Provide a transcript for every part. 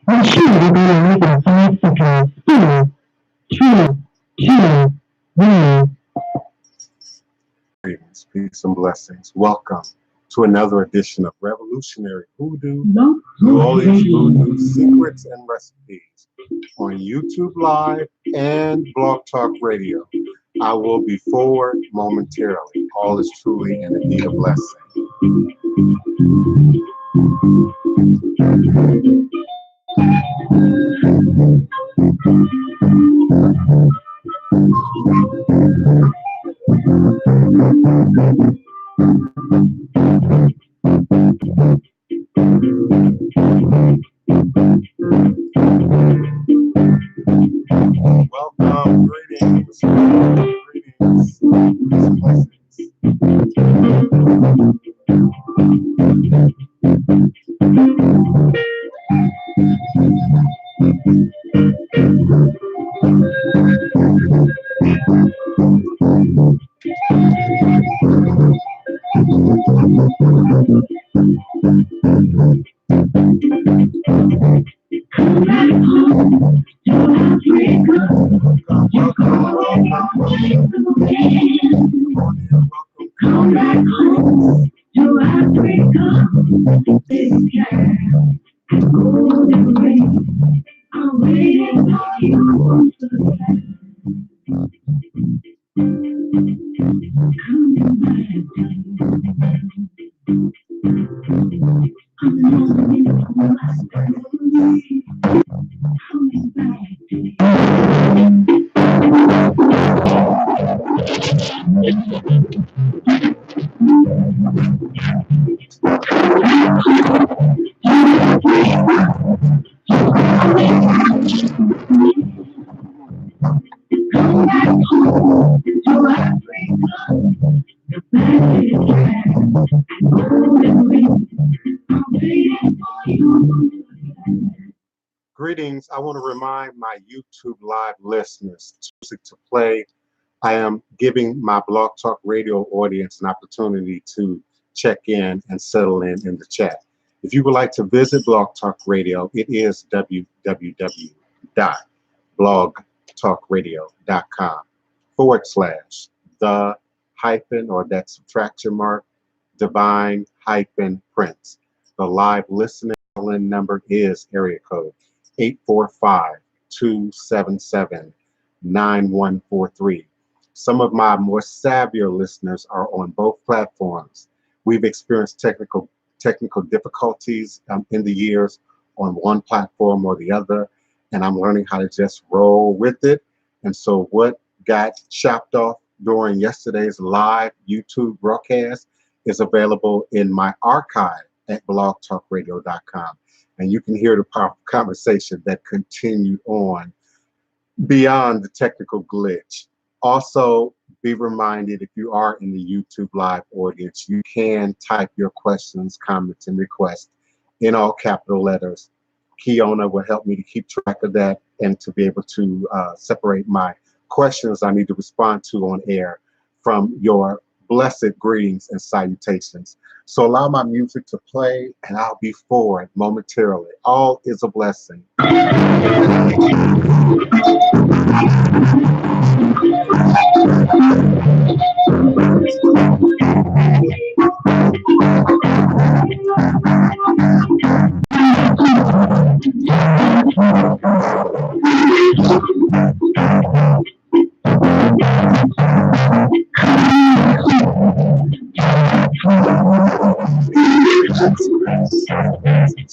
I'm sure you're going to make it in 5 seconds. 4, 3, 2, 1. Greetings, peace, and blessings. Welcome to another edition of Revolutionary Hoodoo, New Orleans Voodoo Secrets and Recipes on YouTube Live and Blog Talk Radio. I will be forward momentarily. All is truly and indeed a blessing. Welcome, greetings, greetings, blessings. Come back home to Africa. Golden rain, I'm waiting for you to land. Coming back to you. I'm longing for my family. Coming back to you. Come back home to Africa. The bag is packed. Golden ring, I'm waiting for you. Greetings. I want to remind my YouTube Live listeners music to play. I am giving my Blog Talk Radio audience an opportunity to check in and settle in the chat. If you would like to visit Blog Talk Radio, it is www.blogtalkradio.com/the hyphen, or that subtraction mark, DivinePrince. The live listening number is area code 845-277-9143. Some of my more savvier listeners are on both platforms. We've experienced technical difficulties in the years on one platform or the other, and I'm learning how to just roll with it. And so what got chopped off during yesterday's live YouTube broadcast is available in my archive at blogtalkradio.com. And you can hear the powerful conversation that continued on beyond the technical glitch. Also, be reminded, if you are in the YouTube Live audience, you can type your questions, comments, and requests in all capital letters. Kiona will help me to keep track of that and to be able to separate my questions I need to respond to on air from your blessed greetings and salutations. So allow my music to play and I'll be forward momentarily. All is a blessing.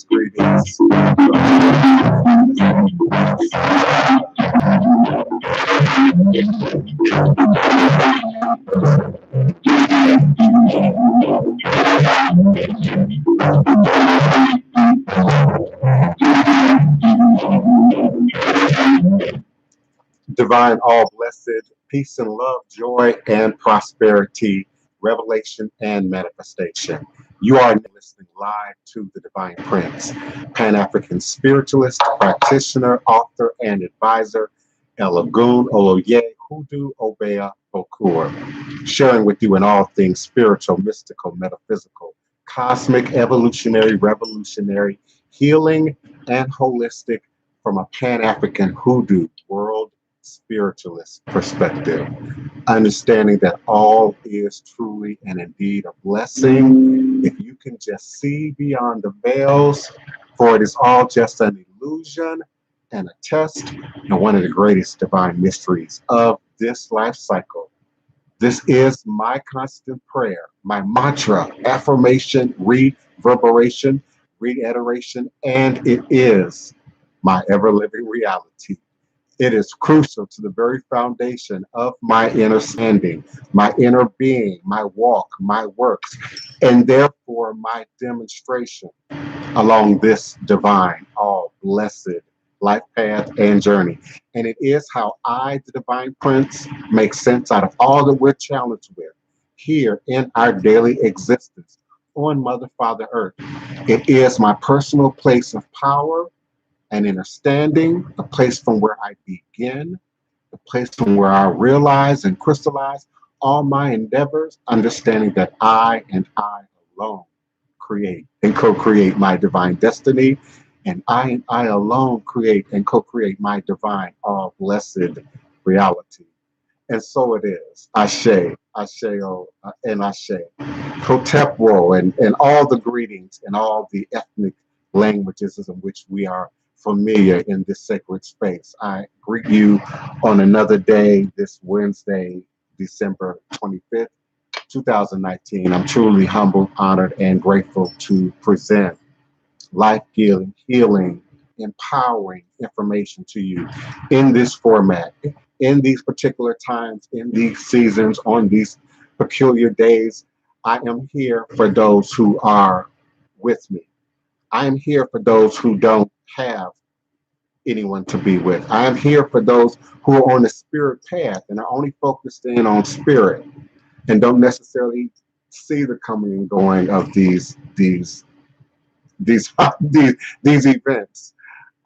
Greetings. Divine, all blessed, peace and love, joy and prosperity, revelation and manifestation. You are listening live to the Divine Prince, Pan-African spiritualist, practitioner, author, and advisor, Elagoon Oloye Hoodoo Obeah Okur, sharing with you in all things spiritual, mystical, metaphysical, cosmic, evolutionary, revolutionary, healing, and holistic from a Pan-African Hoodoo world spiritualist perspective, understanding that all is truly and indeed a blessing if you can just see beyond the veils, for it is all just an illusion and a test and one of the greatest divine mysteries of this life cycle. This is my constant prayer, my mantra, affirmation, reverberation, reiteration, and it is my ever living reality. It is crucial to the very foundation of my inner standing, my inner being, my walk, my works, and therefore my demonstration along this divine, all blessed life path and journey. And it is how I, the Divine Prince, make sense out of all that we're challenged with here in our daily existence on Mother, Father, Earth. It is my personal place of power and understanding, a place from where I begin, a place from where I realize and crystallize all my endeavors, understanding that I and I alone create and co-create my divine destiny, and I alone create and co-create my divine, all blessed reality. And so it is. Ashe, Asheo, and Ashe. Hotepwo, and all the greetings and all the ethnic languages in which we are familiar in this sacred space. I greet you on another day, this Wednesday, December 25th, 2019. I'm truly humbled, honored, and grateful to present life-giving, healing, empowering information to you in this format, in these particular times, in these seasons, on these peculiar days. I am here for those who are with me. I am here for those who don't have anyone to be with. I am here for those who are on the spirit path and are only focused in on spirit and don't necessarily see the coming and going of these these events.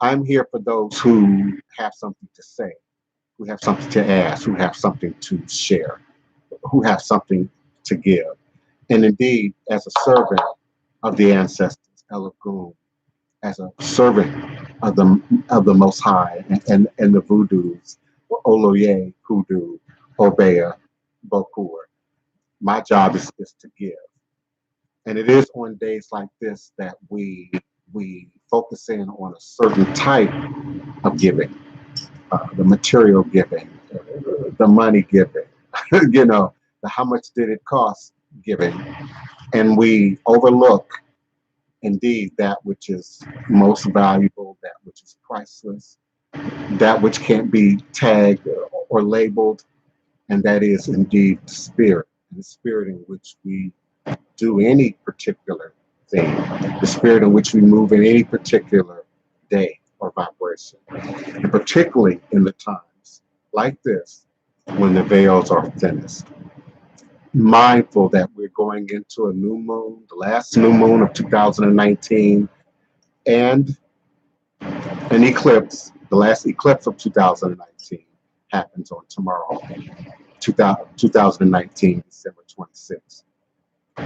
I'm here for those who have something to say, who have something to ask, who have something to share, who have something to give. And indeed, as a servant of the ancestors, Elohim, as a servant of the Most High and the Voodoos, Oloye, Hoodoo, Obeah, Bokur, my job is to give. And it is on days like this that we focus in on a certain type of giving, the material giving, the money giving, the how much did it cost giving, and we overlook indeed that which is most valuable, that which is priceless, that which can't be tagged or labeled, and that is indeed the spirit, and the spirit in which we do any particular thing, the spirit in which we move in any particular day or vibration, and particularly in the times like this when the veils are thinnest. Mindful that we're going into a new moon, the last new moon of 2019, and an eclipse, the last eclipse of 2019 happens on tomorrow, 2019, December 26th.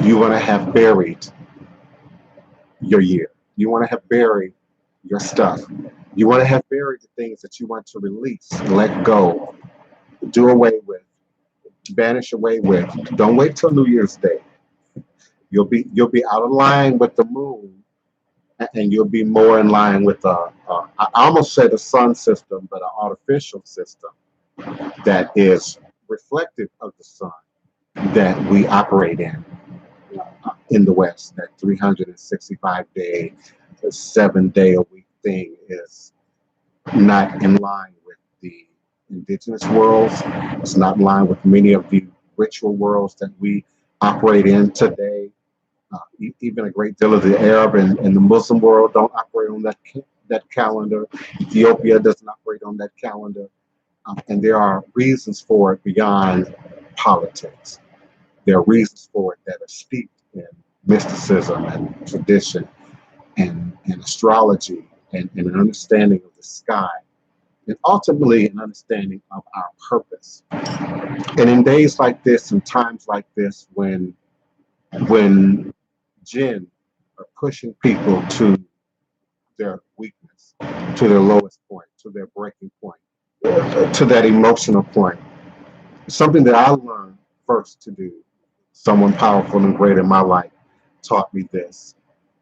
You want to have buried your year. You want to have buried your stuff. You want to have buried the things that you want to release, let go, do away with, vanish away with. Don't wait till New Year's Day. You'll be out of line with the moon, and you'll be more in line with I almost said a sun system, but an artificial system that is reflective of the sun that we operate in the West. That 365-day, 7-day a week thing is not in line with the indigenous worlds. It's not in line with many of the ritual worlds that we operate in today. Even a great deal of the Arab and the Muslim world don't operate on that calendar. Ethiopia doesn't operate on that calendar. And there are reasons for it beyond politics. There are reasons for it that are steeped in mysticism and tradition and astrology and an understanding of the sky, and ultimately an understanding of our purpose. And in days like this and times like this when jinn are pushing people to their weakness, to their lowest point, to their breaking point, to that emotional point. Something that I learned first to do. Someone powerful and great in my life taught me this.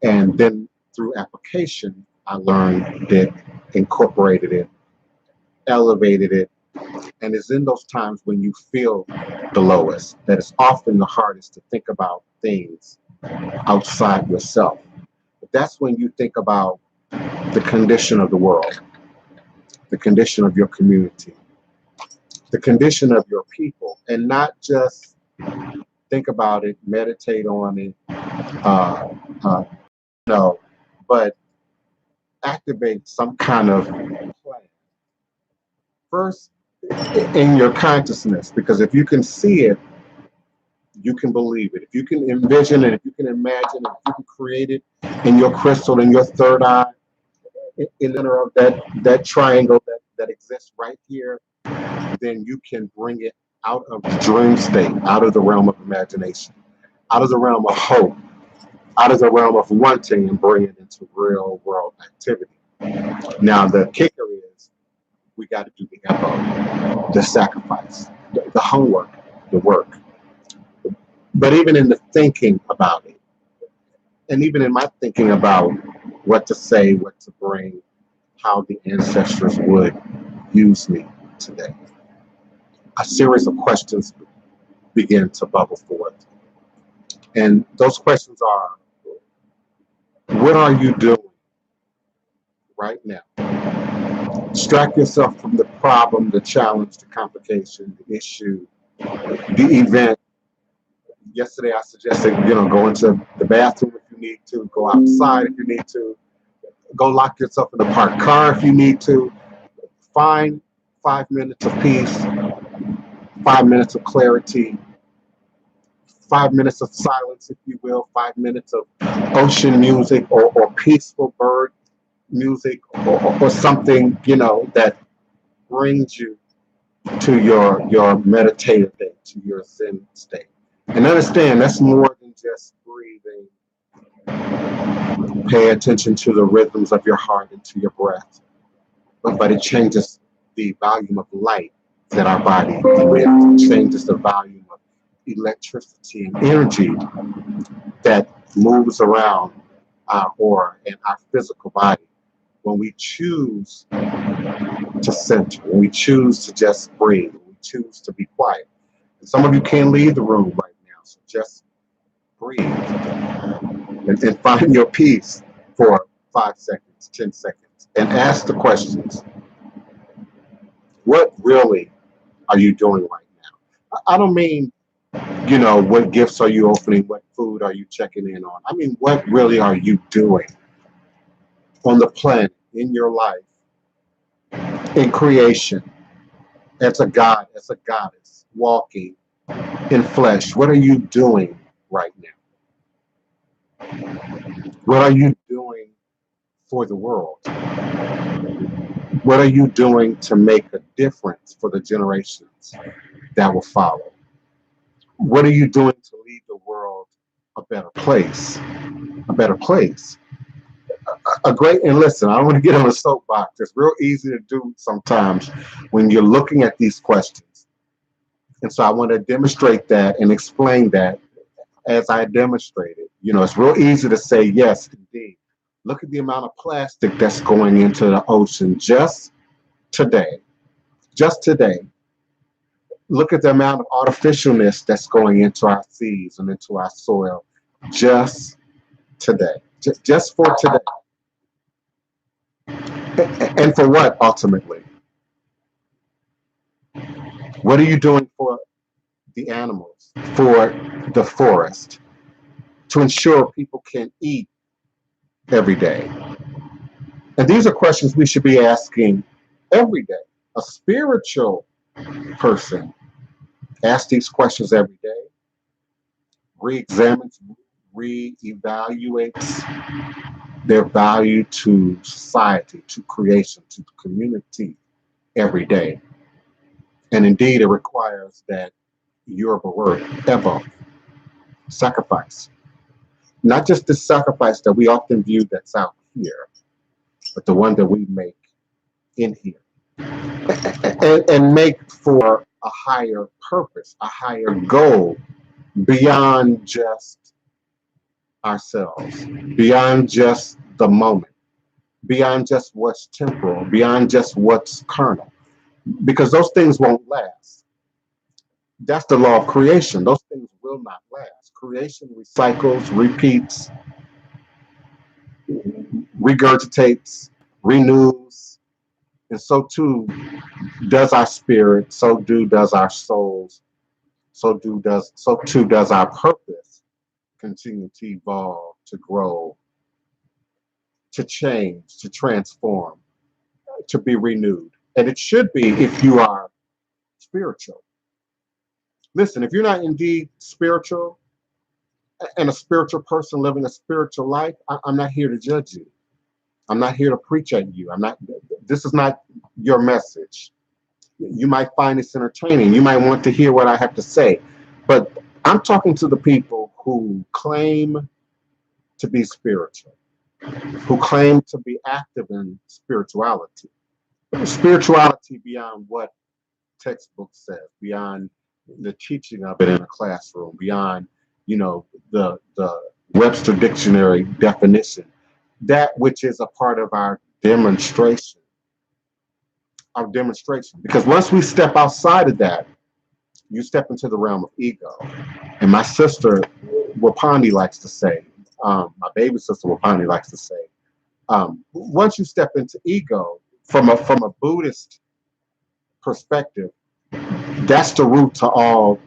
And then through application, I learned it, incorporated it, elevated it. And it's in those times when you feel the lowest that it's often the hardest to think about things outside yourself. But that's when you think about the condition of the world, the condition of your community, the condition of your people, and not just think about it, meditate on it, uh, uh, no, but activate some kind of plan. First, in your consciousness, because if you can see it, you can believe it. If you can envision it, if you can imagine it, if you can create it in your crystal, in your third eye, in the center of that triangle that exists right here, then you can bring it out of the dream state, out of the realm of imagination, out of the realm of hope, out of the realm of wanting, and bring it into real world activity. Now, the kicker is we got to do the effort, the sacrifice, the homework, the work. But even in the thinking about it, and even in my thinking about what to say, what to bring, how the ancestors would use me today, a series of questions begin to bubble forth. And those questions are, what are you doing right now? Distract yourself from the problem, the challenge, the complication, the issue, the event. Yesterday I suggested, go into the bathroom if you need to, go outside if you need to, go lock yourself in the parked car if you need to. Find 5 minutes of peace, 5 minutes of clarity, 5 minutes of silence, if you will, 5 minutes of ocean music or peaceful bird music or something, that brings you to your meditative state, to your Zen state. And understand that's more than just breathing. Pay attention to the rhythms of your heart and to your breath. But it changes the volume of light that our body emits. It changes the volume of electricity and energy that moves around our aura and our physical body. When we choose to center, when we choose to just breathe, when we choose to be quiet. And some of you can't leave the room right now, so just breathe and find your peace for 5 seconds, 10 seconds, and ask the questions. What really are you doing right now? I don't mean, what gifts are you opening? What food are you checking in on? I mean, what really are you doing on the planet, in your life, in creation, as a god, as a goddess, walking in flesh? What are you doing right now? What are you doing for the world? What are you doing to make a difference for the generations that will follow? What are you doing to leave the world a better place? A better place. And listen, I don't want to get on a soapbox. It's real easy to do sometimes when you're looking at these questions. And so I want to demonstrate that and explain that as I demonstrated. It's real easy to say, yes, indeed. Look at the amount of plastic that's going into the ocean just today. Just today. Look at the amount of artificialness that's going into our seas and into our soil just today. Just for today. And for what, ultimately? What are you doing for the animals, for the forest, to ensure people can eat every day? And these are questions we should be asking every day. A spiritual person asks these questions every day, re-examines, re-evaluates their value to society, to creation, to the community every day. And indeed, it requires that Yoruba word, ebo, sacrifice. Not just the sacrifice that we often view that's out here, but the one that we make in here. And make for a higher purpose, a higher goal beyond just ourselves, beyond just the moment, beyond just what's temporal, beyond just what's carnal, because those things won't last. That's the law of creation. Those things will not last. Creation recycles, repeats, regurgitates, renews, and so too does our spirit, so does our souls, so too does our purpose continue to evolve, to grow, to change, to transform, to be renewed. And it should be if you are spiritual. Listen, if you're not indeed spiritual and a spiritual person living a spiritual life, I'm not here to judge you. I'm not here to preach at you. This is not your message. You might find this entertaining. You might want to hear what I have to say. But I'm talking to the people who claim to be spiritual, who claim to be active in spirituality. Spirituality beyond what textbook says, beyond the teaching of it in a classroom, beyond, the Webster Dictionary definition, that which is a part of our demonstration. Because once we step outside of that, you step into the realm of ego. And my sister Wapani likes to say, my baby sister Wapani likes to say, once you step into ego from a Buddhist perspective, that's the root to all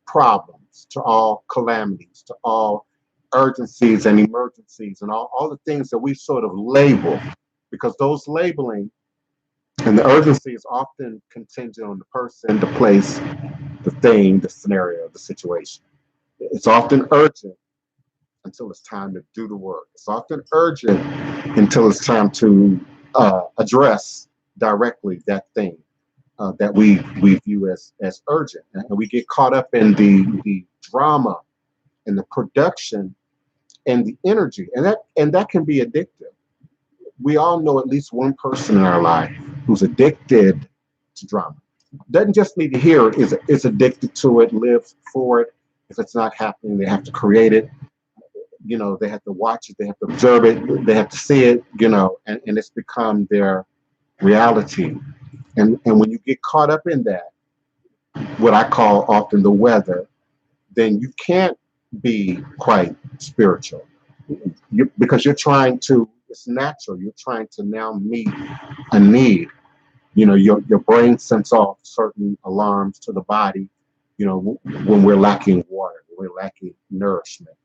problems, to all calamities, to all urgencies and emergencies, and all the things that we sort of label, because those labeling and the urgency is often contingent on the person, the place, the thing, the scenario, the situation. It's often urgent until it's time to do the work. It's often urgent until it's time to address directly that thing that we view as urgent. And we get caught up in the drama and the production and the energy. And that can be addictive. We all know at least one person in our life who's addicted to drama. Doesn't just need to hear it, is addicted to it, lives for it. If it's not happening, they have to create it. They have to watch it, they have to observe it, they have to see it, and it's become their reality. And when you get caught up in that, what I call often the weather, then you can't be quite spiritual. Because it's natural, you're trying to now meet a need. Your brain sends off certain alarms to the body, when we're lacking water, when we're lacking nourishment,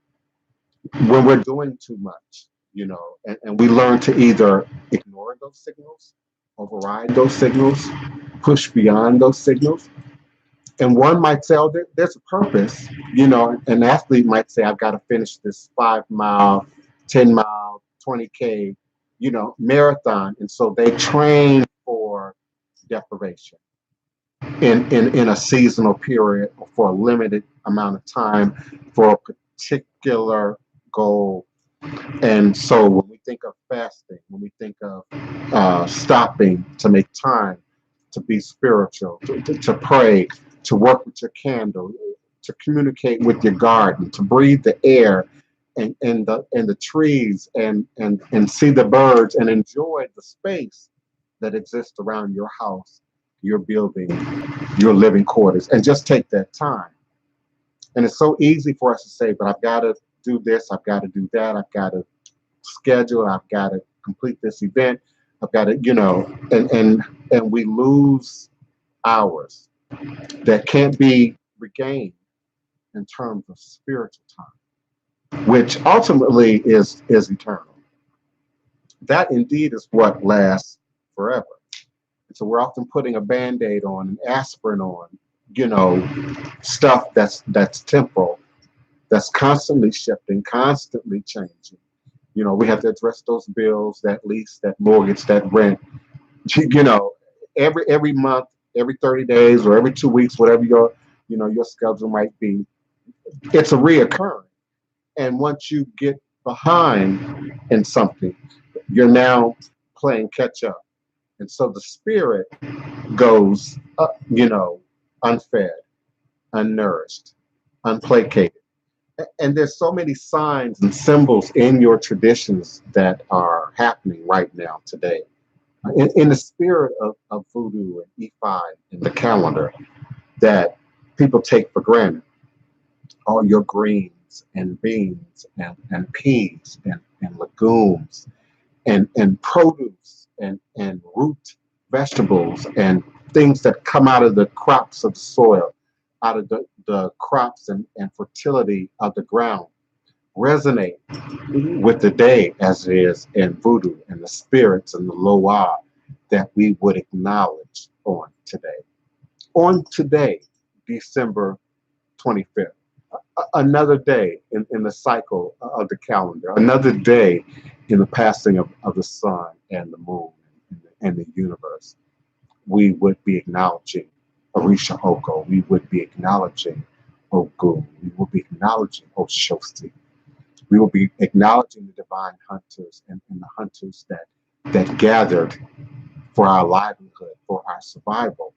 when we're doing too much, and we learn to either ignore those signals, override those signals, push beyond those signals. And one might say, oh, there's a purpose, an athlete might say, I've got to finish this 5-mile, 10-mile, 20K, marathon. And so they train for deprivation in a seasonal period for a limited amount of time for a particular goal. And so when we think of fasting, when we think of stopping to make time to be spiritual, to pray, to work with your candle, to communicate with your garden, to breathe the air and the trees and see the birds and enjoy the space that exists around your house, your building, your living quarters, and just take that time. And it's so easy for us to say, but I've got to do this, I've got to do that, I've got to schedule, I've got to complete this event, I've got to, and we lose hours that can't be regained in terms of spiritual time, which ultimately is eternal. That indeed is what lasts forever. And so we're often putting a Band-Aid on, an aspirin on, stuff that's temporal, that's constantly shifting, constantly changing. We have to address those bills, that lease, that mortgage, that rent, every month, every 30 days or every 2 weeks, whatever your schedule might be. It's a reoccurring. And once you get behind in something, you're now playing catch up. And so the spirit goes, unfed, unnourished, unplacated. And there's so many signs and symbols in your traditions that are happening right now today. In the spirit of voodoo and E5 and the calendar that people take for granted, all your greens and beans and peas and legumes and produce and root vegetables and things that come out of the crops of the soil, out of the crops and fertility of the ground resonate with the day as it is in voodoo and the spirits and the loa that we would acknowledge on today. On today, December 25th, another day in the cycle of the calendar, another day in the passing of the sun and the moon and the universe. We would be acknowledging Orisha Oko. We would be acknowledging Ogun. We would be acknowledging Oshosti. We will be acknowledging the divine hunters and the hunters that gathered for our livelihood, for our survival.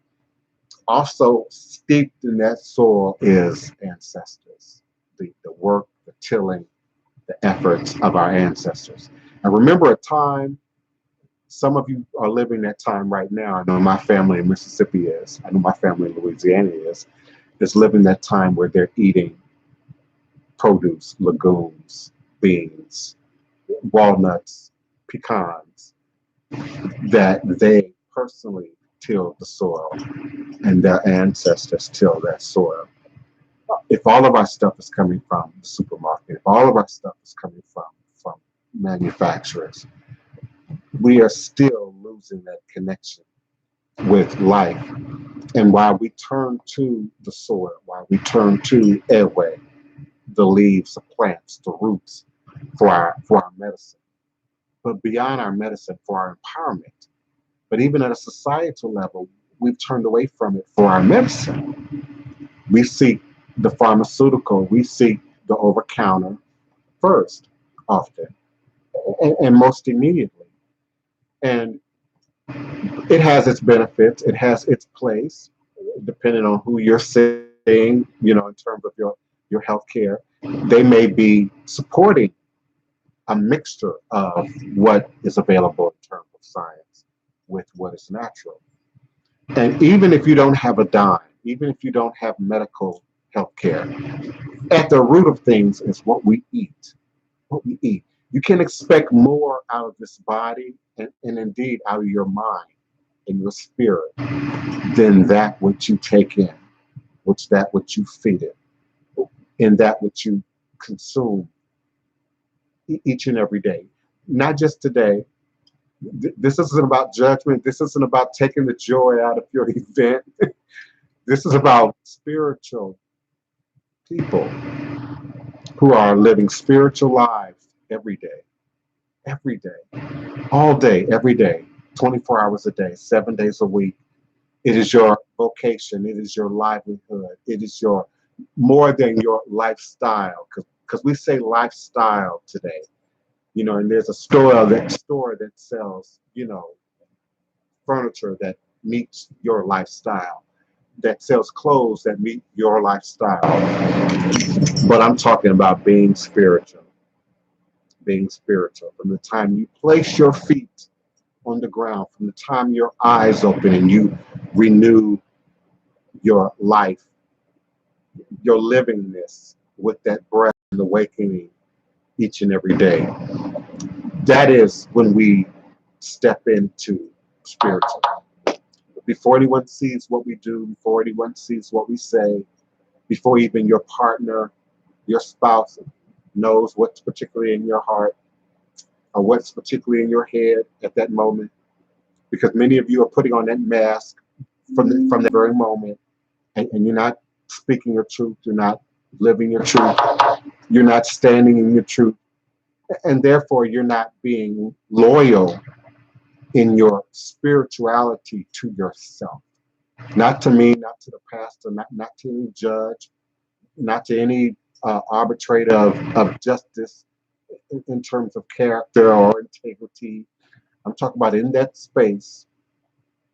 Also steeped in that soil is ancestors, the work, the tilling, the efforts of our ancestors. And remember a time, some of you are living that time right now. I know my family in Mississippi is. I know my family in Louisiana is living that time where they're eating produce, legumes, beans, walnuts, pecans, that they personally tilled the soil and their ancestors tilled that soil. If all of our stuff is coming from the supermarket, if all of our stuff is coming from manufacturers, we are still losing that connection with life. And while we turn to the soil, while we turn to airway, the leaves, the plants, the roots for our medicine, but beyond our medicine for our empowerment. But even at a societal level, we've turned away from it for our medicine. We seek the pharmaceutical, we seek the over counter first, often, and most immediately. And it has its benefits, it has its place, depending on who you're seeing, in terms of your health care. They may be supporting a mixture of what is available in terms of science with what is natural. And even if you don't have a dime, even if you don't have medical health care, at the root of things is what we eat. What we eat. You can expect more out of this body and indeed out of your mind and your spirit than that which you take in, which you feed it, and that which you consume each and every day. Not just today. This isn't about judgment. This isn't about taking the joy out of your event. This is about spiritual people who are living spiritual lives every day, all day, every day, 24 hours a day, 7 days a week. It is your vocation. It is your livelihood. It is your more than your lifestyle. Because we say lifestyle today, and there's a store that sells, furniture that meets your lifestyle, that sells clothes that meet your lifestyle. But I'm talking about being spiritual. Being spiritual. From the time you place your feet on the ground, from the time your eyes open and you renew your life, your livingness with that breath and awakening each and every day. That is when we step into spiritual. Before anyone sees what we do, before anyone sees what we say, before even your partner, your spouse knows what's particularly in your heart or what's particularly in your head at that moment, because many of you are putting on that mask from that very moment, and you're not speaking your truth, you're not living your truth, you're not standing in your truth, and therefore you're not being loyal in your spirituality to yourself. Not to me, not to the pastor, not to any judge, not to any arbitrator of justice in terms of character or integrity. I'm talking about in that space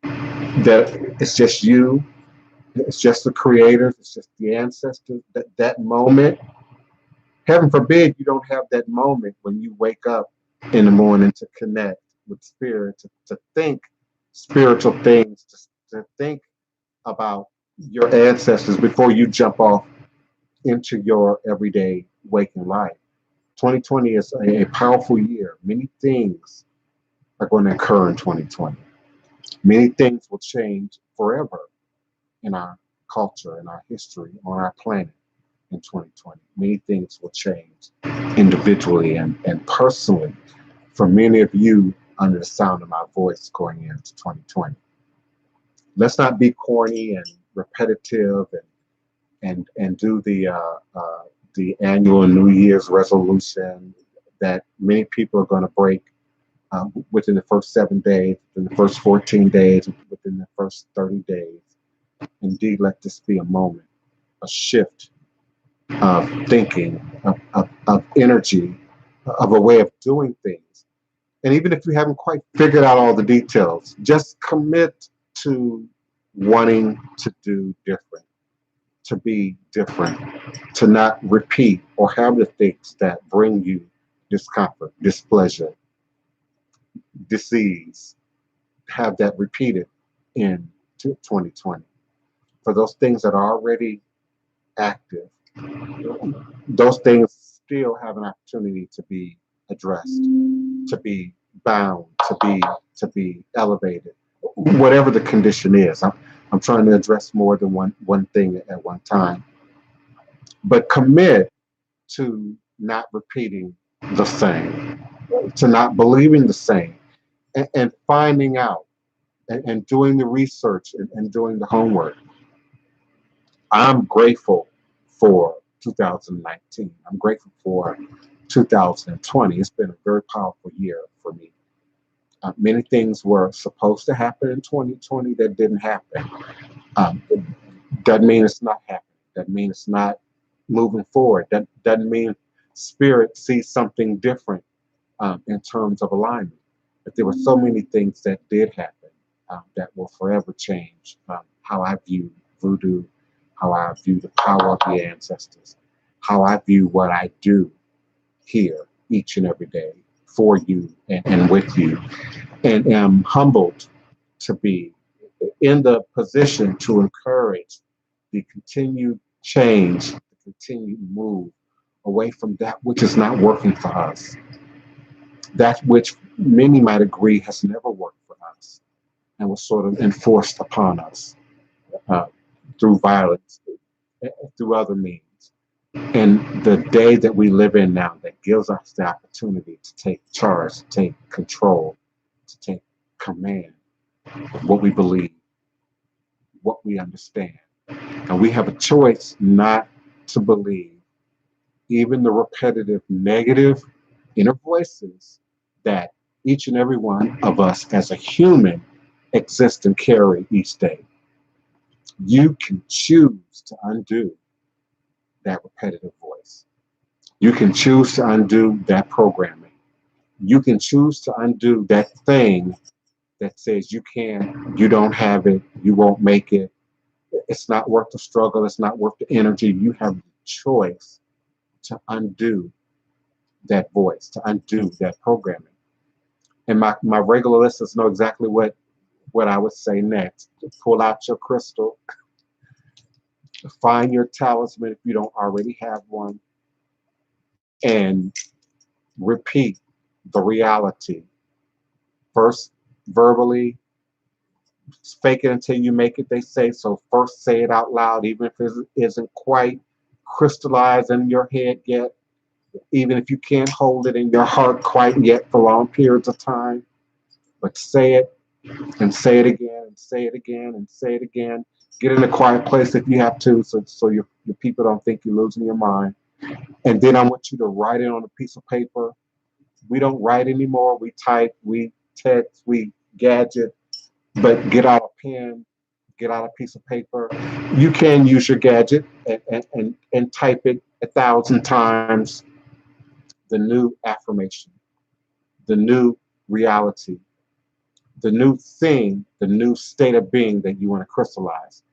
that it's just you, it's just the creators, it's just the ancestors. That moment, heaven forbid you don't have that moment when you wake up in the morning to connect with spirit, to think spiritual things, to think about your ancestors before you jump off into your everyday waking life. 2020 is a powerful year. Many things are going to occur in 2020. Many things will change forever in our culture, in our history, on our planet in 2020. Many things will change individually and personally for many of you under the sound of my voice going into 2020. Let's not be corny and repetitive and do the annual New Year's resolution that many people are going to break within the first 7 days, within the first 14 days, within the first 30 days. Indeed, let this be a moment, a shift of thinking, of energy, of a way of doing things. And even if you haven't quite figured out all the details, just commit to wanting to do different, to be different, to not repeat or have the things that bring you discomfort, displeasure, disease, have that repeated in 2020. For those things that are already active, those things still have an opportunity to be addressed, to be bound, to be elevated, whatever the condition is. I'm trying to address more than one thing at one time. But commit to not repeating the same, to not believing the same, and finding out and doing the research and doing the homework. I'm grateful for 2019. I'm grateful for 2020. It's been a very powerful year for me. Many things were supposed to happen in 2020 that didn't happen. Doesn't mean it's not happening. Doesn't mean it's not moving forward. That doesn't mean spirit sees something different in terms of alignment. But there were so many things that did happen that will forever change how I view voodoo, how I view the power of the ancestors, how I view what I do here each and every day for you and with you, and am humbled to be in the position to encourage the continued change, the continued move away from that which is not working for us, that which many might agree has never worked for us and was sort of enforced upon us through violence, through other means. And the day that we live in now that gives us the opportunity to take charge, to take control, to take command of what we believe, what we understand. And we have a choice not to believe even the repetitive negative inner voices that each and every one of us as a human exist and carry each day. You can choose to undo that repetitive voice. You can choose to undo that programming. You can choose to undo that thing that says you can't, you don't have it, you won't make it, it's not worth the struggle, it's not worth the energy. You have the choice to undo that voice, to undo that programming. And my regular listeners know exactly what I would say next. Pull out your crystal, find your talisman if you don't already have one, and repeat the reality. First, verbally, fake it until you make it, they say. So first say it out loud, even if it isn't quite crystallized in your head yet, even if you can't hold it in your heart quite yet for long periods of time. But say it and say it again and say it again and say it again. Get in a quiet place if you have to, so your people don't think you're losing your mind. And then I want you to write it on a piece of paper. We don't write anymore. We type, we text, we gadget. But get out a pen, get out a piece of paper. You can use your gadget and type it 1,000 times the new affirmation, the new reality, the new thing, the new state of being that you want to crystallize.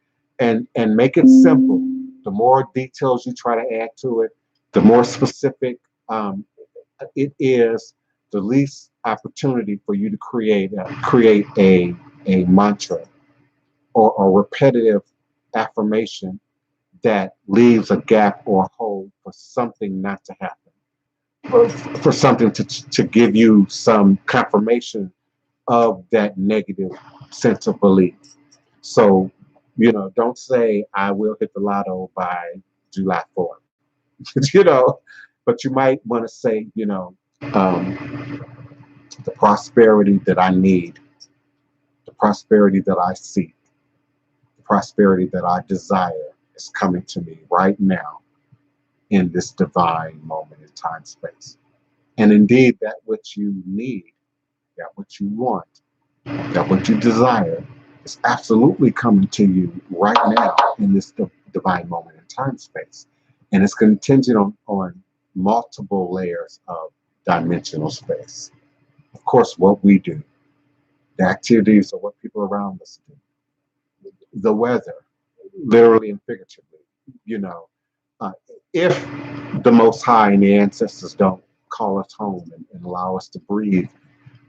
And make it simple. The more details you try to add to it, the more specific it is, the least opportunity for you to create a mantra or a repetitive affirmation that leaves a gap or a hole for something not to happen, for something to give you some confirmation of that negative sense of belief. So, don't say, I will hit the lotto by July 4th, you know, but you might want to say, the prosperity that I need, the prosperity that I seek, the prosperity that I desire is coming to me right now in this divine moment in time space. And indeed, that which you need, that what you want, that what you desire is absolutely coming to you right now in this divine moment in time space. And it's contingent on multiple layers of dimensional space. Of course, what we do, the activities of what people around us do, the weather, literally and figuratively, you know. Uh, if the Most High and the ancestors don't call us home and allow us to breathe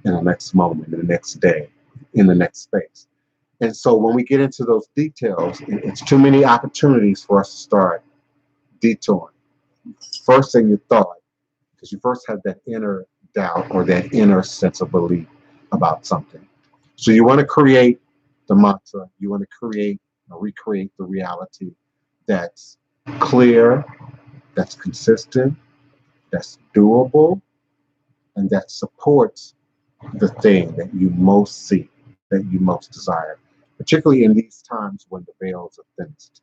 in the next moment, in the next day, in the next space. And so when we get into those details, it's too many opportunities for us to start detouring. First in your thought, because you first have that inner doubt or that inner sense of belief about something. So you want to create the mantra, you want to create or recreate the reality that's clear, that's consistent, that's doable, and that supports the thing that you most seek, that you most desire, particularly in these times when the veils are thinnest.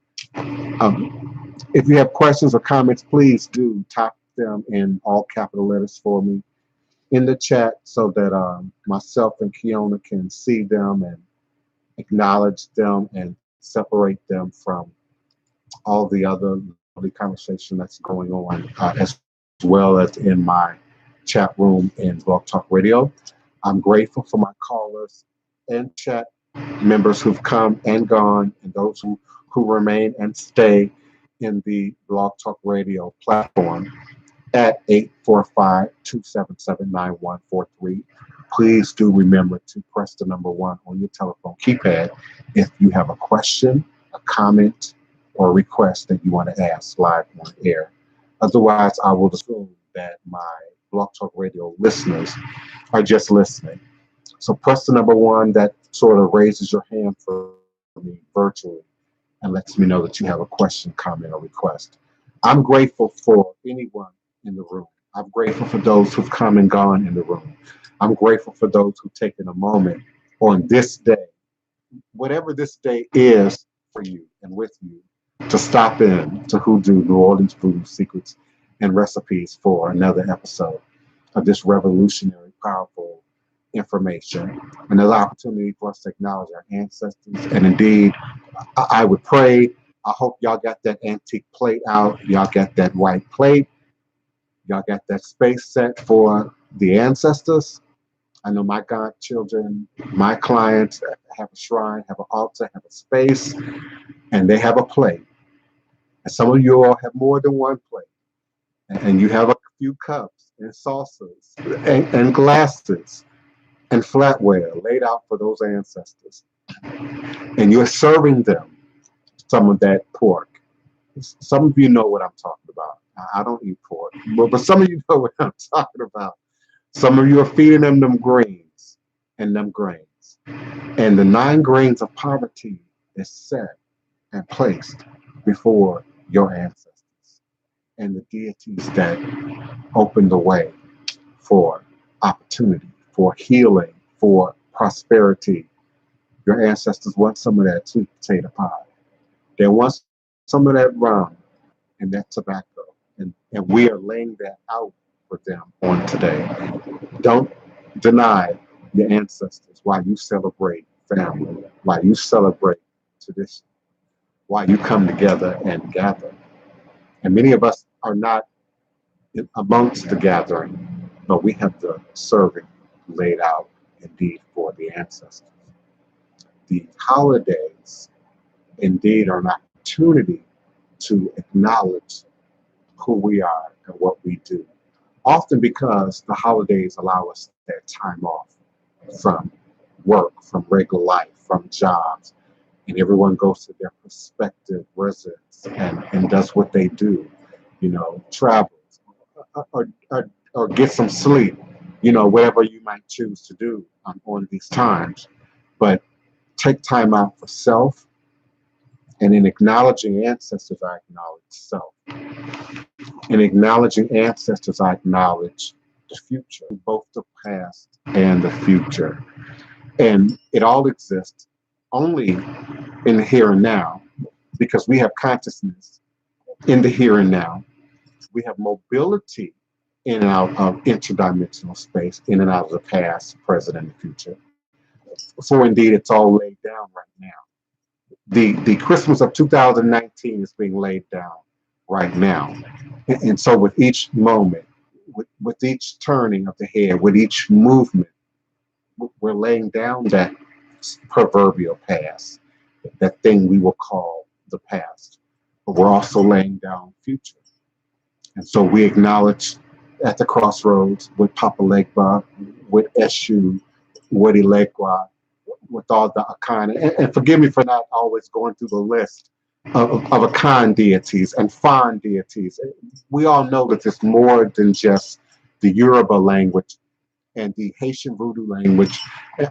If you have questions or comments, please do type them in all capital letters for me in the chat so that myself and Kiona can see them and acknowledge them and separate them from all the other lovely conversation that's going on, as well as in my chat room in Blog Talk Radio. I'm grateful for my callers and chat members who've come and gone, and those who remain and stay in the Blog Talk Radio platform at 845-277-9143. Please do remember to press the number 1 on your telephone keypad if you have a question, a comment, or a request that you want to ask live on air. Otherwise, I will assume that my Blog Talk Radio listeners are just listening. So press the number 1 that sort of raises your hand for me virtually and lets me know that you have a question, comment, or request. I'm grateful for anyone in the room. I'm grateful for those who've come and gone in the room. I'm grateful for those who've taken a moment on this day, whatever this day is for you and with you, to stop in to Hoodoo, New Orleans Voodoo Secrets and Recipes for another episode of this revolutionary, powerful information. Another opportunity for us to acknowledge our ancestors. And indeed, I would pray. I hope y'all got that antique plate out. Y'all got that white plate. Y'all got that space set for the ancestors. I know my godchildren, my clients have a shrine, have an altar, have a space, and they have a plate. And some of you all have more than one plate. And you have a few cups and saucers and glasses and flatware laid out for those ancestors. And you're serving them some of that pork. Some of you know what I'm talking about. I don't eat pork, but some of you know what I'm talking about. Some of you are feeding them greens and them grains. And the 9 grains of poverty is set and placed before your ancestors and the deities that open the way for opportunity, for healing, for prosperity. Your ancestors want some of that sweet potato pie. They want some of that rum and that tobacco. And we are laying that out for them on today. Don't deny your ancestors while you celebrate family, while you celebrate tradition, while you come together and gather. And many of us are not amongst the gathering, but we have the serving laid out indeed for the ancestors. The holidays indeed are an opportunity to acknowledge who we are and what we do. Often because the holidays allow us that time off from work, from regular life, from jobs, and everyone goes to their prospective residence and does what they do, travels or get some sleep, whatever you might choose to do on these times. But take time out for self, and in acknowledging ancestors, I acknowledge self. In acknowledging ancestors, I acknowledge the future, both the past and the future. And it all exists only in the here and now because we have consciousness in the here and now. We have mobility in and out of interdimensional space, in and out of the past, present, and the future. For indeed, it's all laid down right now. The Christmas of 2019 is being laid down right now. And so with each moment, with each turning of the head, with each movement, we're laying down that proverbial past, that thing we will call the past. But we're also laying down future. And so we acknowledge at the crossroads with Papa Legba, with Eshu, with Elegua, with all the Akan. And forgive me for not always going through the list of Akan deities and Fan deities. We all know that there's more than just the Yoruba language and the Haitian Voodoo language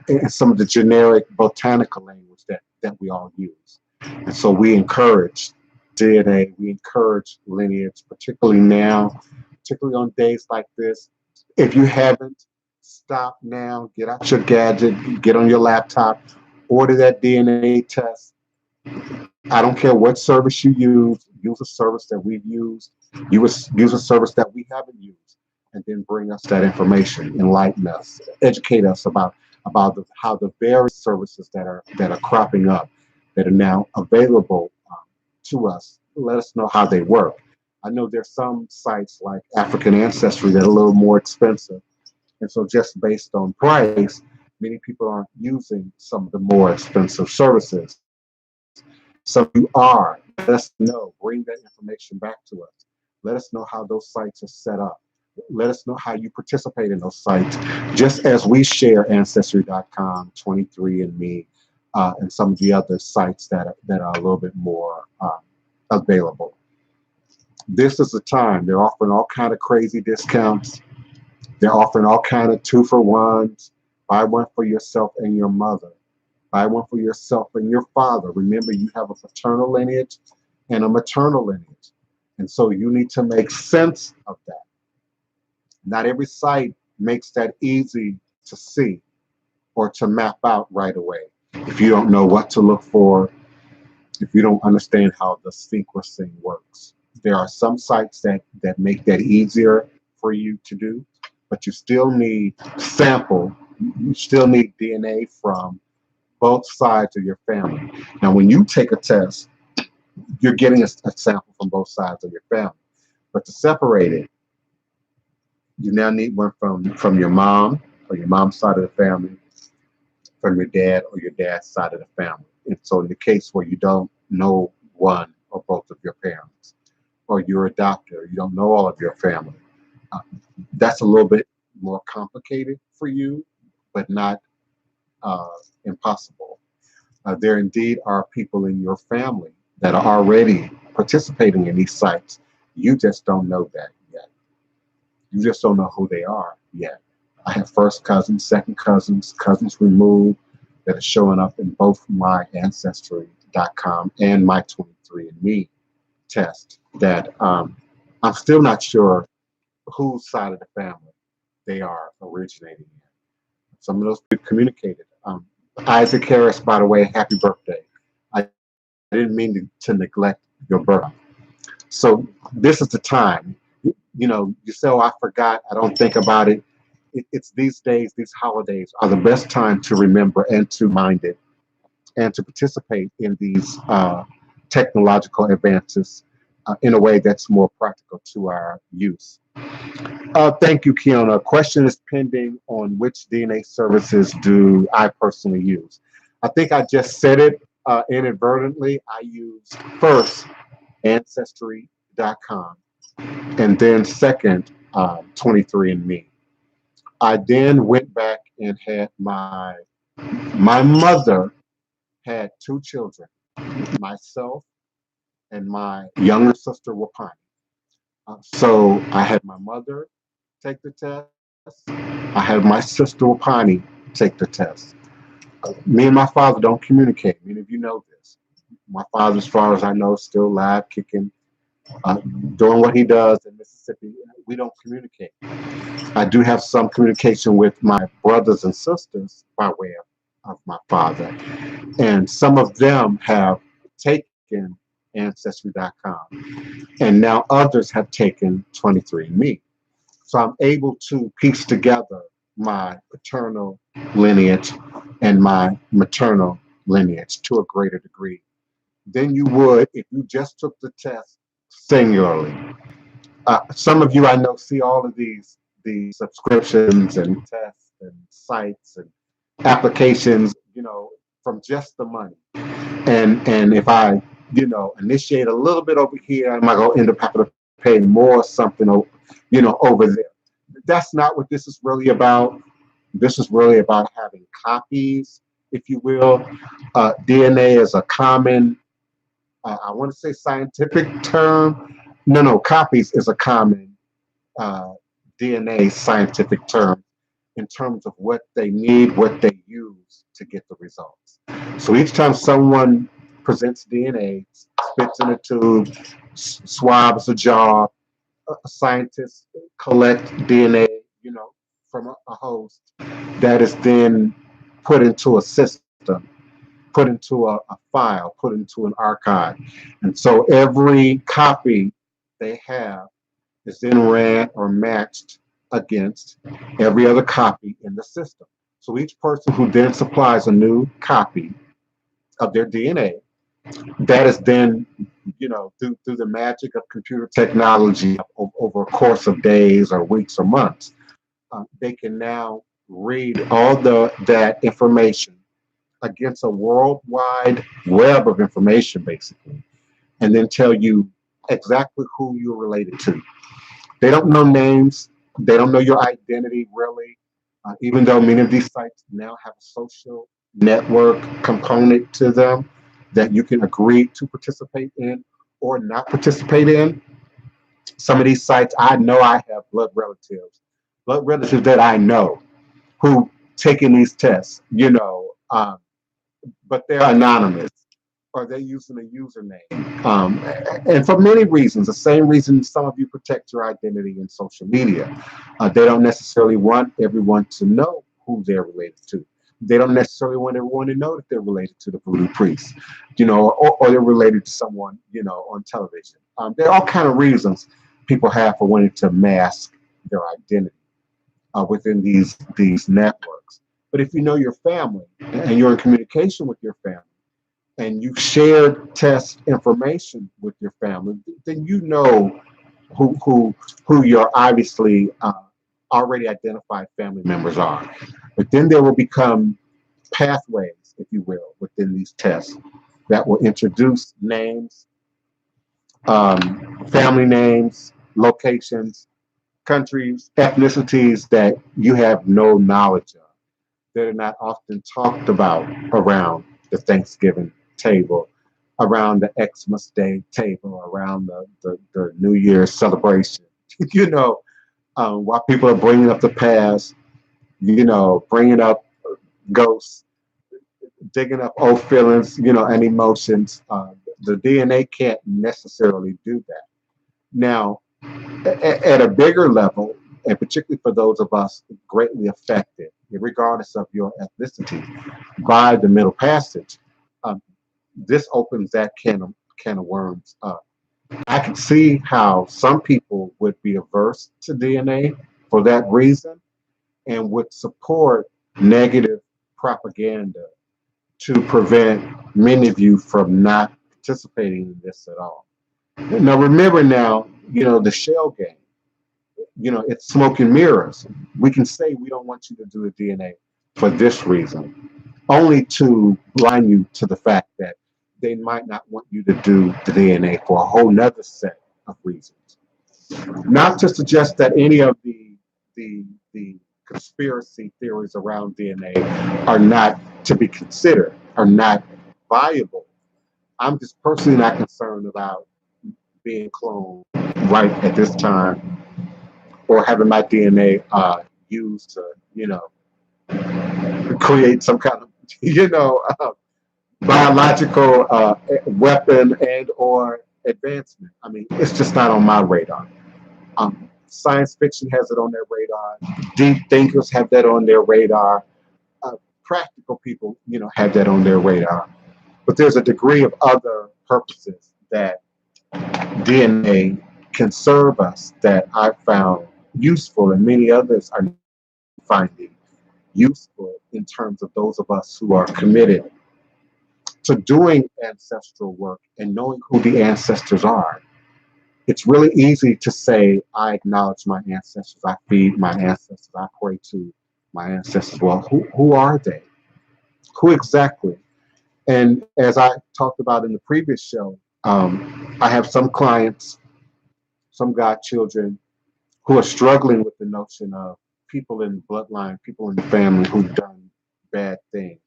and some of the generic botanical language that we all use. And so we encourage DNA, we encourage lineage, particularly now, particularly on days like this. If you haven't, stop now, get out your gadget, get on your laptop, order that DNA test. I don't care what service you use a service that we've used, use a service that we haven't used, and then bring us that information, enlighten us, educate us about how the various services that are cropping up, that are now available to us. Let us know how they work. I know there's some sites like African Ancestry that are a little more expensive. And so just based on price, many people aren't using some of the more expensive services. Some of you are. Let us know. Bring that information back to us. Let us know how those sites are set up. Let us know how you participate in those sites. Just as we share Ancestry.com, 23andMe, and some of the other sites that are a little bit more available. This is the time. They're offering all kind of crazy discounts. They're offering all kind of 2-for-1s. Buy one for yourself and your mother. Buy one for yourself and your father. Remember, you have a paternal lineage and a maternal lineage. And so you need to make sense of that. Not every site makes that easy to see or to map out right away. If you don't know what to look for, if you don't understand how the sequencing works. There are some sites that make that easier for you to do, but you still need sample. You still need DNA from both sides of your family. Now, when you take a test, you're getting a sample from both sides of your family. But to separate it, you now need one from your mom or your mom's side of the family, from your dad or your dad's side of the family. And so in the case where you don't know one or both of your parents, or you're adopted, or you don't know all of your family, that's a little bit more complicated for you, but not impossible. There indeed are people in your family that are already participating in these sites. You just don't know that yet. You just don't know who they are yet. I have first cousins, second cousins, cousins removed that are showing up in both my Ancestry.com and my 23andMe test that I'm still not sure whose side of the family they are originating in. Some of those people communicated. Isaac Harris, by the way, happy birthday. I didn't mean to neglect your birthday. So this is the time. You say, oh, I forgot, I don't think about it. It's these days, these holidays are the best time to remember and to mind it and to participate in these technological advances in a way that's more practical to our use. Thank you, Kiona. Question is pending on which DNA services do I personally use. I think I just said it inadvertently. I used first Ancestry.com and then second 23andMe. I then went back and had my mother had two children, myself and my younger sister Wapani. So I had my mother take the test. I had my sister Wapani take the test. Me and my father don't communicate. Many of you know this. My father, as far as I know, still alive, kicking, uh, doing what he does in Mississippi. We don't communicate. I do have some communication with my brothers and sisters by way of my father. And some of them have taken Ancestry.com. And now others have taken 23andMe. So I'm able to piece together my paternal lineage and my maternal lineage to a greater degree than you would if you just took the test singularly. Some of you I know see all of these subscriptions and tests and sites and applications, from just the money. And if I, initiate a little bit over here, I might go end up having to pay more something, over there. That's not what this is really about. This is really about having copies, if you will. DNA is a common, I want to say scientific term. No, copies is a common uh, DNA scientific term in terms of what they need, what they use to get the results. So each time someone presents DNA, spits in a tube, swabs a jaw, scientists collect DNA, from a host that is then put into a system, put into a file, put into an archive. And so every copy they have is then ran or matched against every other copy in the system. So each person who then supplies a new copy of their DNA, that is then, through the magic of computer technology over a course of days or weeks or months, they can now read all that information against a worldwide web of information, basically, and then tell you exactly who you're related to. They don't know names. They don't know your identity, really, even though many of these sites now have a social network component to them that you can agree to participate in or not participate in. Some of these sites, I know I have blood relatives that I know who taking these tests, but they're anonymous or they're using a username. And for many reasons, the same reason some of you protect your identity in social media. They don't necessarily want everyone to know who they're related to. They don't necessarily want everyone to know that they're related to the voodoo priest, or they're related to someone, on television. There are all kind of reasons people have for wanting to mask their identity within these networks. But if you know your family and you're in communication with your family, and you shared test information with your family, then you know who your obviously already identified family members are. But then there will become pathways, if you will, within these tests that will introduce names, family names, locations, countries, ethnicities that you have no knowledge of. That are not often talked about around the Thanksgiving table, around the Xmas Day table, around the New Year's celebration. While people are bringing up the past, bringing up ghosts, digging up old feelings, and emotions. The DNA can't necessarily do that. Now, at a bigger level, and particularly for those of us greatly affected, regardless of your ethnicity, by the Middle Passage, um, this opens that can of worms up. I can see how some people would be averse to DNA for that reason and would support negative propaganda to prevent many of you from not participating in this at all. Now remember now, the shell game, it's smoke and mirrors. We can say we don't want you to do the DNA for this reason, only to blind you to the fact that they might not want you to do the DNA for a whole nother set of reasons. Not to suggest that any of the conspiracy theories around DNA are not to be considered, are not viable. I'm just personally not concerned about being cloned right at this time, or having my DNA used to, create some kind of, biological weapon and or advancement. I mean, it's just not on my radar. Science fiction has it on their radar. Deep thinkers have that on their radar. Uh, Practical people, have that on their radar. But there's a degree of other purposes that DNA can serve us that I found useful, and many others are finding useful in terms of those of us who are committed to doing ancestral work and knowing who the ancestors are. It's really easy to say, I acknowledge my ancestors, I feed my ancestors, I pray to my ancestors. Well, who are they? Who exactly? And as I talked about in the previous show, I have some clients, some godchildren, who are struggling with the notion of people in the bloodline, people in the family who've done bad things,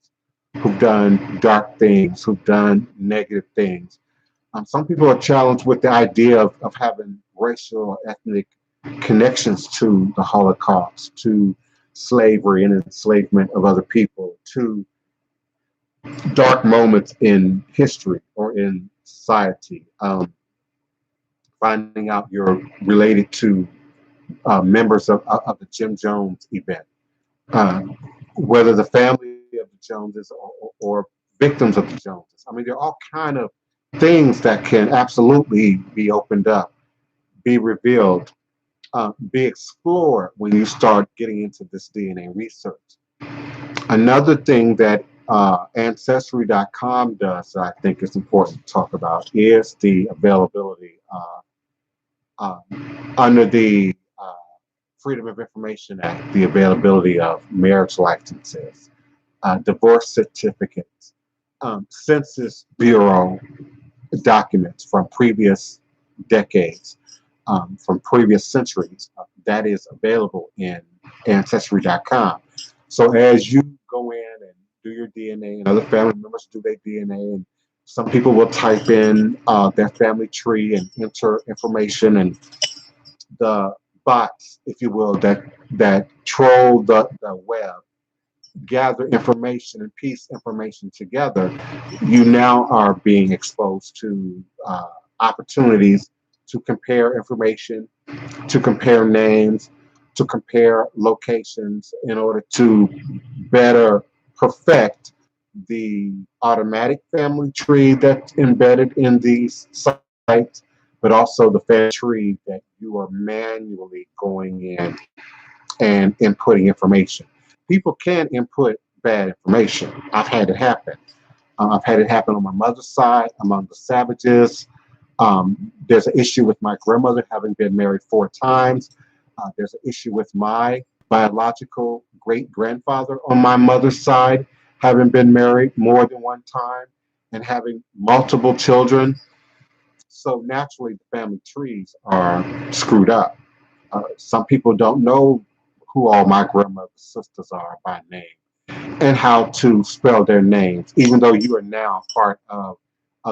who've done dark things, who've done negative things. Some people are challenged with the idea of having racial or ethnic connections to the Holocaust, to slavery and enslavement of other people, to dark moments in history or in society. Finding out you're related to members of the Jim Jones event, uh, whether the family of the Joneses or victims of the Joneses. I mean, there are all kind of things that can absolutely be opened up, be revealed, be explored when you start getting into this DNA research. Another thing that Ancestry.com does that I think is important to talk about is the availability uh, under the Freedom of Information Act, the availability of marriage licenses, divorce certificates, Census Bureau documents from previous decades, from previous centuries. That is available in Ancestry.com. So as you go in and do your DNA, and other family members do their DNA, and some people will type in their family tree and enter information, and the bots, if you will, that troll the web, gather information and piece information together. You now are being exposed to opportunities to compare information, to compare names, to compare locations in order to better perfect the automatic family tree that's embedded in these sites, but also the family tree that you are manually going in and inputting information. People can input bad information. I've had it happen. I've had it happen on my mother's side among the Savages. There's an issue with my grandmother having been married 4 times. There's an issue with my biological great grandfather on my mother's side having been married more than one time and having multiple children. So naturally, the family trees are screwed up. Some people don't know who all my grandmother's sisters are by name and how to spell their names, even though you are now part of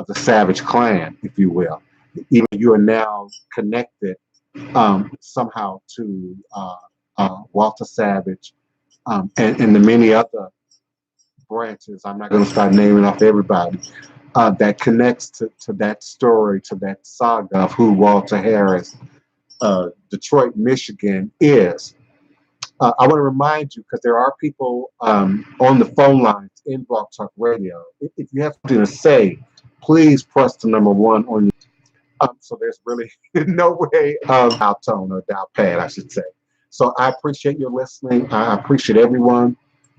the Savage clan, if you will. Even you are now connected somehow to Walter Savage and the many other branches. I'm not going to start naming off everybody that connects to that story, to that saga of who Walter Harris, Detroit, Michigan is. I want to remind you, because there are people on the phone lines in Blog Talk Radio. If you have something to say, please press the number 1 on your. So there's really no way of dial tone or dial pad, I should say. So I appreciate your listening. I appreciate everyone.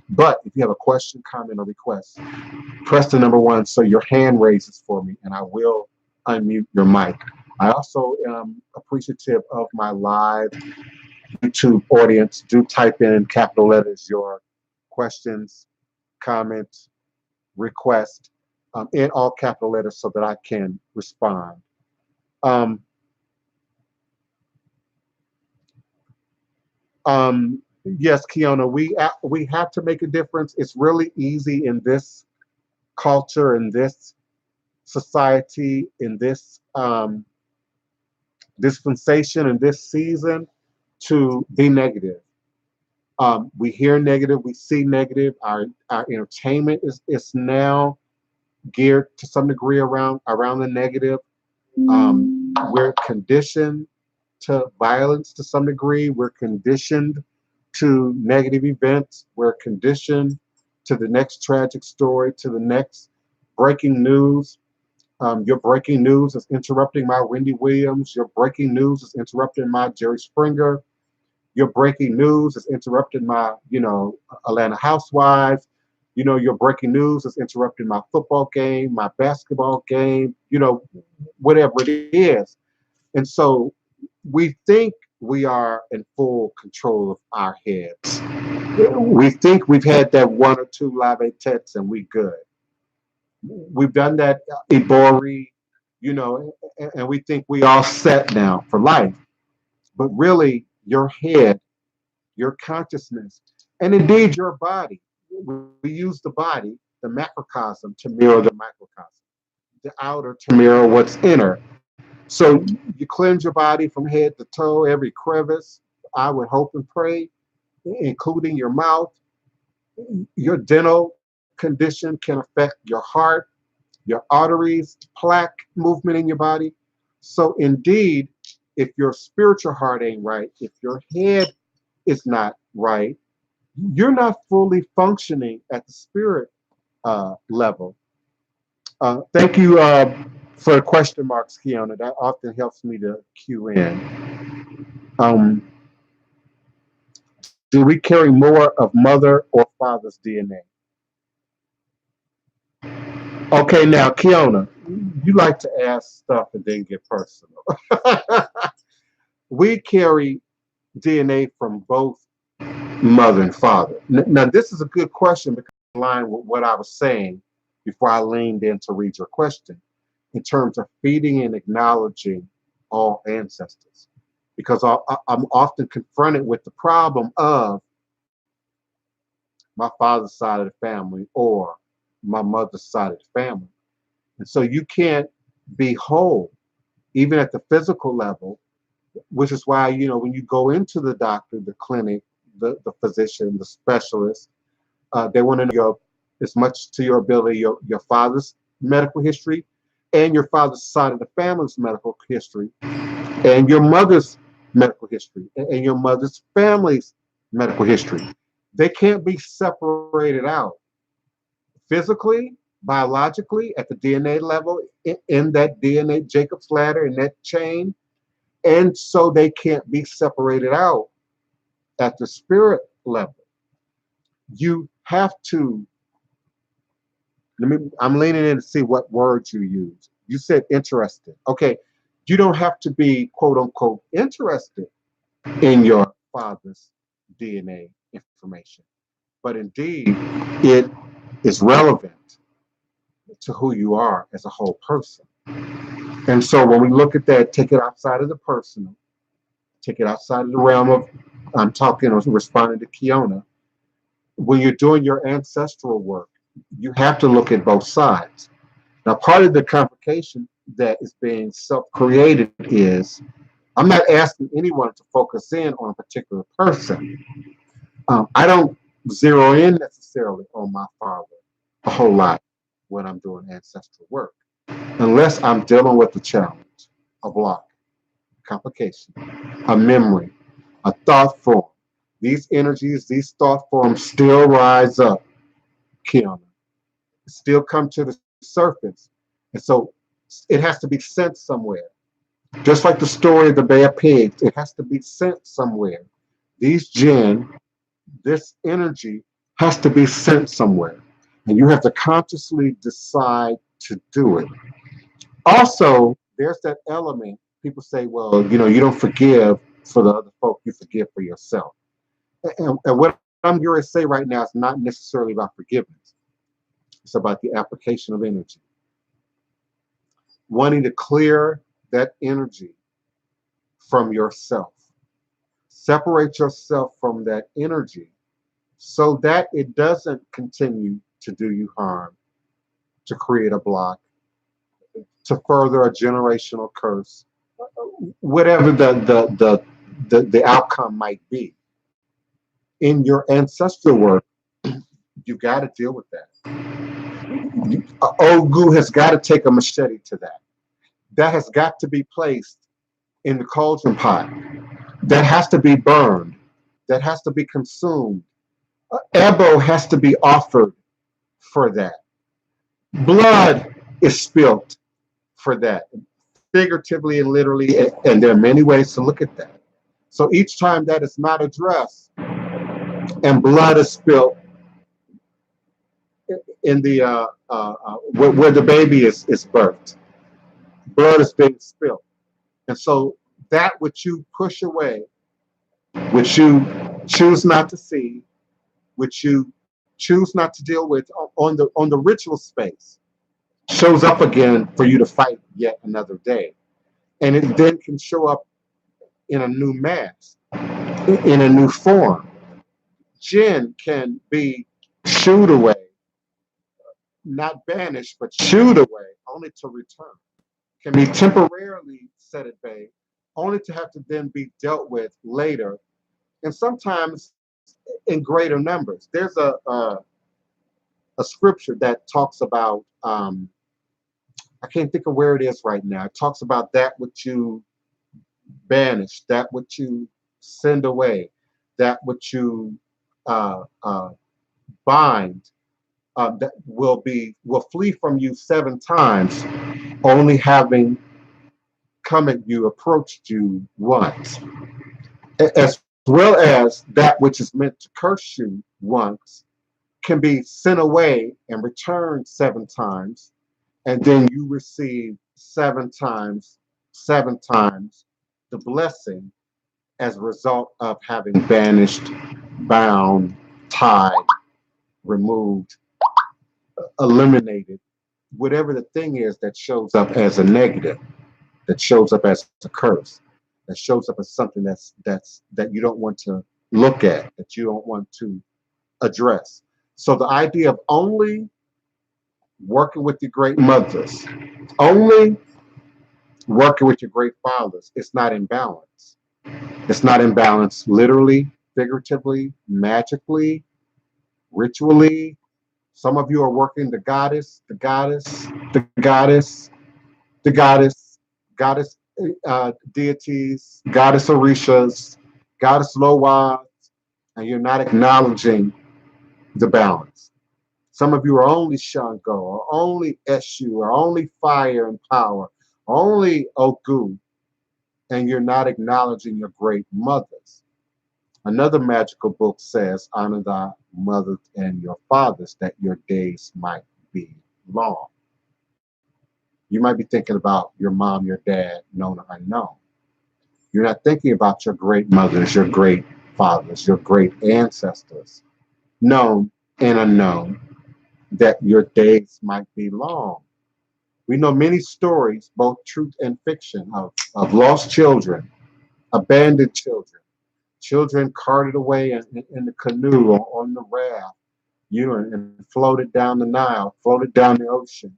But if you have a question, comment, or request, press the number 1 so your hand raises for me, and I will unmute your mic. I also am appreciative of my live YouTube audience. Do type in capital letters your questions, comments, request in all capital letters so that I can respond. Um, yes, Kiona, we have to make a difference. It's really easy in this culture, in this society, in this dispensation, in this season, to be negative. We hear negative, we see negative. Our entertainment is now geared to some degree around the negative. We're conditioned to violence to some degree. We're conditioned to negative events. We're conditioned to the next tragic story, to the next breaking news. Your breaking news is interrupting my Wendy Williams. Your breaking news is interrupting my Jerry Springer. Your breaking news is interrupting my, Atlanta Housewives. Your breaking news is interrupting my football game, my basketball game, whatever it is. And so we think we are in full control of our heads. We think we've had that one or two live tets and we good. We've done that Ibori, and we think we all set now for life. But really, your head, your consciousness, and indeed your body. We use the body, the macrocosm, to mirror the microcosm, the outer to mirror what's inner. So you cleanse your body from head to toe, every crevice. I would hope and pray, including your mouth. Your dental condition can affect your heart, your arteries, plaque movement in your body. So indeed, if your spiritual heart ain't right, if your head is not right, you're not fully functioning at the spirit level. Thank you for the question marks, Kiana. That often helps me to cue in. Do we carry more of mother or father's DNA? Okay, now, Kiana, you like to ask stuff and then get personal. We carry DNA from both mother and father. Now, this is a good question because it's in line with what I was saying before I leaned in to read your question in terms of feeding and acknowledging all ancestors. Because I'm often confronted with the problem of my father's side of the family or my mother's side of the family. And so you can't be whole, even at the physical level, which is why, when you go into the doctor, the clinic, the physician, the specialist, they want to know as much to your ability, your father's medical history and your father's side of the family's medical history and your mother's medical history and your mother's family's medical history. They can't be separated out physically, biologically, at the DNA level, in that DNA Jacob's ladder, in that chain. And so they can't be separated out at the spirit level. You have to, I'm leaning in to see what words you use. You said interested. Okay, you don't have to be quote unquote interested in your father's DNA information, but indeed it is relevant to who you are as a whole person. And so when we look at that, take it outside of the personal, take it outside of the realm of, I'm talking or responding to Kiona. When you're doing your ancestral work, you have to look at both sides. Now, part of the complication that is being self-created is, I'm not asking anyone to focus in on a particular person. I don't zero in necessarily on my father a whole lot when I'm doing ancestral work, unless I'm dealing with a challenge, a block, complication, a memory, a thought form. These energies, these thought forms still rise up, Kiana, still come to the surface. And so it has to be sent somewhere. Just like the story of the Bay of Pigs, it has to be sent somewhere. These jinn, this energy has to be sent somewhere. And you have to consciously decide to do it. Also, there's that element People say, well, you don't forgive for the other folk, you forgive for yourself. And what I'm going to say right now is not necessarily about forgiveness. It's about the application of energy. Wanting to clear that energy from yourself. Separate yourself from that energy so that it doesn't continue to do you harm, to create a block, to further a generational curse, whatever the outcome might be. In your ancestral work, you got to deal with that. Ogu has got to take a machete to that. That has got to be placed in the cauldron pot. That has to be burned. That has to be consumed. Ebo has to be offered for that. Blood is spilt for that, figuratively and literally, and there are many ways to look at that. So each time that is not addressed and blood is spilt in the where the baby is birthed, blood is being spilled. And so that which you push away, which you choose not to see, which you choose not to deal with on the ritual space, shows up again for you to fight yet another day. And it then can show up in a new mask, in a new form. Jinn can be shooed away, not banished, but shooed away, only to return. Can be temporarily set at bay, only to have to then be dealt with later, and sometimes in greater numbers. There's a scripture that talks about, I can't think of where it is right now. It talks about that which you banish, that which you send away, that which you bind, that will flee from you 7 times, only having come at you, approached you once. As well as that which is meant to curse you once can be sent away and returned 7 times, and then you receive 7 times the blessing as a result of having banished, bound, tied, removed, eliminated, whatever the thing is that shows up as a negative, that shows up as a curse, that shows up as something that you don't want to look at, that you don't want to address. So the idea of only working with your great mothers, only working with your great fathers, it's not in balance. It's not in balance literally, figuratively, magically, ritually. Some of you are working the goddess, deities, goddess Orishas, goddess Lowas, and you're not acknowledging the balance. Some of you are only Shango, or only Eshu, or only fire and power, only Ogu, and you're not acknowledging your great mothers. Another magical book says, honor thy mothers and your fathers, that your days might be long. You might be thinking about your mom, your dad, known or unknown. You're not thinking about your great mothers, your great fathers, your great ancestors, known and unknown, that your days might be long. We know many stories, both truth and fiction, of lost children, abandoned children, children carted away in the canoe or on the raft, and floated down the Nile, floated down the ocean,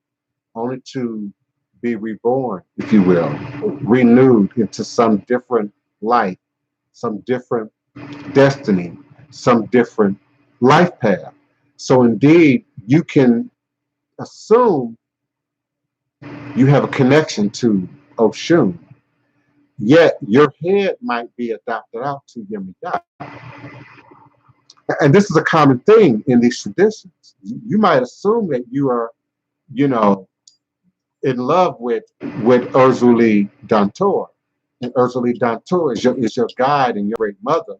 only to be reborn, if you will, renewed into some different life, some different destiny, some different life path. So indeed, you can assume you have a connection to Oshun, yet your head might be adopted out to Yemida. And this is a common thing in these traditions. You might assume that you are, in love with Urzuli Dantor. And Urzuli Dantor is your guide and your great mother.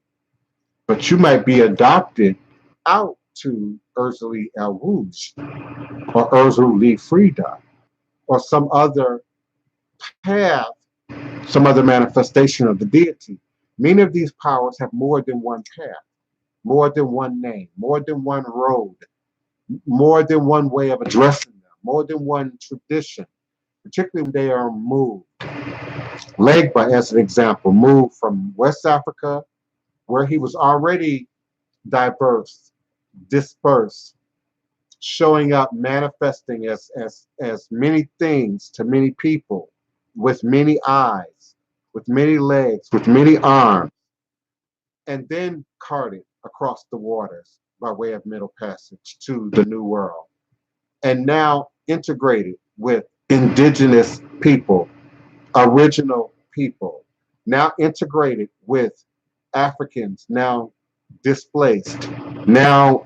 But you might be adopted out to Urzuli El Rouge or Urzuli Frida or some other path some other manifestation of the deity. Many of these powers have more than one path, more than one name, more than one road, more than one way of addressing them, more than one tradition, particularly when they are moved. Legba, as an example, moved from West Africa, where he was already diverse, dispersed, showing up, manifesting as many things to many people, with many eyes, with many legs, with many arms, and then carted across the waters by way of Middle Passage to the New World, and now integrated with indigenous people, original people, now integrated with Africans, now displaced, now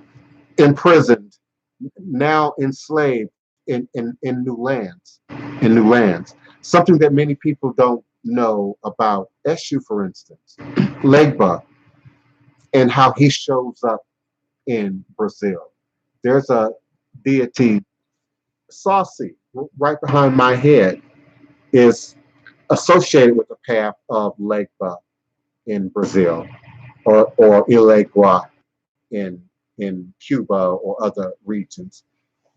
imprisoned, now enslaved in new lands. Something that many people don't know about Eshu, for instance, Legba, and how he shows up in Brazil. There's a deity, Saucy, right behind my head, is associated with the path of Legba in Brazil, or Ilegua in Cuba or other regions.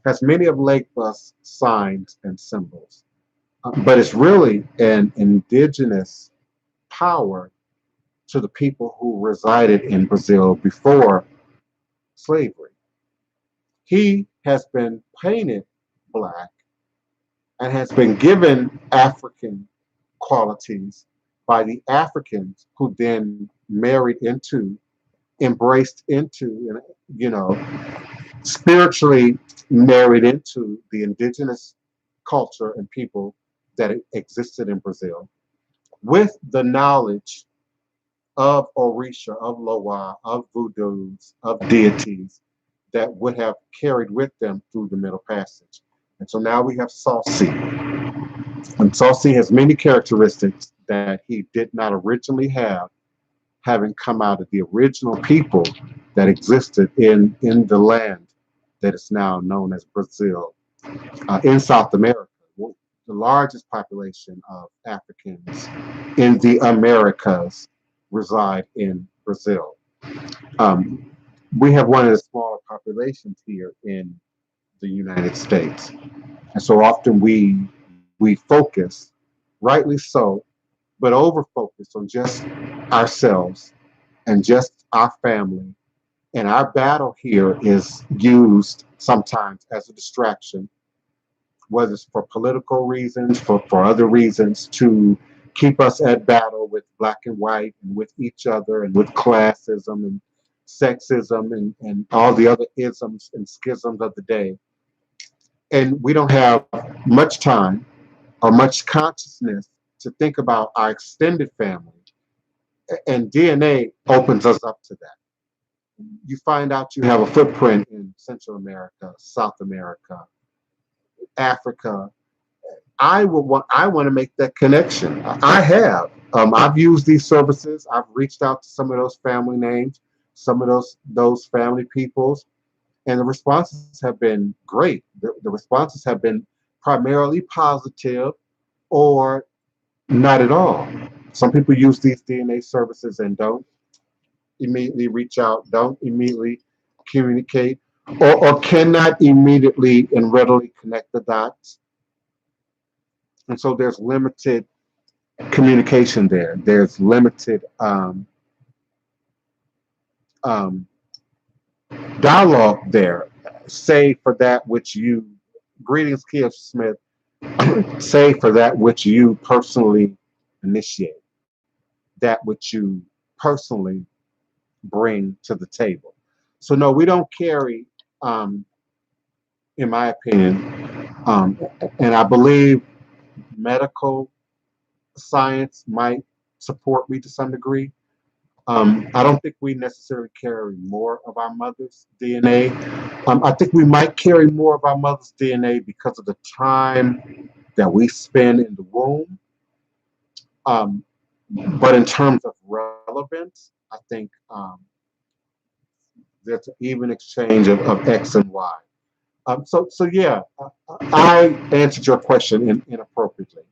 Has many of Legba's signs and symbols, but it's really an indigenous power to the people who resided in Brazil before slavery. He has been painted black and has been given African qualities by the Africans who then married into, embraced into, and spiritually married into the indigenous culture and people that existed in Brazil, with the knowledge of Orisha, of Loa, of Voodoos, of deities that would have carried with them through the Middle Passage. And so now we have Saucy. And Saucy has many characteristics that he did not originally have, having come out of the original people that existed in the land that is now known as Brazil, in South America. The largest population of Africans in the Americas reside in Brazil. We have one of the smaller populations here in the United States. And so often we focus, rightly so, but over focus on just ourselves and just our family. And our battle here is used sometimes as a distraction, whether it's for political reasons, for other reasons, to keep us at battle with black and white and with each other and with classism and sexism and all the other isms and schisms of the day. And we don't have much time or much consciousness to think about our extended family. And DNA opens us up to that. You find out you have a footprint in Central America, South America, Africa. I want to make that connection. I have. I've used these services. I've reached out to some of those family names, some of those family peoples, and the responses have been great. The responses have been primarily positive or not at all. Some people use these DNA services and don't immediately reach out, don't immediately communicate, or cannot immediately and readily connect the dots. And so there's limited communication there. There's limited um, dialogue there. Say for that which you, greetings, Kia Smith, say for that which you personally initiate, that which you personally bring to the table. So no, we don't carry, in my opinion, and I believe medical science might support me to some degree. I don't think we necessarily carry more of our mother's DNA. I think we might carry more of our mother's DNA because of the time that we spend in the womb. But in terms of relevance, I think there's an even exchange of X and Y. So yeah, I answered your question inappropriately.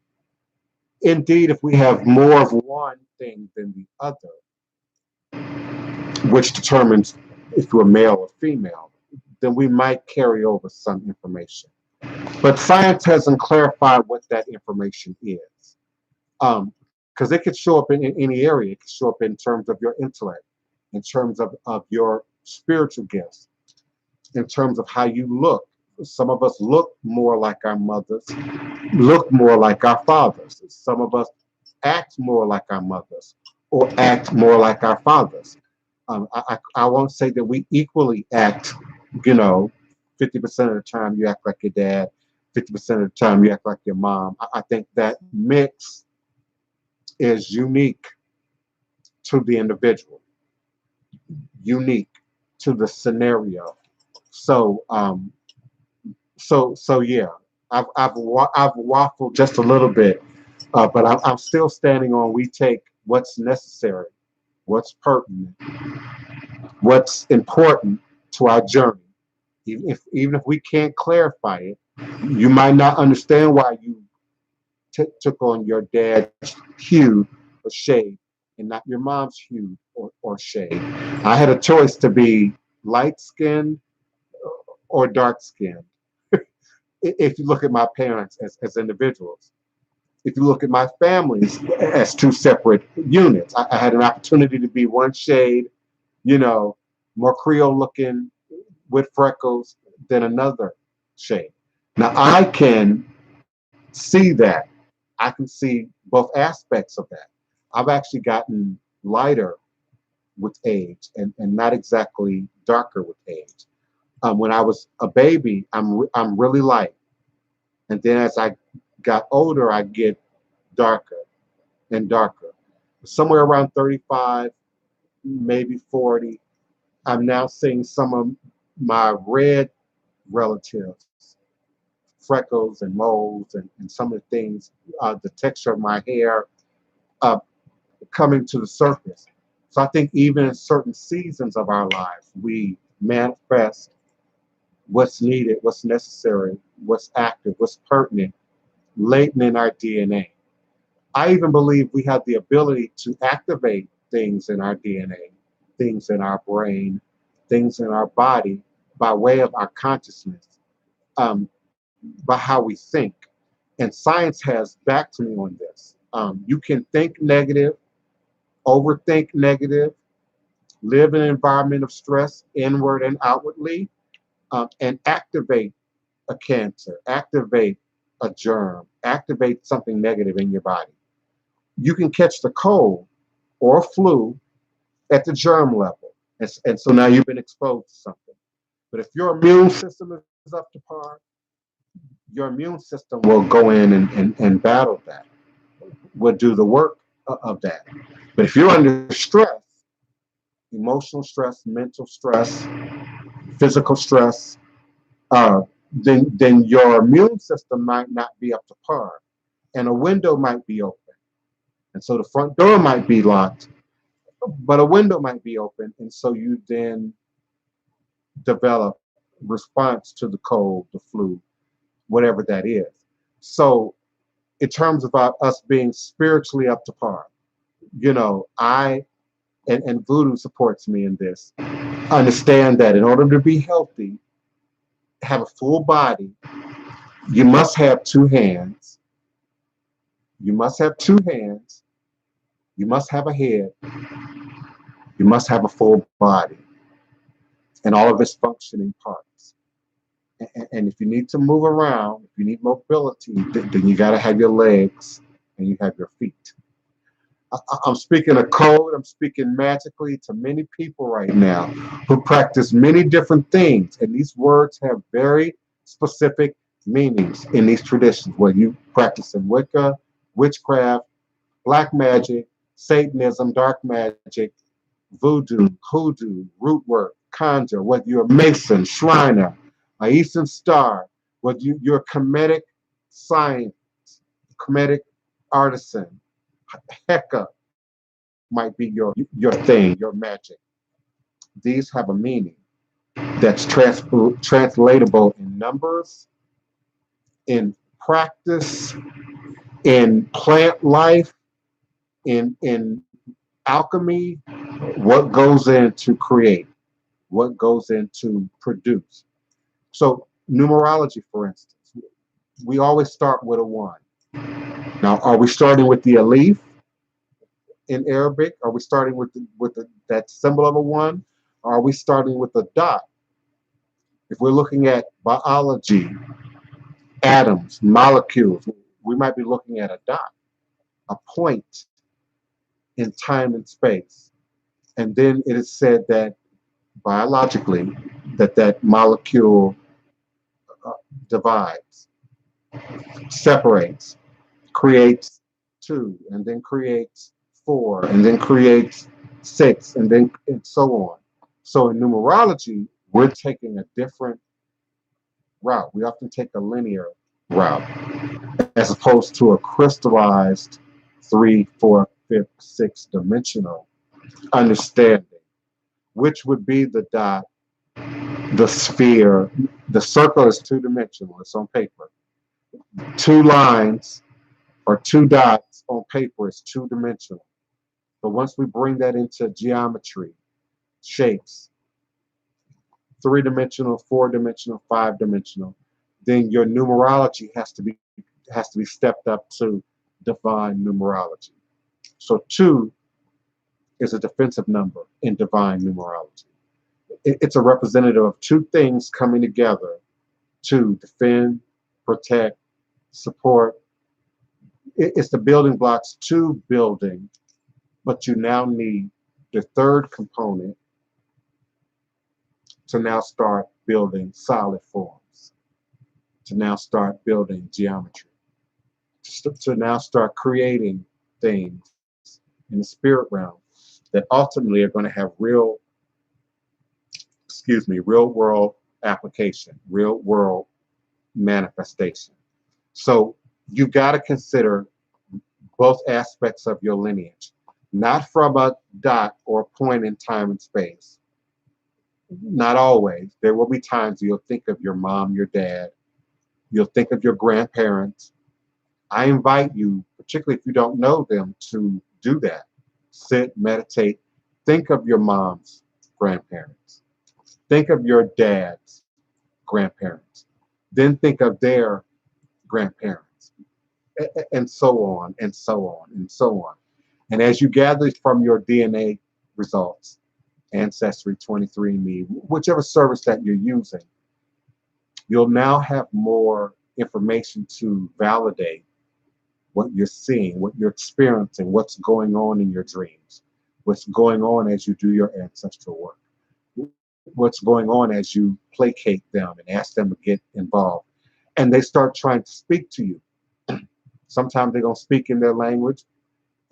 Indeed, if we have more of one thing than the other, which determines if we're male or female, then we might carry over some information. But science hasn't clarified what that information is. Because it could show up in any area. It could show up in terms of your intellect, in terms of your spiritual gifts, in terms of how you look. Some of us look more like our mothers, look more like our fathers. Some of us act more like our mothers or act more like our fathers. I won't say that we equally act, 50% of the time you act like your dad, 50% of the time you act like your mom. I think that mix is unique to the individual, unique to the scenario. So, yeah, I've waffled just a little bit, but I'm still standing on we take what's necessary, what's pertinent, what's important to our journey. Even if we can't clarify it, you might not understand why you took on your dad's hue or shade and not your mom's hue or shade. I had a choice to be light skinned or dark skinned. If you look at my parents as individuals, if you look at my families as two separate units, I had an opportunity to be one shade, more Creole looking with freckles than another shade. Now I can see that. I can see both aspects of that. I've actually gotten lighter with age and not exactly darker with age. When I was a baby, I'm really light. And then as I got older, I get darker and darker. Somewhere around 35, maybe 40, I'm now seeing some of my red relatives, freckles and moles and some of the things, the texture of my hair uh, coming to the surface. So I think even in certain seasons of our lives, we manifest what's needed, what's necessary, what's active, what's pertinent, latent in our DNA. I even believe we have the ability to activate things in our DNA, things in our brain, things in our body by way of our consciousness, um, by how we think. And science has backed me on this. You can think negative, overthink negative, live in an environment of stress inward and outwardly, and activate a cancer, activate a germ, activate something negative in your body. You can catch the cold or flu at the germ level. And so now you've been exposed to something. But if your immune system is up to par, your immune system will go in and battle that, will do the work of that. But if you're under stress, emotional stress, mental stress, physical stress, then your immune system might not be up to par, and a window might be open, and so the front door might be locked, but a window might be open, and so you then develop response to the cold, the flu, whatever that is. So, in terms of us being spiritually up to par, I and Voodoo supports me in this. Understand that in order to be healthy, have a full body, you must have two hands. You must have two hands. You must have a head. You must have a full body and all of its functioning parts. And if you need to move around, if you need mobility, then you got to have your legs and you have your feet. I'm speaking a code, I'm speaking magically to many people right now who practice many different things. And these words have very specific meanings in these traditions, where you practice in Wicca, witchcraft, black magic, Satanism, dark magic, voodoo, hoodoo, root work, conjure, whether you're a mason, shriner, a Eastern star, whether you're a comedic science, comedic artisan, Hecka might be your thing, your magic. These have a meaning that's translatable in numbers, in practice, In plant life, in alchemy, what goes into create, what goes into produce. So numerology, for instance, we always start with a one. Now, are we starting with the alif in Arabic? Are we starting with that symbol of a one? Or are we starting with a dot? If we're looking at biology, atoms, molecules, we might be looking at a dot, a point in time and space. And then it is said that biologically, that molecule uh, divides, separates, creates two, and then creates four, and then creates six, and so on. So in numerology, we're taking a different route. We often take a linear route as opposed to a crystallized three, four, fifth, six dimensional understanding, which would be the dot, the sphere. The circle is two dimensional, it's on paper. Two lines or two dots on paper is two dimensional. But once we bring that into geometry, shapes, three dimensional, four dimensional, five dimensional, then your numerology has to be stepped up to divine numerology. So two is a defensive number in divine numerology. It's a representative of two things coming together to defend, protect, support. It's the building blocks to building, but you now need the third component to now start building solid forms, to now start building geometry, to now start creating things in the spirit realm that ultimately are going to have real world application, real world manifestation. So you got to consider both aspects of your lineage, not from a dot or a point in time and space. Not always. There will be times you'll think of your mom, your dad, you'll think of your grandparents. I invite you, particularly if you don't know them, to do that. Sit, meditate, think of your mom's grandparents. Think of your dad's grandparents. Then think of their grandparents, and so on, and so on, and so on. And as you gather from your DNA results, Ancestry, 23andMe, whichever service that you're using, you'll now have more information to validate what you're seeing, what you're experiencing, what's going on in your dreams, what's going on as you do your ancestral work, what's going on as you placate them and ask them to get involved. And they start trying to speak to you. Sometimes they're going to speak in their language,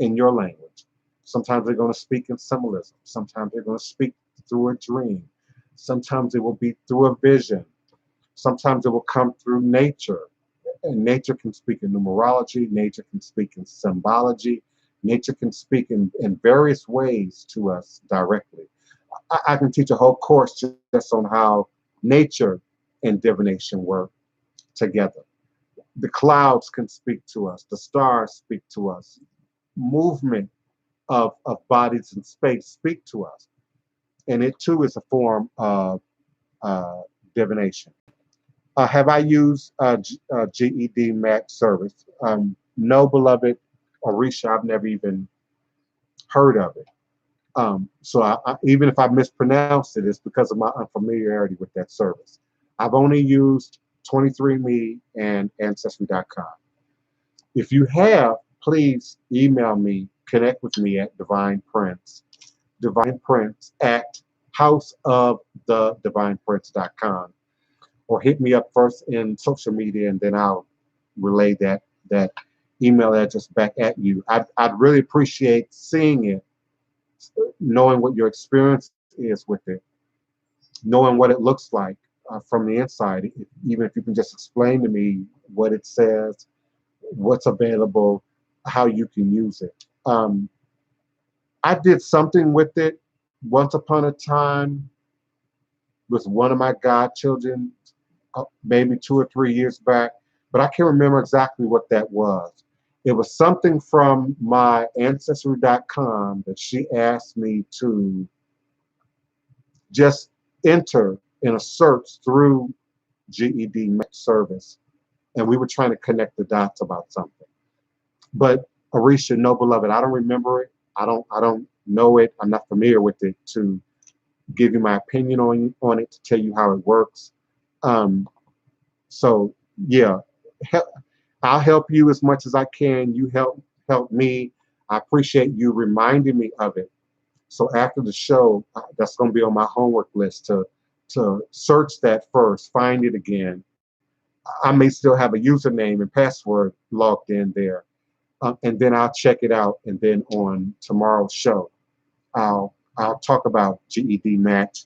in your language. Sometimes they're going to speak in symbolism. Sometimes they're going to speak through a dream. Sometimes it will be through a vision. Sometimes it will come through nature. And nature can speak in numerology. Nature can speak in symbology. Nature can speak in various ways to us directly. I can teach a whole course just on how nature and divination work together. The clouds can speak to us. The stars speak to us. Movement of bodies in space speak to us. And it too is a form of divination. Have I used GED Mac service? No, beloved Orisha, I've never even heard of it. So even if I mispronounced it, it's because of my unfamiliarity with that service. I've only used 23andMe and Ancestry.com. If you have, please email me, connect with me at DivinePrince, DivinePrince at houseofthedivineprince.com, or hit me up first in social media, and then I'll relay that email address back at you. I'd really appreciate seeing it, knowing what your experience is with it, knowing what it looks like from the inside, even if you can just explain to me what it says, what's available, how you can use it. I did something with it once upon a time with one of my godchildren, maybe 2 or 3 years back, but I can't remember exactly what that was. It was something from my ancestry.com that she asked me to just enter in a search through GED service. And we were trying to connect the dots about something. But Arisha, no beloved, I don't remember it. I don't know it. I'm not familiar with it to give you my opinion on it, to tell you how it works. Um, so yeah, I'll help you as much as I can. You help me. I appreciate you reminding me of it. So after the show, that's going to be on my homework list to search that first, find it again. I may still have a username and password logged in there, and then I'll check it out. And then on tomorrow's show, I'll talk about GED Match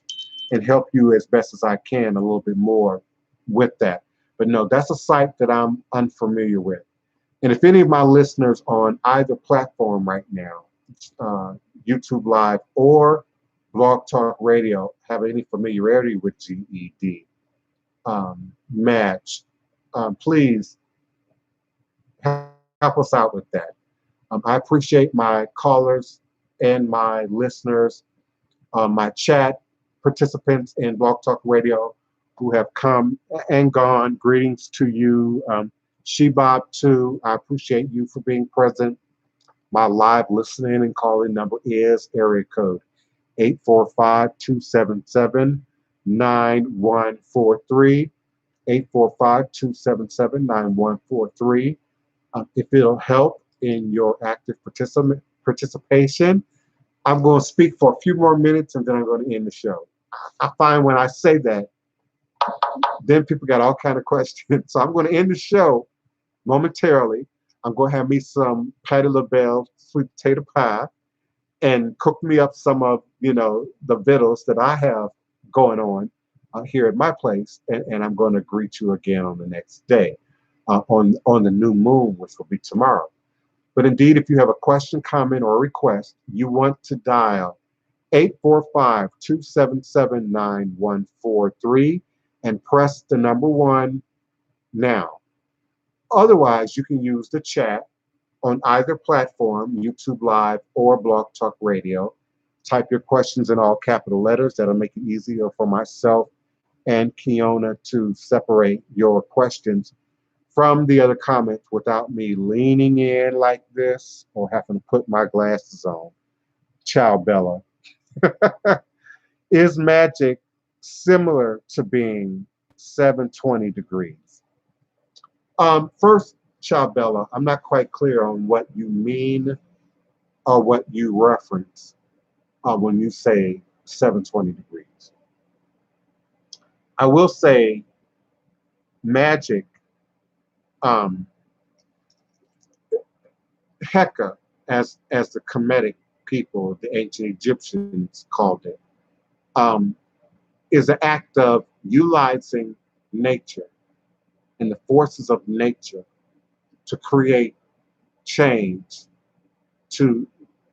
and help you as best as I can a little bit more with that. But no, that's a site that I'm unfamiliar with. And if any of my listeners on either platform right now, uh, YouTube Live or Blog Talk Radio, have any familiarity with GED Match, please help us out with that. I appreciate my callers and my listeners, my chat participants in Blog Talk Radio who have come and gone. Greetings to you. Shebop, too. I appreciate you for being present. My live listening and calling number is area code 845-277-9143. 845-277-9143. If it'll help in your active participation, I'm going to speak for a few more minutes and then I'm going to end the show. I find when I say that, then people got all kind of questions. So I'm going to end the show momentarily. I'm going to have me some Patti LaBelle sweet potato pie and cook me up some of, the victuals that I have going on here at my place. And I'm going to greet you again on the next day, on the new moon, which will be tomorrow. But indeed, if you have a question, comment, or request, you want to dial 845-277-9143 and press the number 1 now. Otherwise, you can use the chat on either platform, YouTube Live or Blog Talk Radio. Type your questions in all capital letters. That'll make it easier for myself and Kiona to separate your questions from the other comments without me leaning in like this or having to put my glasses on. Ciao, Bella. Is magic similar to being 720 degrees? First, Ciao, Bella, I'm not quite clear on what you mean or what you reference when you say 720 degrees. I will say magic, Heka, as the Kemetic people, the ancient Egyptians called it, is an act of utilizing nature and the forces of nature to create change, to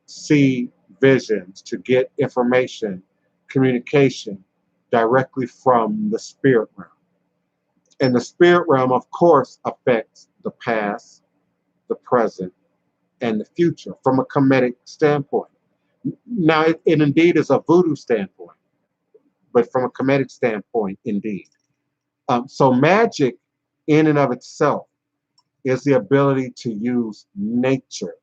see visions, to get information, communication directly from the spirit realm. And the spirit realm, of course, affects the past, the present, and the future from a Kemetic standpoint. Now, it indeed is a voodoo standpoint, but from a Kemetic standpoint, indeed. So magic in and of itself is the ability to use nature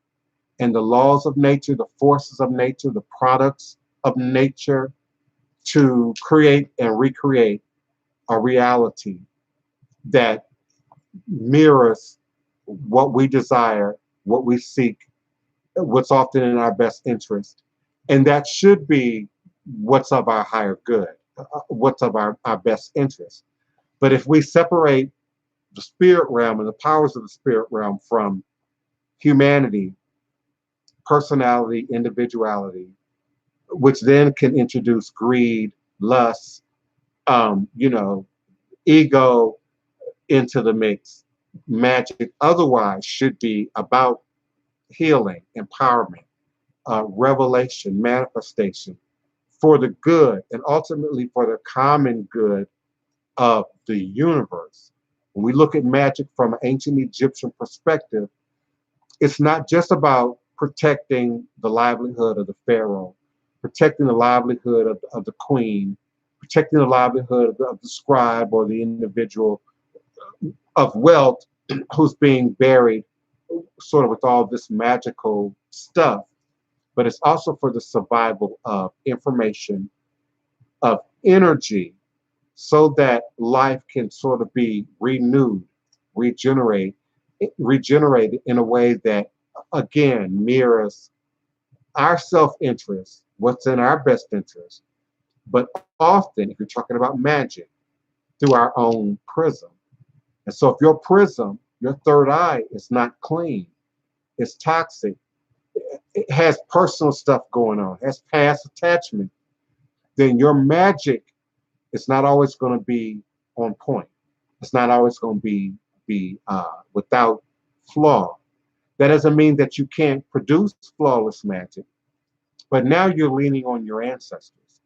and the laws of nature, the forces of nature, the products of nature to create and recreate a reality that mirrors what we desire, what we seek, what's often in our best interest. And that should be what's of our higher good, what's of our best interest. But if we separate the spirit realm and the powers of the spirit realm from humanity, personality, individuality, which then can introduce greed, lust, ego into the mix. Magic otherwise should be about healing, empowerment, revelation, manifestation for the good and ultimately for the common good of the universe. When we look at magic from an ancient Egyptian perspective, It's not just about protecting the livelihood of the pharaoh, protecting the livelihood of the queen, protecting the livelihood of the scribe or the individual of wealth who's being buried sort of with all this magical stuff, but it's also for the survival of information, of energy, so that life can sort of be renewed, regenerate, regenerated in a way that, again, mirrors our self-interest, what's in our best interest, but often, if you're talking about magic, through our own prism. And so if your prism, your third eye is not clean, it's toxic, it has personal stuff going on, has past attachment, then your magic is not always going to be on point. It's not always going to be without flaw. That doesn't mean that you can't produce flawless magic, but now you're leaning on your ancestors.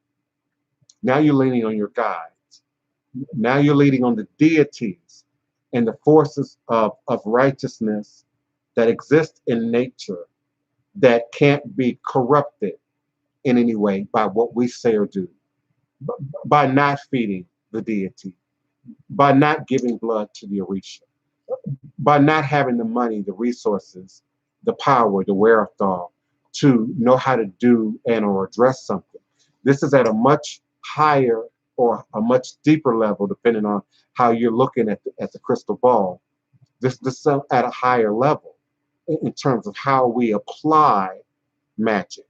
Now you're leaning on your guides. Now you're leaning on the deities and the forces of righteousness that exist in nature that can't be corrupted in any way by what we say or do, by not feeding the deity, by not giving blood to the Orisha, by not having the money, the resources, the power, the wherewithal to know how to do and or address something. This is at a much higher or a much deeper level, depending on how you're looking at the crystal ball. This is at a higher level in terms of how we apply magic,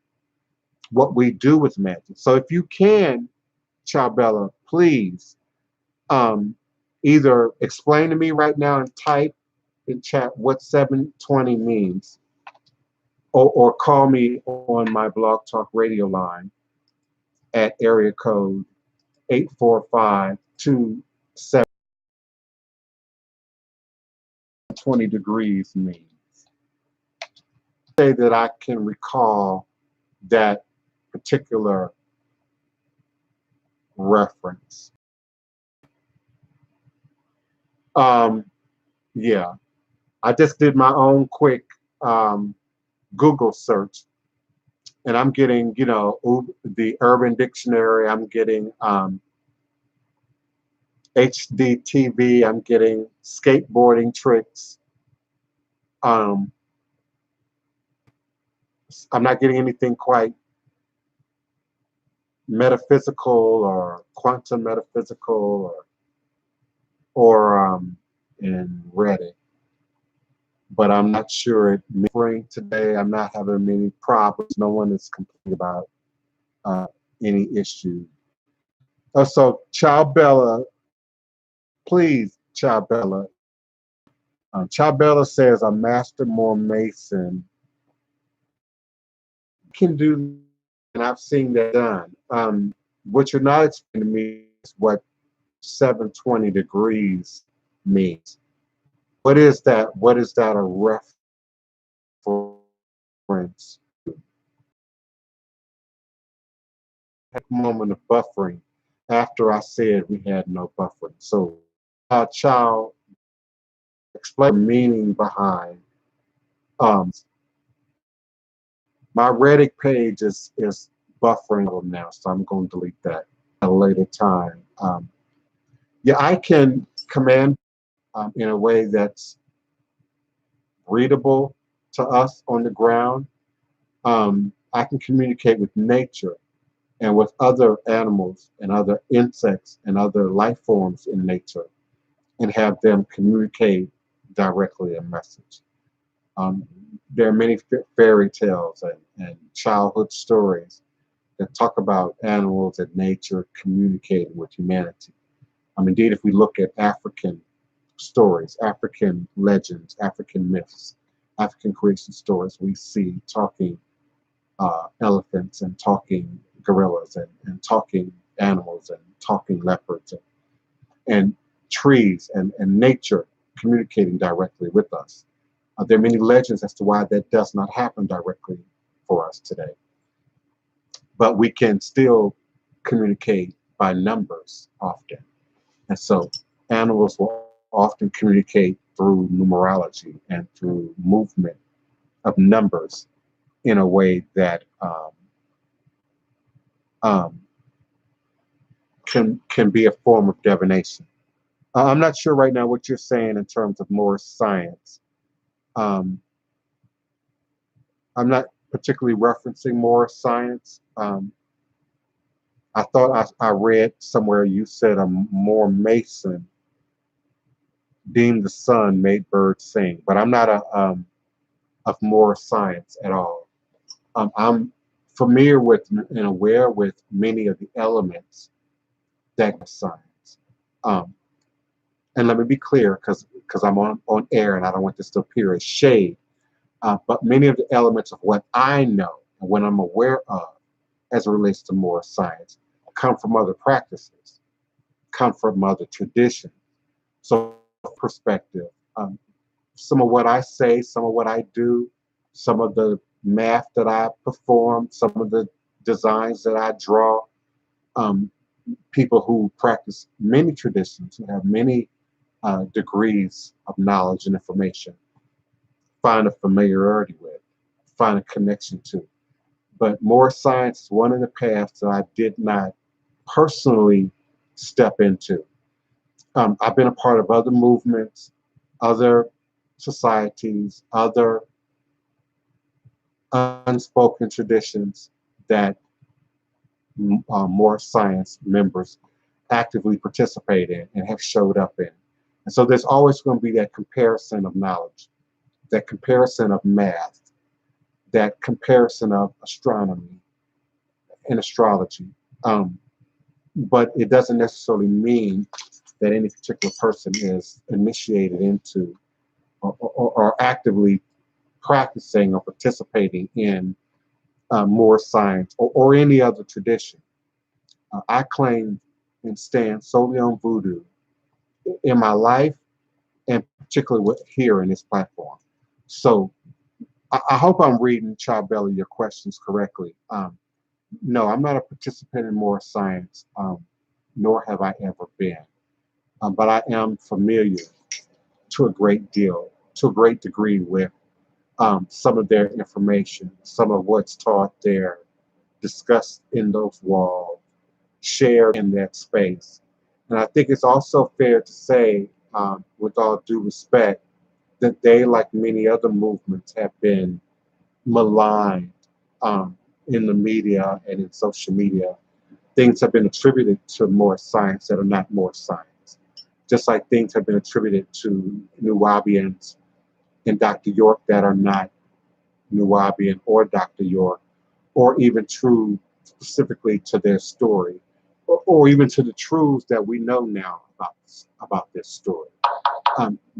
what we do with magic. So if you can, Chabella, please either explain to me right now and type in chat what 720 means, or call me on my Blog Talk Radio line at area code 845-2720 degrees means. Say that I can recall that particular reference. Yeah, I just did my own quick Google search, and I'm getting, the Urban Dictionary, I'm getting HDTV, I'm getting skateboarding tricks. I'm not getting anything quite metaphysical or quantum metaphysical or in Reddit. But I'm not sure it today. I'm not having many problems. No one is complaining about any issue. So Child Bella, please, Child Bella. Child Bella says a master more mason can do, and I've seen that done. What you're not explaining to me is what 720 degrees means. What is that? What is that a reference? A moment of buffering after I said we had no buffering. So, child, explain the meaning behind. My Reddit page is buffering now, so I'm going to delete that at a later time. Yeah, I can command in a way that's readable to us on the ground. I can communicate with nature and with other animals and other insects and other life forms in nature and have them communicate directly a message. There are many fairy tales and childhood stories that talk about animals and nature communicating with humanity. Indeed, if we look at African stories, African legends, African myths, African creation stories, we see talking elephants and talking gorillas and talking animals and talking leopards and trees and nature communicating directly with us. There are many legends as to why that does not happen directly for us today. But we can still communicate by numbers often. And so animals will often communicate through numerology and through movement of numbers in a way that um, can be a form of divination. I'm not sure right now what you're saying in terms of more science. Um, I'm not particularly referencing more science. I thought I read somewhere you said a more Mason deemed the sun made birds sing, but I'm not a of more science at all. I'm familiar with and aware with many of the elements that science. Um, and let me be clear, because I'm on air and I don't want this to appear as shade. But many of the elements of what I know and what I'm aware of as it relates to more science come from other practices, come from other traditions. So, perspective, um, some of what I say, some of what I do, some of the math that I perform, some of the designs that I draw, um, people who practice many traditions, who have many degrees of knowledge and information, find a familiarity with, find a connection to. But more science is one of the paths that I did not personally step into. I've been a part of other movements, other societies, other unspoken traditions that more science members actively participate in and have showed up in. And so there's always going to be that comparison of knowledge, that comparison of math, that comparison of astronomy and astrology. Um, but it doesn't necessarily mean that any particular person is initiated into or actively practicing or participating in more science or any other tradition. I claim and stand solely on voodoo in my life and particularly with here in this platform. So I hope I'm reading Child Belly your questions correctly. No, I'm not a participant in more science, nor have I ever been. But I am familiar to a great deal, to a great degree with some of their information, some of what's taught there, discussed in those walls, shared in that space. And I think it's also fair to say, with all due respect, that they, like many other movements, have been maligned in the media and in social media. Things have been attributed to more science that are not more science. Just like things have been attributed to Nuwabians and Dr. York that are not Nuwabian or Dr. York, or even true specifically to their story, or even to the truths that we know now about this story.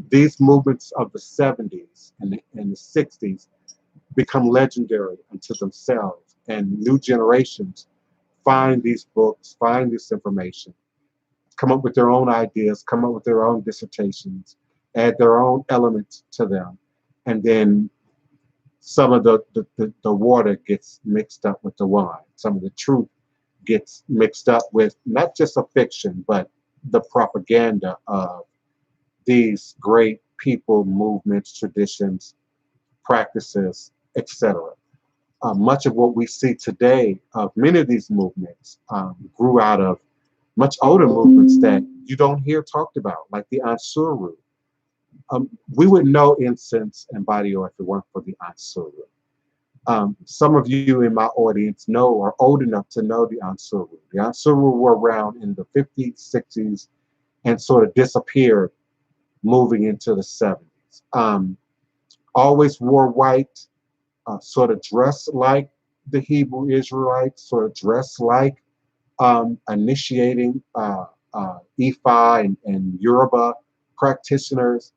These movements of the 70s and the 60s become legendary unto themselves, and new generations find these books, find this information, come up with their own ideas, come up with their own dissertations, add their own elements to them, and then some of the water gets mixed up with the wine. Some of the truth gets mixed up with not just a fiction, but the propaganda of these great people, movements, traditions, practices, etc. Much of what we see today of many of these movements grew out of much older movements that you don't hear talked about, like the Ansuru. We would know incense and body oil if it weren't for the Ansuru. Some of you in my audience know are old enough to know the Ansuru. The Ansuru were around in the 50s, 60s, and sort of disappeared moving into the 70s. Always wore white, sort of dressed like the Hebrew Israelites, sort of dressed like initiating Ifa and Yoruba practitioners,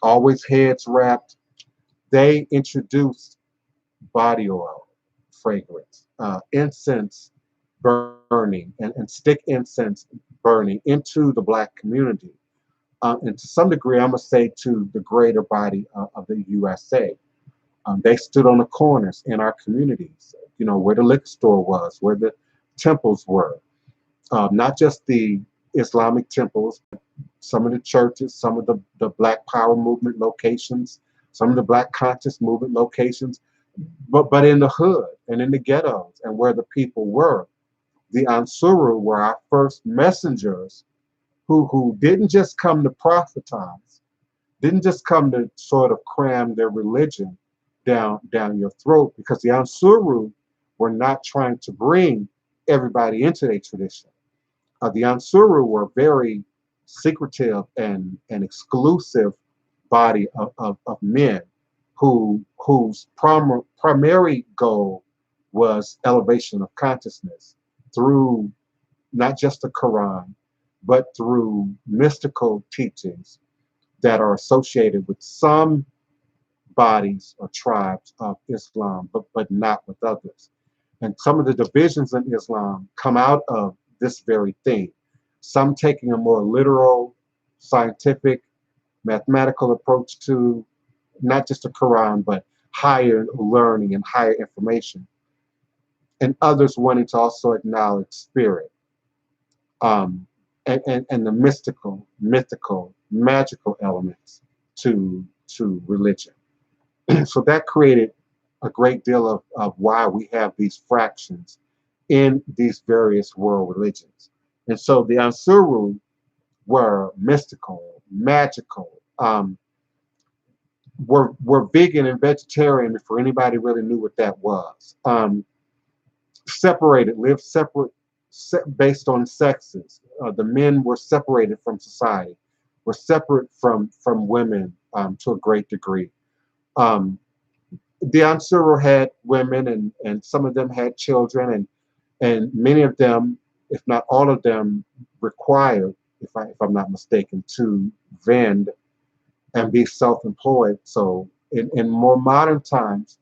always heads wrapped. They introduced body oil fragrance, incense burning, and stick incense burning into the Black community. And to some degree, I'm going to say to the greater body of the USA. They stood on the corners in our communities, you know, where the liquor store was, where the temples were, not just the Islamic temples, some of the churches, some of the Black Power movement locations, some of the Black conscious movement locations, but in the hood and in the ghettos and where the people were. The Ansuru were our first messengers who didn't just come to prophesize, didn't just come to sort of cram their religion down your throat, because the Ansuru were not trying to bring everybody into their tradition. The Ansuru were very secretive and exclusive body of men whose primary goal was elevation of consciousness through not just the Quran, but through mystical teachings that are associated with some bodies or tribes of Islam, but not with others. And some of the divisions in Islam come out of this very thing. Some taking a more literal, scientific, mathematical approach to not just the Quran, but higher learning and higher information. And others wanting to also acknowledge spirit, and the mythical, magical elements to religion. So that created a great deal of why we have these fractions in these various world religions. And so the Ansuru were mystical, magical, were vegan and vegetarian before anybody really knew what that was. Separated, lived separate, based on sexes. The men were separated from society, were separate from women to a great degree. The Ansuru had women, and some of them had children, and many of them, if not all of them, required, if I'm not mistaken, to vend and be self-employed. So in more modern times,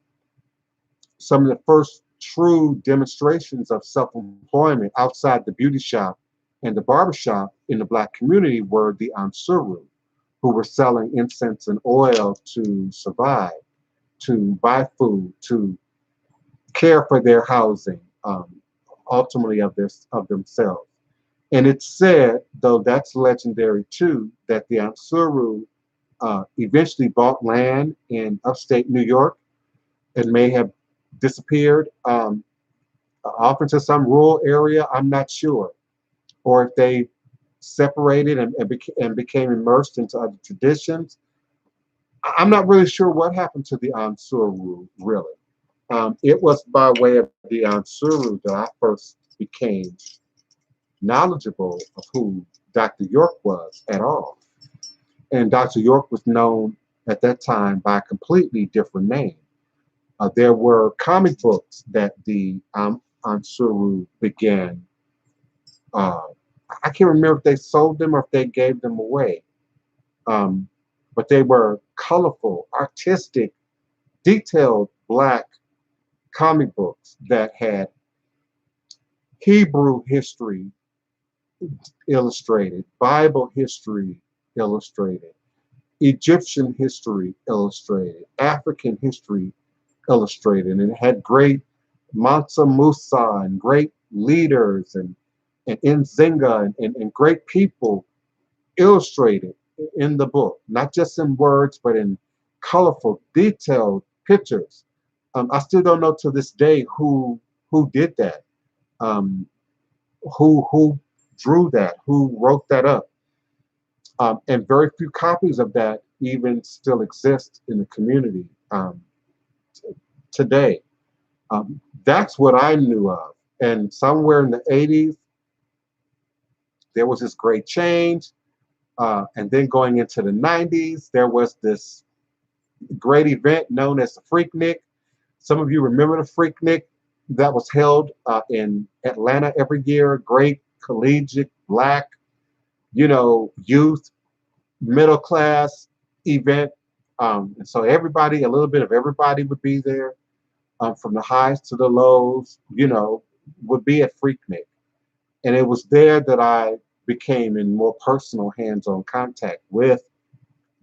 some of the first true demonstrations of self-employment outside the beauty shop and the barbershop in the Black community were the Ansuru, who were selling incense and oil to survive, to buy food, to care for their housing, ultimately of themselves. And it's said, though that's legendary too, that the Ansuru eventually bought land in upstate New York and may have disappeared off into some rural area. I'm not sure, or if they separated and became immersed into other traditions. I'm not really sure what happened to the Ansuru, really. It was by way of the Ansuru that I first became knowledgeable of who Dr. York was at all. And Dr. York was known at that time by a completely different name. There were comic books that the Ansuru began. I can't remember if they sold them or if they gave them away. But they were colorful, artistic, detailed Black comic books that had Hebrew history illustrated, Bible history illustrated, Egyptian history illustrated, African history illustrated, and it had great Mansa Musa and great leaders and Nzinga and great people illustrated in the book, not just in words, but in colorful, detailed pictures. I still don't know to this day who did that, who drew that, who wrote that up. And very few copies of that even still exist in the community today. That's what I knew of. And somewhere in the 80s, there was this great change. And then going into the 90s, there was this great event known as the Freaknik. Some of you remember the Freaknik that was held in Atlanta every year. Great collegiate Black, youth, middle class event. And so everybody, a little bit of everybody would be there, from the highs to the lows, would be at Freaknik. And it was there that I became in more personal hands-on contact with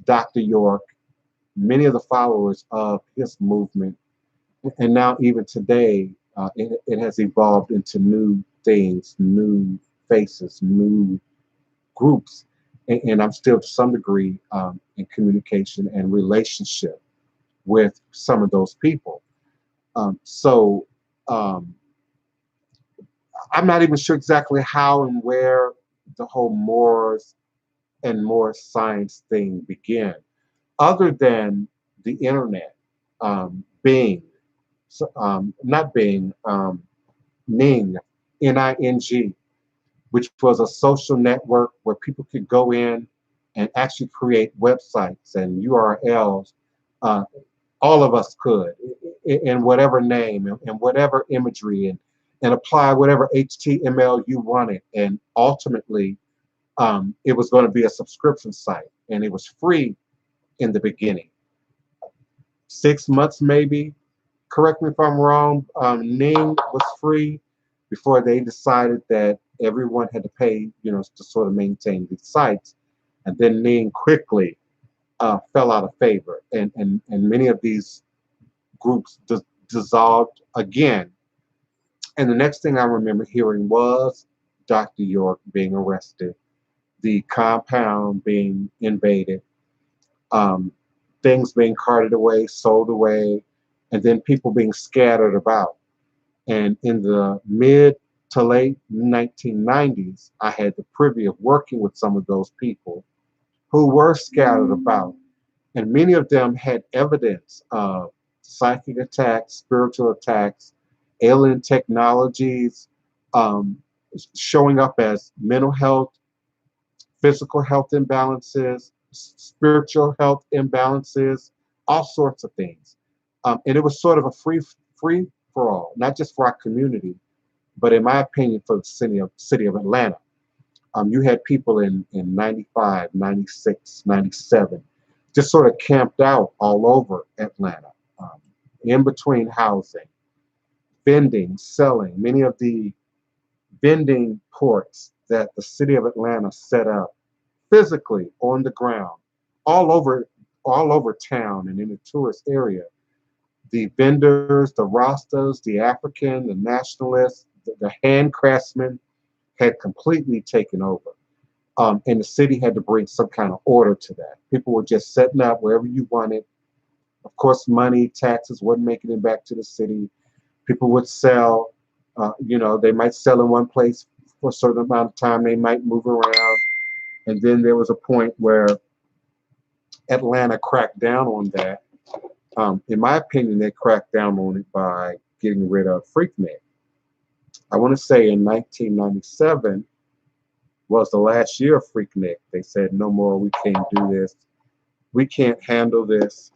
Dr. York, many of the followers of his movement. And now even today, it has evolved into new things, new faces, new groups. And I'm still to some degree in communication and relationship with some of those people. So I'm not even sure exactly how and where the whole Moors and more science thing began, other than the internet, Bing, not Bing, Ning, Ning, which was a social network where people could go in and actually create websites and URLs. Uh, all of us could, in whatever name and whatever imagery, and apply whatever HTML you wanted. And ultimately, it was going to be a subscription site, and it was free in the beginning. 6 months maybe. Correct me if I'm wrong. Ning was free before they decided that everyone had to pay, to sort of maintain these sites. And then Ning quickly fell out of favor, and many of these groups dissolved again. And the next thing I remember hearing was Dr. York being arrested, the compound being invaded, um, things being carted away, sold away, and then people being scattered about. And in the mid to late 1990s, I had the privilege of working with some of those people who were scattered about. And many of them had evidence of psychic attacks, spiritual attacks, alien technologies, um, showing up as mental health, physical health imbalances, spiritual health imbalances, all sorts of things. And it was sort of a free for all, not just for our community, but in my opinion, for the city of Atlanta. You had people in 95, 96, 97, just sort of camped out all over Atlanta, um, in between housing, vending, selling. Many of the vending ports that the city of Atlanta set up physically on the ground, all over, all over town and in the tourist area. The vendors, the Rastas, the African, the nationalists, the hand craftsmen had completely taken over. And the city had to bring some kind of order to that. People were just setting up wherever you wanted. Of course, money, taxes wasn't making it back to the city. People would sell. They might sell in one place for a certain amount of time. They might move around. And then there was a point where Atlanta cracked down on that. In my opinion, they cracked down on it by getting rid of Freaknik. I want to say in 1997 was the last year of Freaknik. They said, no more, we can't do this. We can't handle this.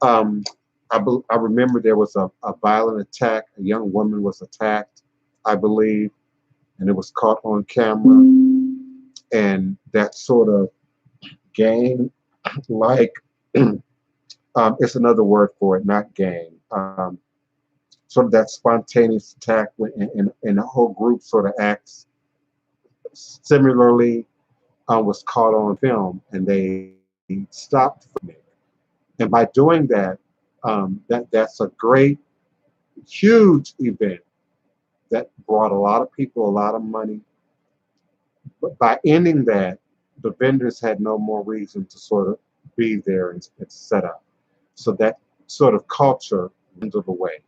Um, I remember there was a violent attack. A young woman was attacked, I believe, and it was caught on camera. And that sort of gang, like, it's another word for it, not gang. Sort of that spontaneous attack and the whole group sort of acts similarly, was caught on film, and they stopped filming. And by doing that, that's a great, huge event that brought a lot of people a lot of money. But by ending that, the vendors had no more reason to sort of be there and set up. So that sort of culture dwindled away.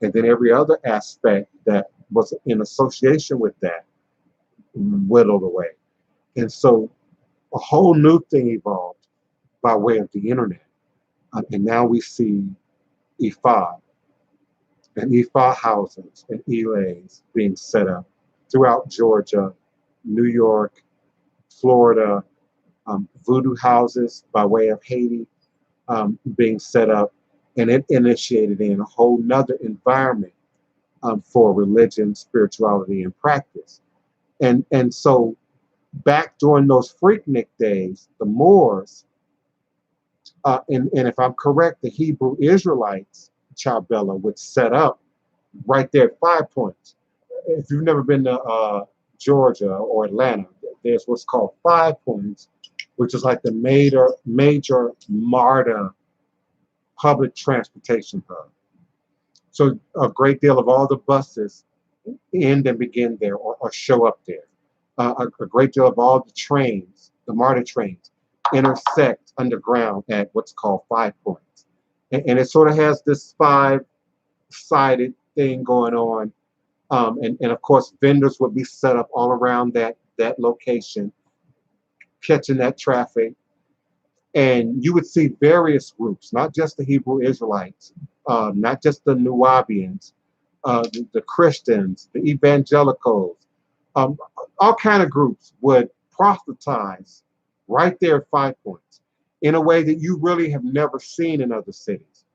And then every other aspect that was in association with that whittled away. And so a whole new thing evolved by way of the internet. And now we see Ifa and Ifa houses and elays being set up throughout Georgia, New York, Florida, voodoo houses by way of Haiti, being set up, and it initiated in a whole nother environment, for religion, spirituality, and practice. And so back during those Freaknik days, the Moors, and if I'm correct, the Hebrew Israelites, Chabela, would set up right there at 5 Points. If you've never been to Georgia or Atlanta, there's what's called 5 Points, which is like the major MARTA public transportation hub. So a great deal of all the buses end and begin there, or show up there. A great deal of all the trains, the MARTA trains, intersect underground at what's called 5 Points. and it sort of has this five-sided thing going on. And of course, vendors would be set up all around that location, catching that traffic. And you would see various groups, not just the Hebrew Israelites, not just the Nubians, the Christians, the evangelicals, um, all kind of groups would proselytize right there at Five Points in a way that you really have never seen in other cities.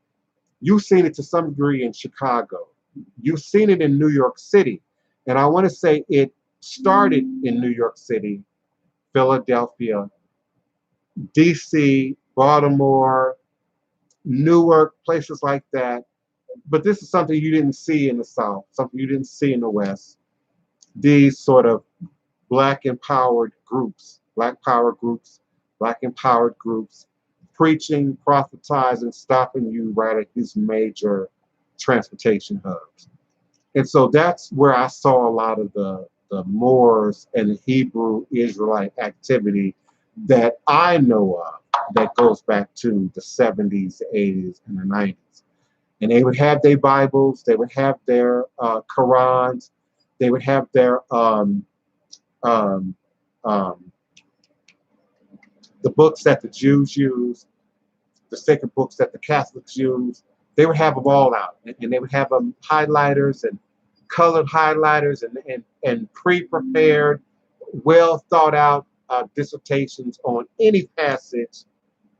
You've seen it to some degree in Chicago. You've seen it in New York City. And I want to say it started in New York City, Philadelphia, DC, Baltimore, Newark, places like that. But this is something you didn't see in the South, something you didn't see in the West. These sort of Black empowered groups, Black power groups, Black empowered groups, preaching, prophetizing, stopping you right at these major transportation hubs. And so that's where I saw a lot of the Moors and the Hebrew Israelite activity that I know of that goes back to the 70s, the 80s, and the 90s. And they would have their Bibles, they would have their Qurans, they would have their um, um, the books that the Jews use, the sacred books that the Catholics use. They would have them all out, and they would have highlighters and colored highlighters and pre-prepared, well thought out dissertations on any passage,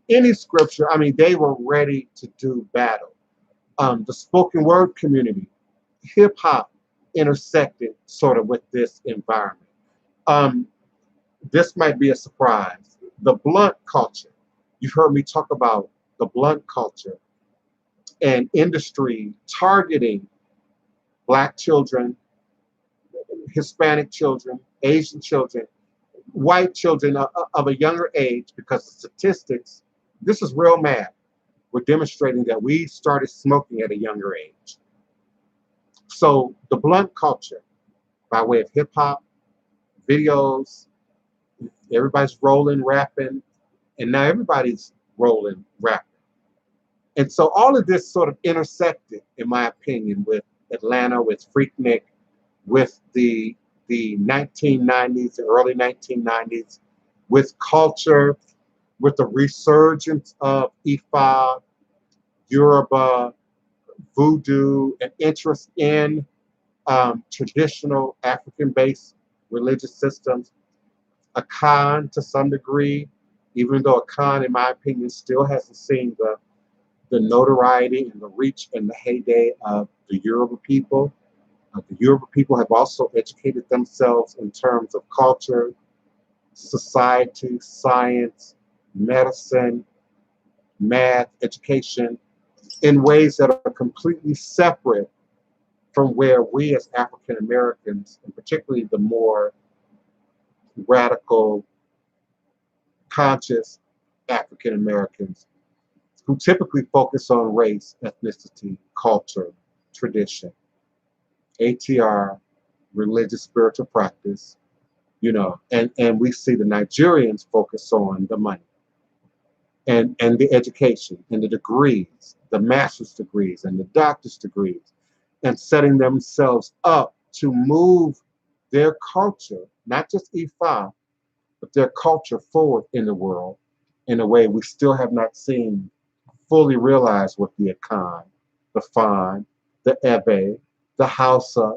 any scripture. I mean, they were ready to do battle. The spoken word community, hip hop intersected sort of with this environment. Um, this might be a surprise. The blunt culture. You've heard me talk about the blunt culture and industry targeting Black children, Hispanic children, Asian children, white children of a younger age, because the statistics, this is real math, we're demonstrating that we started smoking at a younger age. So the blunt culture, by way of hip hop, videos, everybody's rolling, rapping, and now everybody's rolling, rapping. And so all of this sort of intersected, in my opinion, with Atlanta, with Freaknik, with the 1990s, the early 1990s, with culture, with the resurgence of Ifa, Yoruba, Voodoo, and interest in traditional African-based religious systems. Akan, to some degree, even though Akan, in my opinion, still hasn't seen the notoriety and the reach and the heyday of the Yoruba people. The Yoruba people have also educated themselves in terms of culture, society, science, medicine, math, education, in ways that are completely separate from where we as African Americans, and particularly the more radical, conscious African Americans, who typically focus on race, ethnicity, culture, tradition, ATR, religious spiritual practice, and we see the Nigerians focus on the money and the education and the degrees, the master's degrees and the doctor's degrees, and setting themselves up to move their culture, not just Ifa, but their culture forward in the world in a way we still have not seen fully realized with the Akan, the Fan, the Ebe, the Hausa,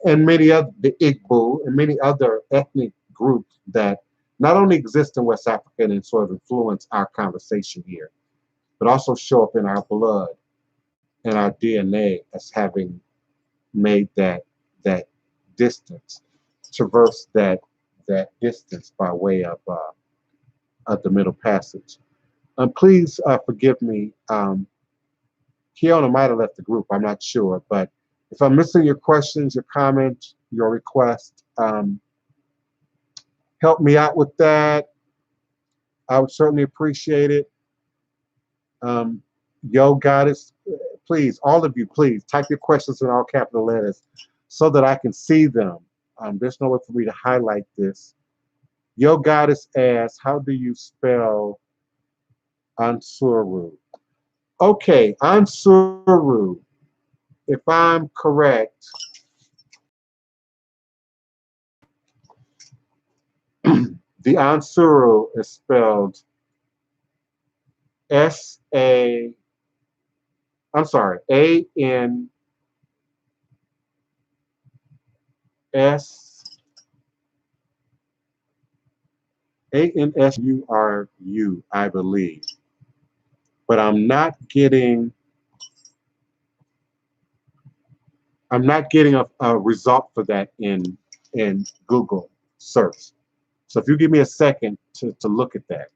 and many other, the Igbo, and many other ethnic groups that not only exist in West Africa and sort of influence our conversation here, but also show up in our blood and our DNA as having made that distance, traverse that distance by way of the Middle Passage. Please forgive me. Kiona might have left the group. I'm not sure, but if I'm missing your questions, your comments, your request, help me out with that. I would certainly appreciate it. Yo, Goddess, please, all of you, please type your questions in all capital letters so that I can see them. There's no way for me to highlight this. Yo, Goddess asks, how do you spell Ansuru? Okay, Ansuru, if I'm correct, the Ansuru is spelled S-A, I'm sorry, A-N-S, A-N-S-U-R-U, I believe. But I'm not getting a result for that in Google search. So if you give me a second to look at that.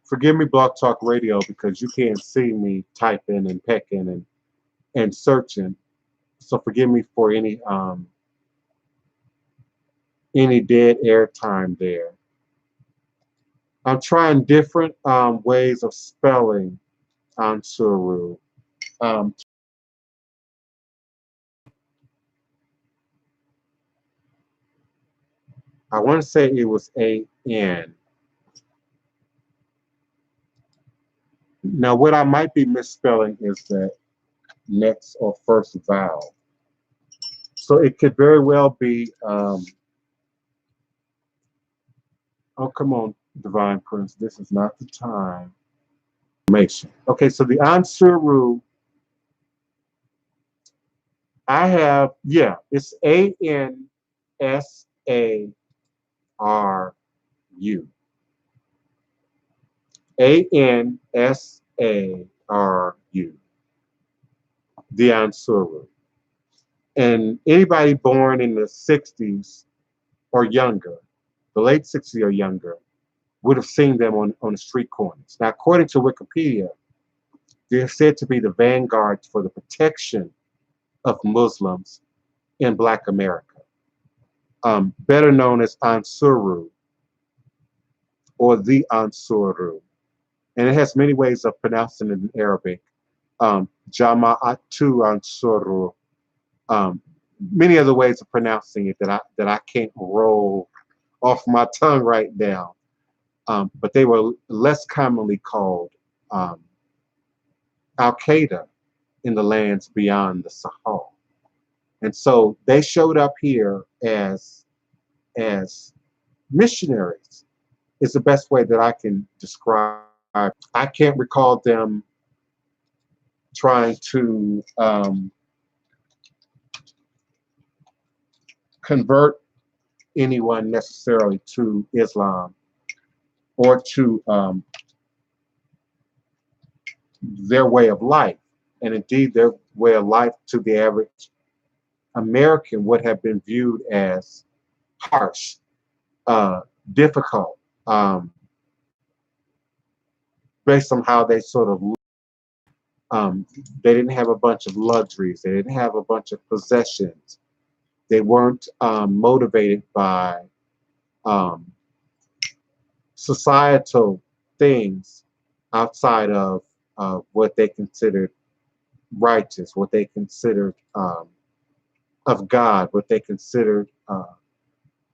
Forgive me, Blog Talk Radio, because you can't see me typing and pecking and searching. So forgive me for any dead air time there. I'm trying different ways of spelling Ansuru. Um, I want to say it was A-N. Now, what I might be misspelling is the next or first vowel. So it could very well be, oh, come on, Divine Prince, this is not the time. Okay, so the Ansuru, I have, yeah, it's Ansaru. Ansaru, the Ansuru. And anybody born in the 60s or younger, the late 60s or younger, would have seen them on the street corners. Now, according to Wikipedia, they're said to be the vanguards for the protection of Muslims in Black America, better known as Ansuru or the Ansuru. And it has many ways of pronouncing it in Arabic. Jama'atu Ansuru, many other ways of pronouncing it that I can't roll off my tongue right now. But they were less commonly called Al Qaeda in the lands beyond the Sahel. And so they showed up here as missionaries is the best way that I can describe. I can't recall them trying to convert anyone necessarily to Islam or to their way of life. And indeed, their way of life to the average American would have been viewed as harsh, difficult, based on how they sort of they didn't have a bunch of luxuries. They didn't have a bunch of possessions. They weren't motivated by um, societal things outside of what they considered righteous, what they considered of God, what they considered of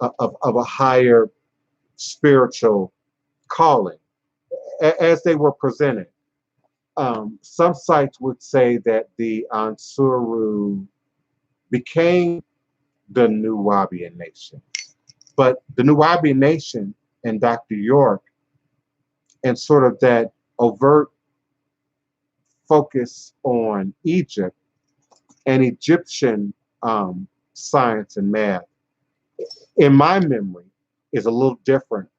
a higher spiritual calling as they were presented. Some sites would say that the Ansuru became the New Wabian Nation. But the New Wabian Nation and Dr. York and sort of that overt focus on Egypt and Egyptian science and math, in my memory, is a little different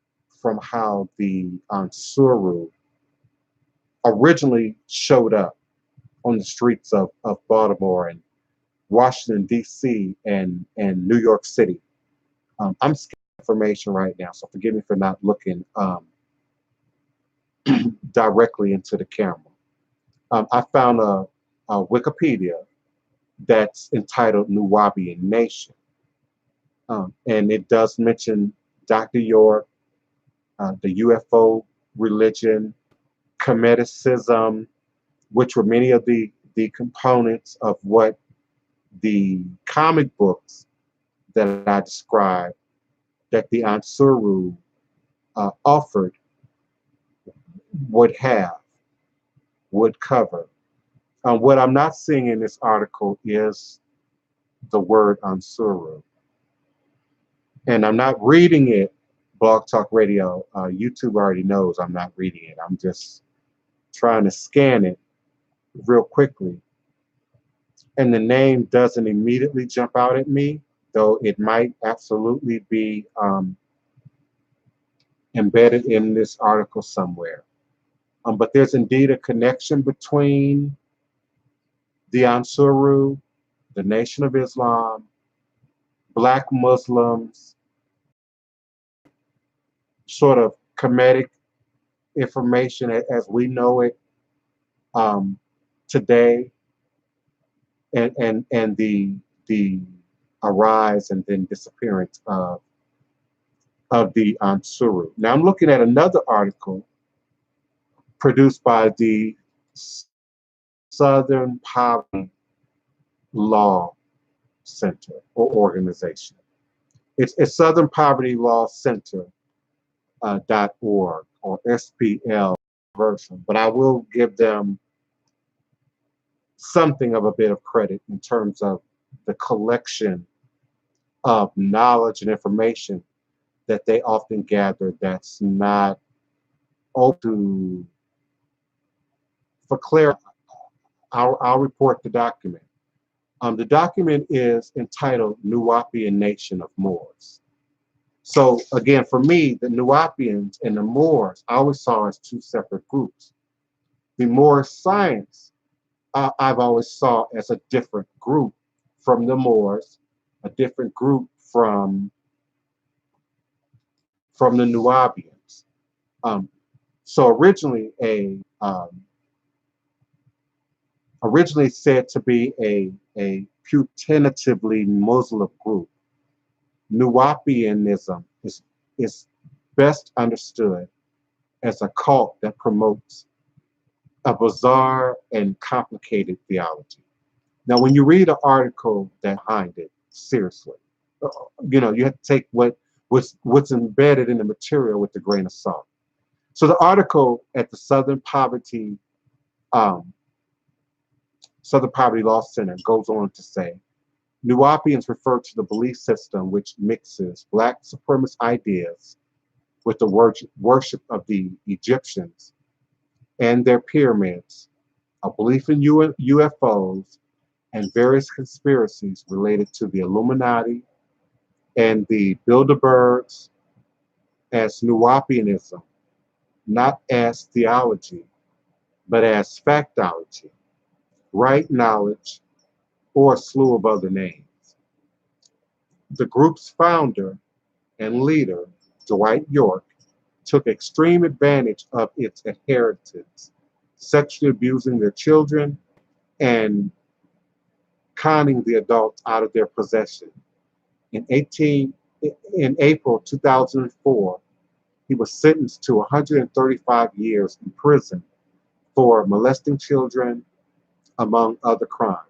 from how the Ansuru originally showed up on the streets of Baltimore and Washington, D.C. and New York City. I'm skipping information right now, so forgive me for not looking directly into the camera. I found a Wikipedia that's entitled New Wabian Nation. And it does mention Dr. York, the UFO religion, Cometicism, which were many of the, components of what the comic books that I described that the Ansuru offered would have, would cover. What I'm not seeing in this article is the word Ansuru. And I'm not reading it, Blog Talk Radio. YouTube already knows I'm not reading it. I'm just trying to scan it real quickly. And the name doesn't immediately jump out at me, though it might absolutely be embedded in this article somewhere. But there's indeed a connection between the Ansuru, the Nation of Islam, Black Muslims, sort of Kemetic information as we know it today, and the arise and then disappearance of the Ansuru. Now I'm looking at another article produced by the Southern Poverty Law Center or organization. It's Southern Poverty Law Center .org or SPL version, but I will give them something of a bit of credit in terms of the collection of knowledge and information that they often gather that's not open for clarity. I'll report the document. The document is entitled Nuwaubian Nation of Moors. So again, for me, the Nuwaubians and the Moors I always saw as two separate groups. The Moor science I've always saw as a different group from the Moors, a different group from the Nuwaubians. So originally said to be a putatively Muslim group, Nuwaubianism is best understood as a cult that promotes a bizarre and complicated theology. Now, when you read an article that behind it seriously, you have to take what's embedded in the material with a grain of salt. So the article at the Southern Poverty Law Center goes on to say, Nuwaubians refer to the belief system which mixes Black supremacist ideas with the worship of the Egyptians and their pyramids, a belief in UFOs, and various conspiracies related to the Illuminati and the Bilderbergs as Nuwaubianism, not as theology, but as factology, right knowledge, or a slew of other names. The group's founder and leader, Dwight York, took extreme advantage of its adherents, sexually abusing their children and conning the adults out of their possession. In April 2004, he was sentenced to 135 years in prison for molesting children, among other crimes.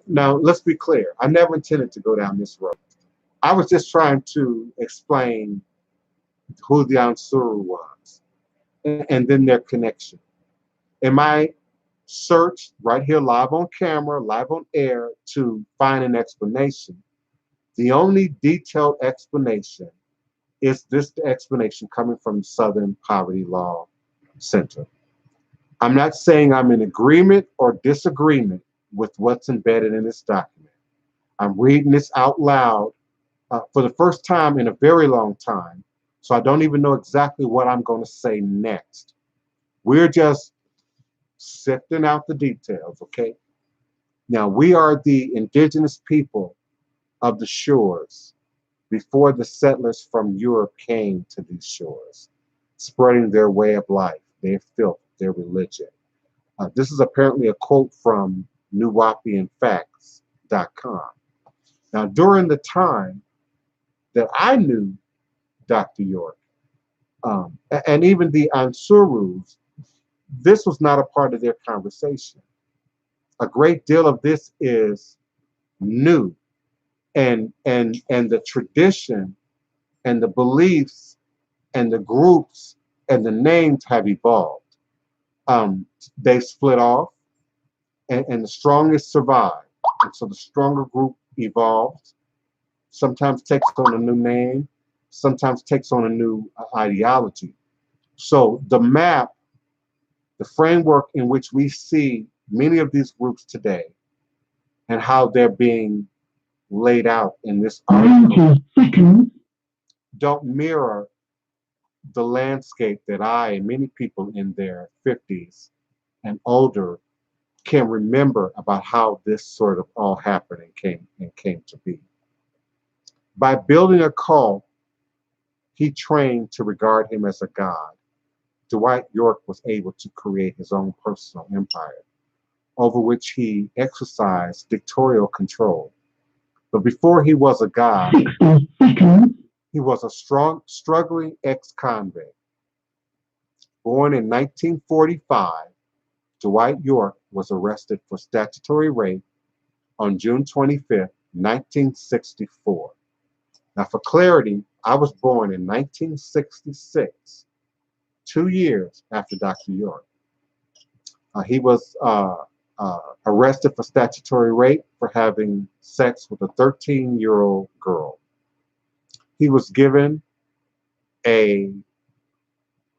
Now, let's be clear. I never intended to go down this road. I was just trying to explain who the Ansuru was and then their connection. In my search right here, live on camera, live on air, to find an explanation, the only detailed explanation is this explanation coming from the Southern Poverty Law Center. I'm not saying I'm in agreement or disagreement with what's embedded in this document. I'm reading this out loud for the first time in a very long time, so I don't even know exactly what I'm going to say next. We're just sifting out the details, okay? Now, we are the indigenous people of the shores before the settlers from Europe came to these shores, spreading their way of life, their filth, their religion. This is apparently a quote from NuwaubianFacts.com. Now, during the time that I knew Dr. York, and even the Ansurus, this was not a part of their conversation. A great deal of this is new and the tradition and the beliefs and the groups and the names have evolved. They split off, and the strongest survive. And so the stronger group evolves, sometimes takes on a new name, sometimes takes on a new ideology. So the map, the framework in which we see many of these groups today and how they're being laid out in this article don't mirror the landscape that I and many people in their 50s and older can remember about how this sort of all happened and came to be. By building a cult, he trained to regard him as a god. Dwight York was able to create his own personal empire, over which he exercised dictatorial control. But before he was a god, he was a struggling ex-convict. Born in 1945, Dwight York was arrested for statutory rape on June 25th, 1964. Now, for clarity, I was born in 1966, 2 years after Dr. York. He was arrested for statutory rape for having sex with a 13-year-old girl. He was given a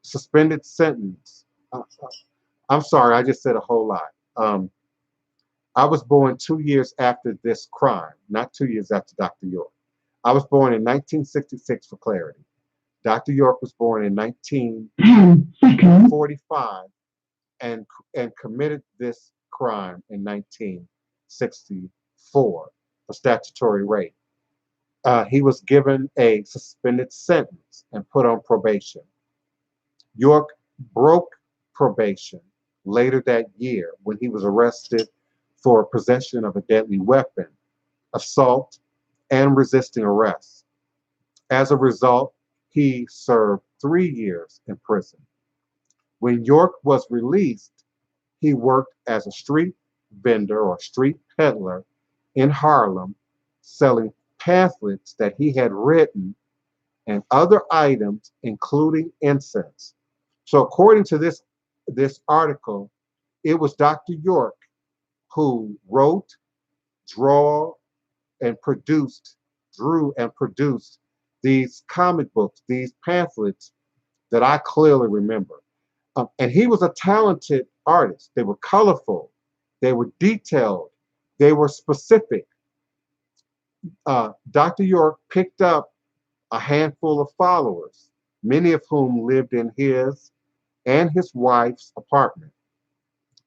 suspended sentence. I'm sorry, I just said a whole lot. I was born 2 years after this crime, not 2 years after Dr. York. I was born in 1966 for clarity. Dr. York was born in 1945 and committed this crime in 1964 for statutory rape. He was given a suspended sentence and put on probation. York broke probation later that year when he was arrested for possession of a deadly weapon, assault, and resisting arrest. As a result, he served 3 years in prison. When York was released, he worked as a street vendor or street peddler in Harlem, selling pamphlets that he had written and other items, including incense. So according to this article, it was Dr. York who wrote, draw, and produced, drew and produced these comic books, these pamphlets that I clearly remember. And he was a talented artist. They were colorful, they were detailed, they were specific. Dr. York picked up a handful of followers, many of whom lived in his and his wife's apartment.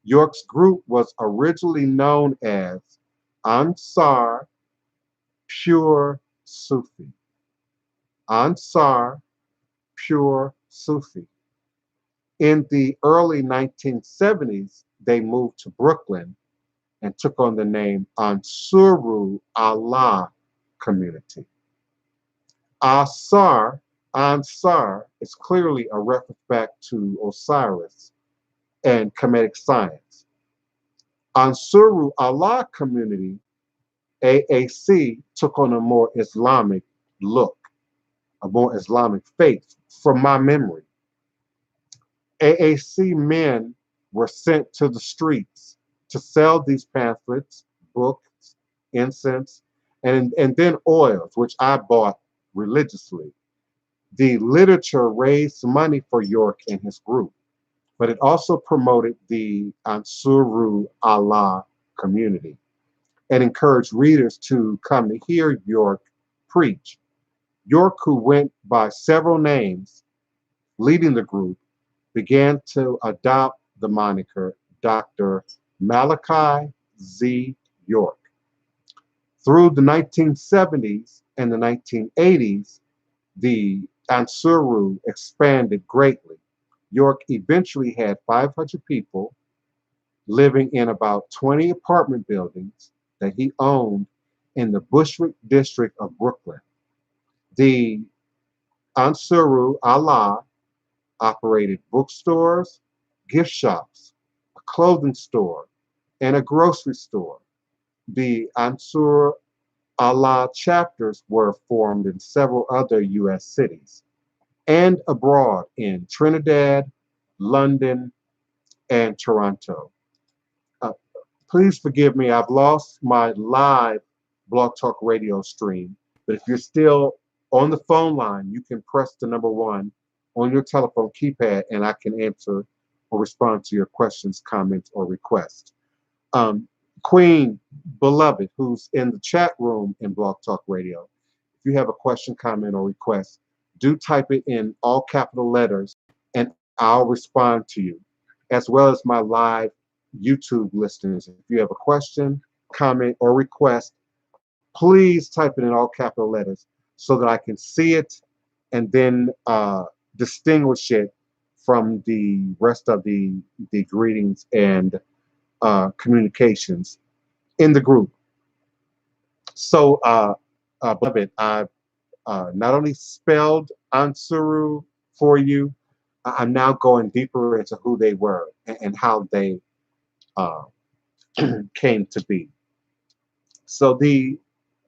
York's group was originally known as Ansar Pure Sufi. Ansar Pure Sufi. In the early 1970s, they moved to Brooklyn and took on the name Ansuru Allah Community. Ansar is clearly a reference back to Osiris and Kemetic science. Ansuru Allah Community, AAC, took on a more Islamic look, a more Islamic faith, from my memory. AAC men were sent to the streets to sell these pamphlets, books, incense, and then oils, which I bought religiously. The literature raised money for York and his group, but it also promoted the Ansuru Allah community and encouraged readers to come to hear York preach. York, who went by several names leading the group, began to adopt the moniker Dr. Malachi Z. York. Through the 1970s and the 1980s, the Ansuru expanded greatly. York eventually had 500 people living in about 20 apartment buildings that he owned in the Bushwick district of Brooklyn. The Ansuru Allah operated bookstores, gift shops, a clothing store, and a grocery store. The Ansur Allah chapters were formed in several other U.S. cities and abroad in Trinidad, London, and Toronto. Uh, Please forgive me, I've lost my live Blog Talk Radio stream, but if you're still on the phone line, you can press the number one on your telephone keypad and I can answer or respond to your questions, comments, or requests. Um, Queen Beloved, who's in the chat room in Blog Talk Radio, if you have a question, comment, or request, do type it in all capital letters and I'll respond to you, as well as my live YouTube listeners. If you have a question, comment, or request, please type it in all capital letters so that I can see it and then distinguish it from the rest of the greetings and communications in the group. So, beloved, I not only spelled Ansuru for you, I'm now going deeper into who they were and how they uh, came to be. So, the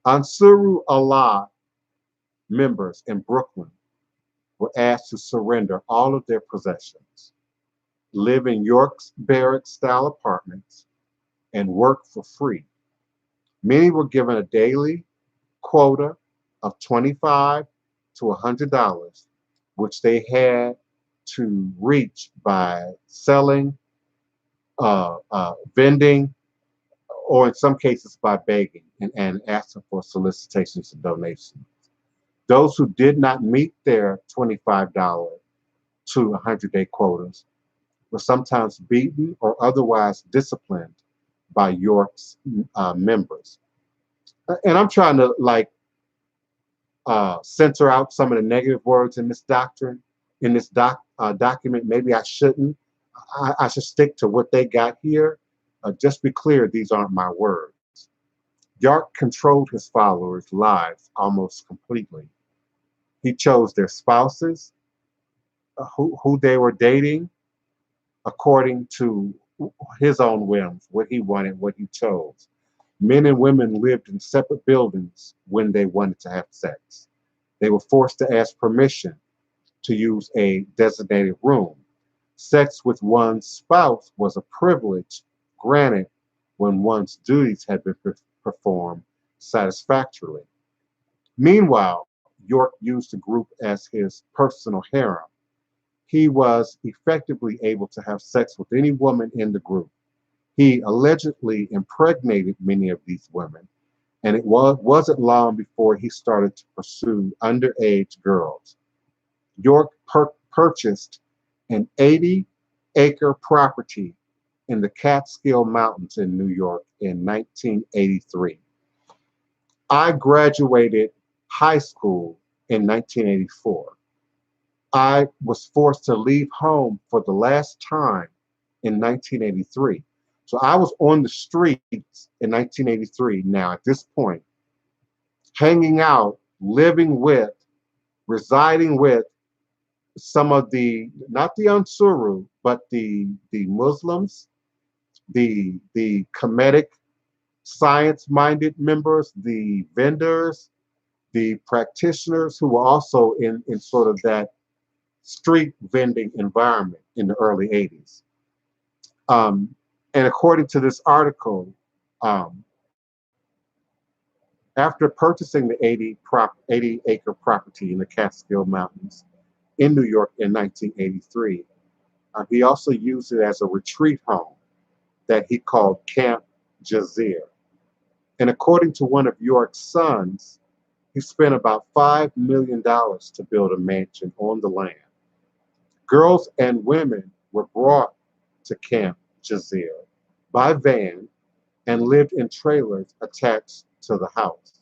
Ansuru Allah members in Brooklyn were asked to surrender all of their possessions, live in York's barrack style apartments, and work for free. Many were given a daily quota of $25 to $100, which they had to reach by selling, vending, or in some cases by begging and asking for solicitations and donations. Those who did not meet their $25 to 100-day quotas were sometimes beaten or otherwise disciplined by York's members. And I'm trying to censor out some of the negative words in this doctrine, in this document. Maybe I shouldn't. I should stick to what they got here. Just be clear, these aren't my words. York controlled his followers' lives almost completely. He chose their spouses, who they were dating, according to his own whims, what he wanted, what he chose. Men and women lived in separate buildings when they wanted to have sex. They were forced to ask permission to use a designated room. Sex with one's spouse was a privilege granted when one's duties had been performed satisfactorily. Meanwhile, York used the group as his personal harem. He was effectively able to have sex with any woman in the group. He allegedly impregnated many of these women, and it wasn't long before he started to pursue underage girls. York purchased an 80-acre property in the Catskill Mountains in New York in 1983. I graduated high school in 1984. I was forced to leave home for the last time in 1983. So I was on the streets in 1983. Now, at this point, hanging out, living with, residing with some of not the Ansuru, but the Muslims, the Kemetic science-minded members, the vendors, the practitioners who were also in sort of that street vending environment in the early 80s. And according to this article, um, after purchasing the 80-acre property in the Catskill Mountains in New York in 1983, he also used it as a retreat home that he called Camp Jazir. And according to one of York's sons, he spent about $5 million to build a mansion on the land. Girls and women were brought to Camp Jazir by van and lived in trailers attached to the house.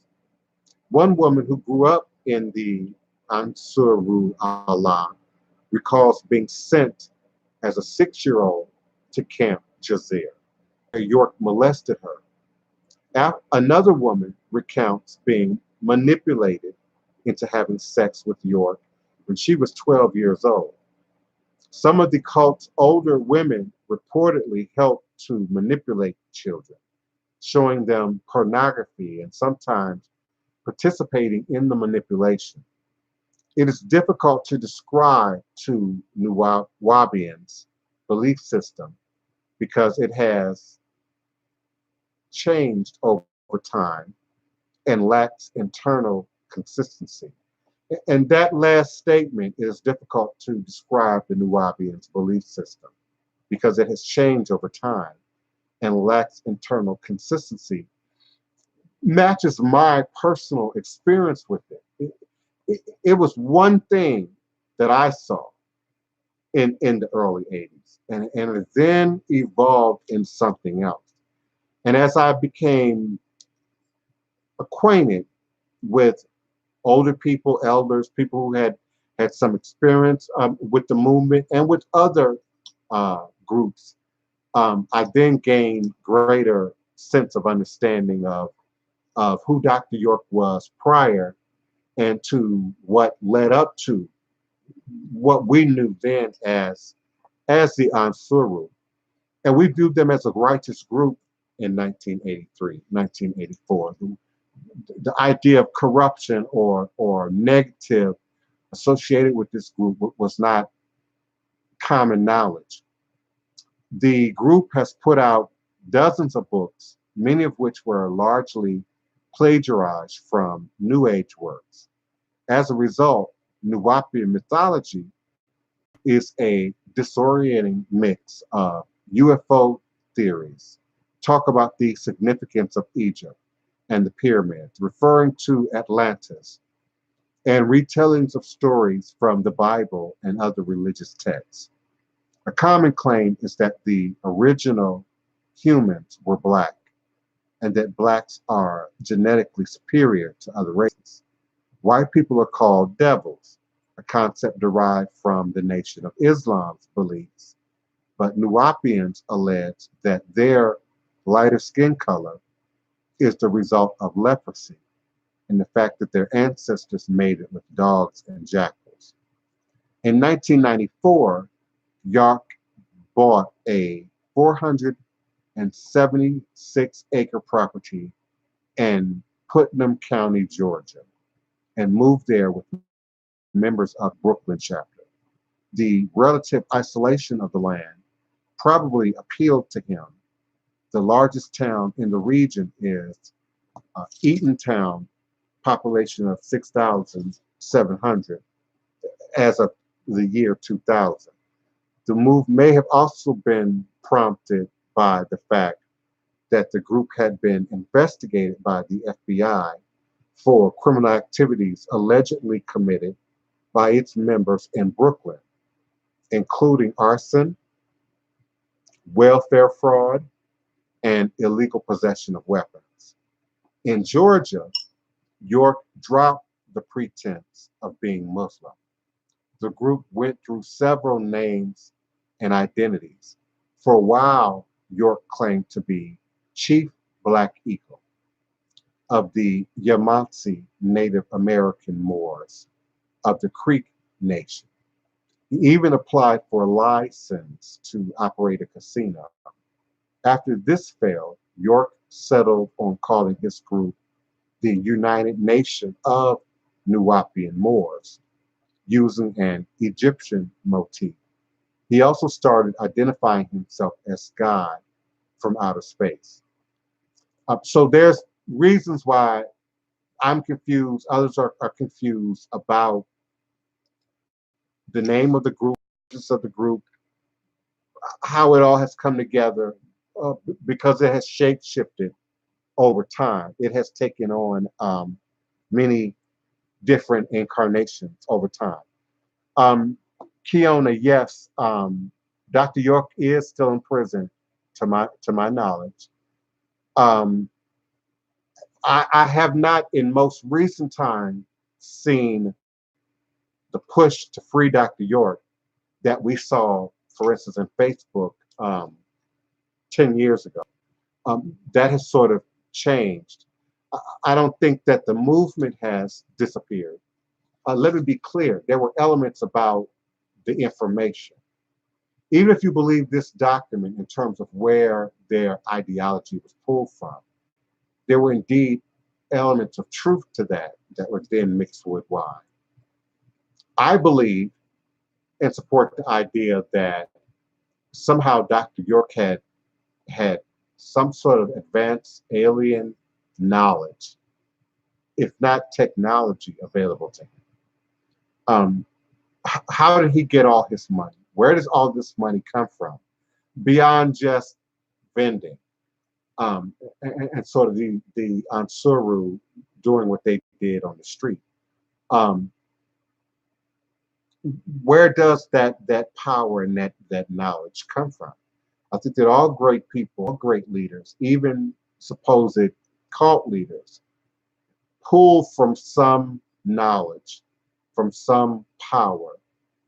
One woman who grew up in the Ansuru Allah recalls being sent as a 6-year-old to Camp Jazir. York molested her. Another woman recounts being manipulated into having sex with York when she was 12 years old. Some of the cult's older women reportedly helped to manipulate children, showing them pornography and sometimes participating in the manipulation. It is difficult to describe to Nuwabians' belief system because it has changed over time and lacks internal consistency. And that last statement is difficult to describe the Nuwabians' belief system because it has changed over time and lacks internal consistency. Matches my personal experience with it. It was one thing that I saw in the early 80s, and it then evolved in something else. And as I became acquainted with older people, elders, people who had some experience with the movement and with other groups, I then gained greater sense of understanding of who Dr. York was prior and to what led up to what we knew then as the Ansuru. And we viewed them as a righteous group in 1983, 1984. The idea of corruption or negative associated with this group was not common knowledge. The group has put out dozens of books, many of which were largely plagiarized from New Age works. As a result, Nuwapian mythology is a disorienting mix of UFO theories, talk about the significance of Egypt and the pyramids, referring to Atlantis, and retellings of stories from the Bible and other religious texts. A common claim is that the original humans were black and that blacks are genetically superior to other races. White people are called devils, a concept derived from the Nation of Islam's beliefs. But Nuwapians allege that their lighter skin color is the result of leprosy and the fact that their ancestors mated with dogs and jackals. In 1994, York bought a 476-acre property in Putnam County, Georgia, and moved there with members of Brooklyn chapter. The relative isolation of the land probably appealed to him. The largest town in the region is Eatontown, population of 6,700 as of the year 2000. The move may have also been prompted by the fact that the group had been investigated by the FBI for criminal activities allegedly committed by its members in Brooklyn, including arson, welfare fraud, and illegal possession of weapons. In Georgia, York dropped the pretense of being Muslim. The group went through several names and identities. For a while, York claimed to be Chief Black Eagle of the Yamasee Native American Moors of the Creek Nation. He even applied for a license to operate a casino. After this failed, York settled on calling his group the United Nation of Nuwapian Moors, using an Egyptian motif. He also started identifying himself as God from outer space. So there's reasons why I'm confused, others are confused about the name of the group, of the group, how it all has come together, because it has shape shifted over time. It has taken on many different incarnations over time. Um, Kiona, yes, Dr. York is still in prison, to my knowledge. Um, I have not, in most recent time, seen the push to free Dr. York that we saw, for instance, in Facebook 10 years ago. That has sort of changed. I don't think that the movement has disappeared. Let me be clear, there were elements about the information. Even if you believe this document in terms of where their ideology was pulled from, there were indeed elements of truth to that that were then mixed with why. I believe and support the idea that somehow Dr. York had some sort of advanced alien knowledge, if not technology, available to him. Um, how did he get all his money? Where does all this money come from? Beyond just vending, and sort of the Ansuru doing what they did on the street. Um, where does that power and that knowledge come from? I think that all great people, all great leaders, even supposed cult leaders, pull from some knowledge, from some power,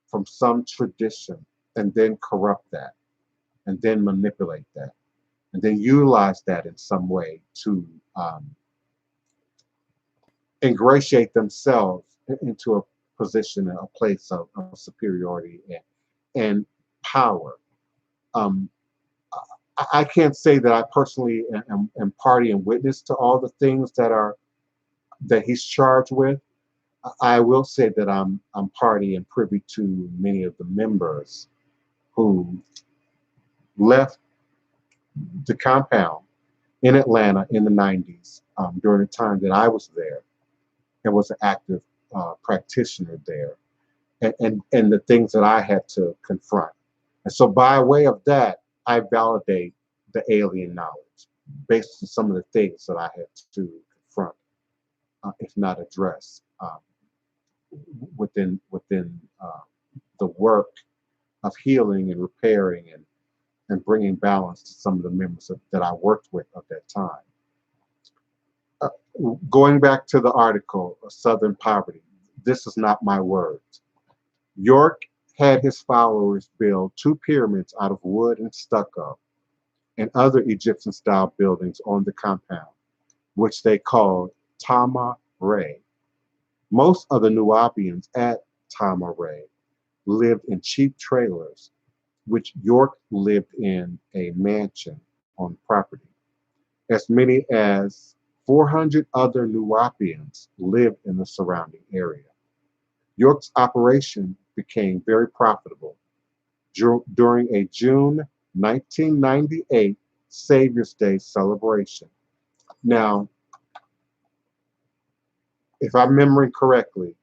from some tradition, and then corrupt that, and then manipulate that, and then utilize that in some way to ingratiate themselves into a position, a place of superiority and power. Um, I can't say that I personally am party and witness to all the things that he's charged with. I will say that I'm party and privy to many of the members who left the compound in Atlanta in the 90s, during the time that I was there and was an active practitioner there, and the things that I had to confront. And so by way of that, I validate the alien knowledge based on some of the things that I had to confront, if not address, within the work of healing and repairing and bringing balance to some of the members that I worked with at that time. Uh, Going back to the article, Southern Poverty, this is not my words. York had his followers build 2 pyramids out of wood and stucco and other Egyptian-style buildings on the compound, which they called Tama Re. Most of the Nubians at Tama Re lived in cheap trailers, which York lived in a mansion on property. As many as 400 other Nubians lived in the surrounding area. York's operation became very profitable during a June 1998 Savior's Day celebration. Now, if I'm remembering correctly,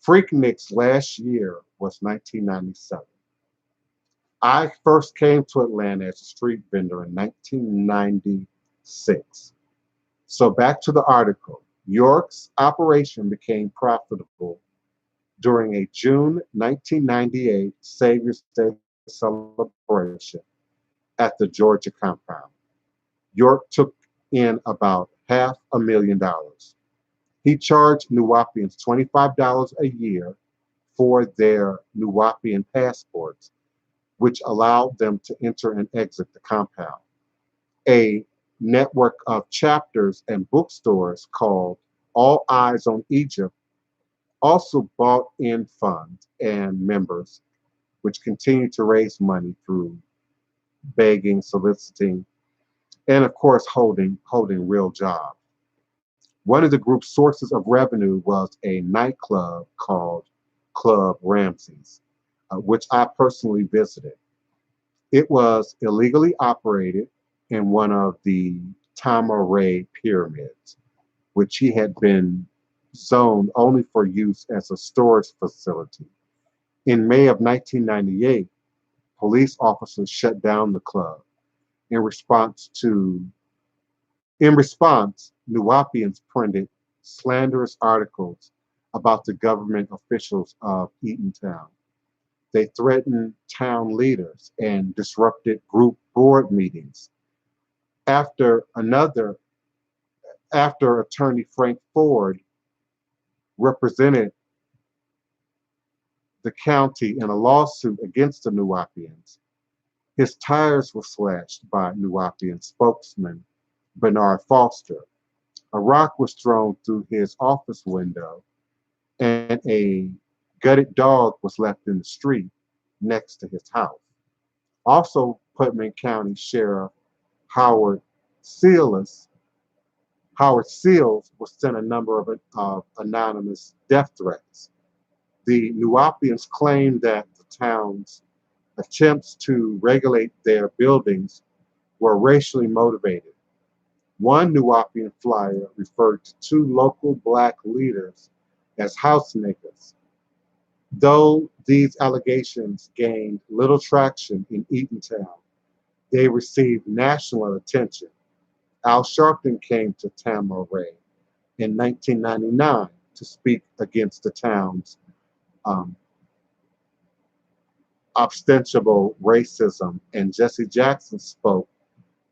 Freaknik's last year was 1997. I first came to Atlanta as a street vendor in 1996. So back to the article. York's operation became profitable during a June 1998 Savior's Day celebration at the Georgia compound. York took in about $500,000. He charged Nubians $25 a year for their Nubian passports, which allowed them to enter and exit the compound. A network of chapters and bookstores called All Eyes on Egypt also bought in funds and members, which continued to raise money through begging, soliciting, and of course holding real jobs. One of the group's sources of revenue was a nightclub called Club Ramses, which I personally visited. It was illegally operated in one of the Tama Re pyramids, which he had been zoned only for use as a storage facility. In May of 1998, police officers shut down the club in response. Nubians printed slanderous articles about the government officials of Eatontown. They threatened town leaders and disrupted group board meetings. After attorney Frank Ford represented the county in a lawsuit against the Nubians, his tires were slashed by Nubian spokesman Bernard Foster. A rock was thrown through his office window, and a gutted dog was left in the street next to his house. Also, Putnam County Sheriff Howard Sealis Howard Seals was sent a number of anonymous death threats. The Nuwapians claimed that the town's attempts to regulate their buildings were racially motivated. One Nuwapian flyer referred to two local black leaders as house niggas. Though these allegations gained little traction in Eatontown, they received national attention. Al Sharpton came to Tamaray in 1999 to speak against the town's um, ostensible racism, and Jesse Jackson spoke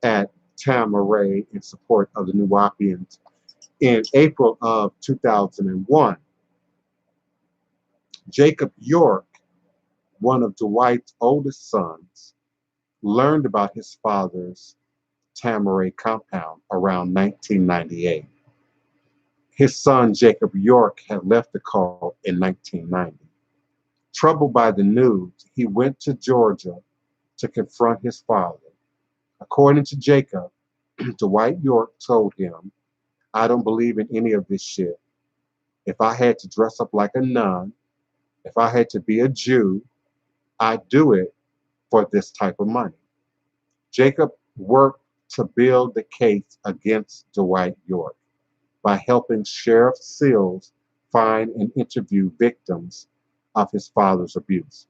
at Tamaray in support of the Nuwapians in April of 2001. Jacob York, one of Dwight's oldest sons, learned about his father's Tamaray compound around 1998. His son Jacob York had left the cult in 1990. Troubled by the news, he went to Georgia to confront his father. According to Jacob, Dwight York told him, "I don't believe in any of this shit. If I had to dress up like a nun, if I had to be a Jew, I'd do it for this type of money." Jacob worked to build the case against Dwight York by helping Sheriff Seals find and interview victims of his father's abuse.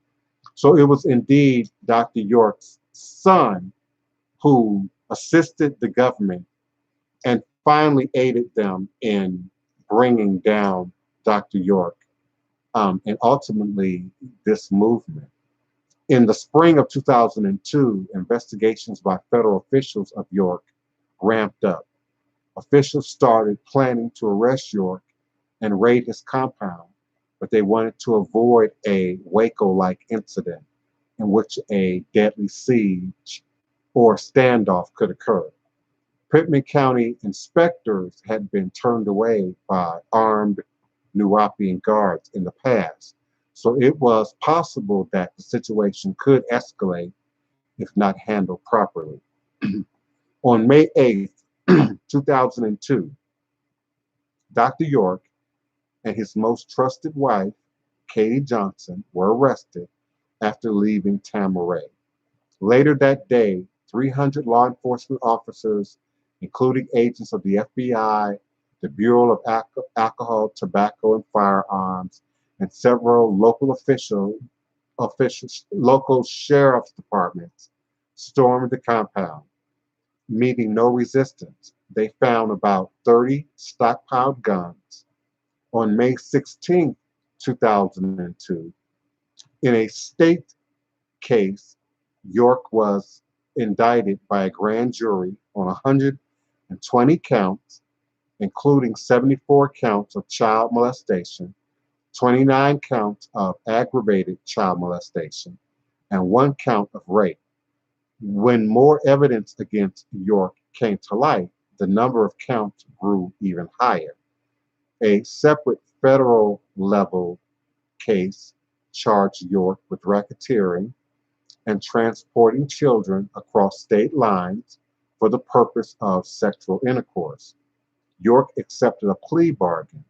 So it was indeed Dr. York's son who assisted the government and finally aided them in bringing down Dr. York and ultimately this movement. In the spring of 2002, investigations by federal officials of York ramped up. Officials started planning to arrest York and raid his compound, but they wanted to avoid a Waco-like incident in which a deadly siege or standoff could occur. Pittman County inspectors had been turned away by armed Nuwapian guards in the past, so it was possible that the situation could escalate if not handled properly. On May 8th, 2002, Dr. York and his most trusted wife, Katie Johnson, were arrested after leaving Tamaray. Later that day, 300 law enforcement officers, including agents of the FBI, the Bureau of Alcohol, Tobacco, and Firearms, and several local sheriff's departments, stormed the compound. Meeting no resistance, they found about 30 stockpiled guns. On May 16, 2002, in a state case, York was indicted by a grand jury on 120 counts, including 74 counts of child molestation, 29 counts of aggravated child molestation, and 1 count of rape. When more evidence against York came to light, the number of counts grew even higher. A separate federal level case charged York with racketeering and transporting children across state lines for the purpose of sexual intercourse. York accepted a plea bargain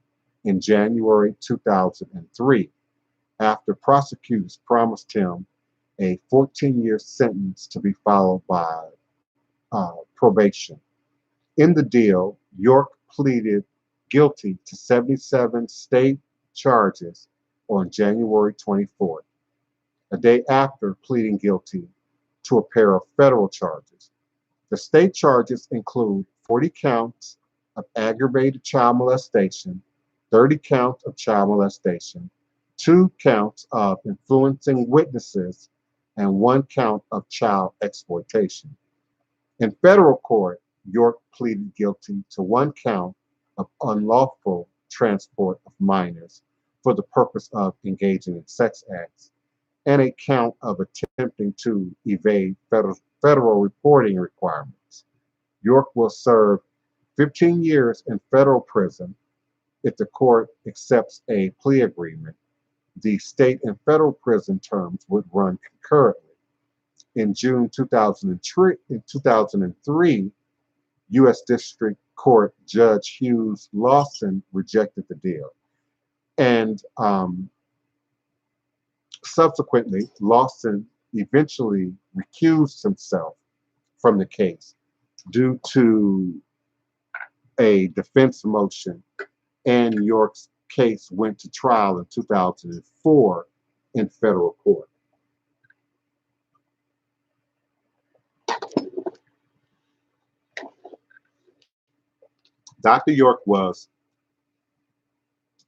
in January 2003 after prosecutors promised him a 14-year sentence to be followed by probation. In the deal, York pleaded guilty to 77 state charges on January 24th, a day after pleading guilty to a pair of federal charges. The state charges include 40 counts of aggravated child molestation, 30 counts of child molestation, 2 counts of influencing witnesses, and 1 count of child exploitation. In federal court, York pleaded guilty to 1 count of unlawful transport of minors for the purpose of engaging in sex acts, and a count of attempting to evade federal reporting requirements. York will serve 15 years in federal prison if the court accepts a plea agreement. The state and federal prison terms would run concurrently. In June 2003, U.S. District Court Judge Hughes Lawson rejected the deal. And subsequently, Lawson eventually recused himself from the case due to a defense motion, and York's case went to trial in 2004 in federal court. Dr. York was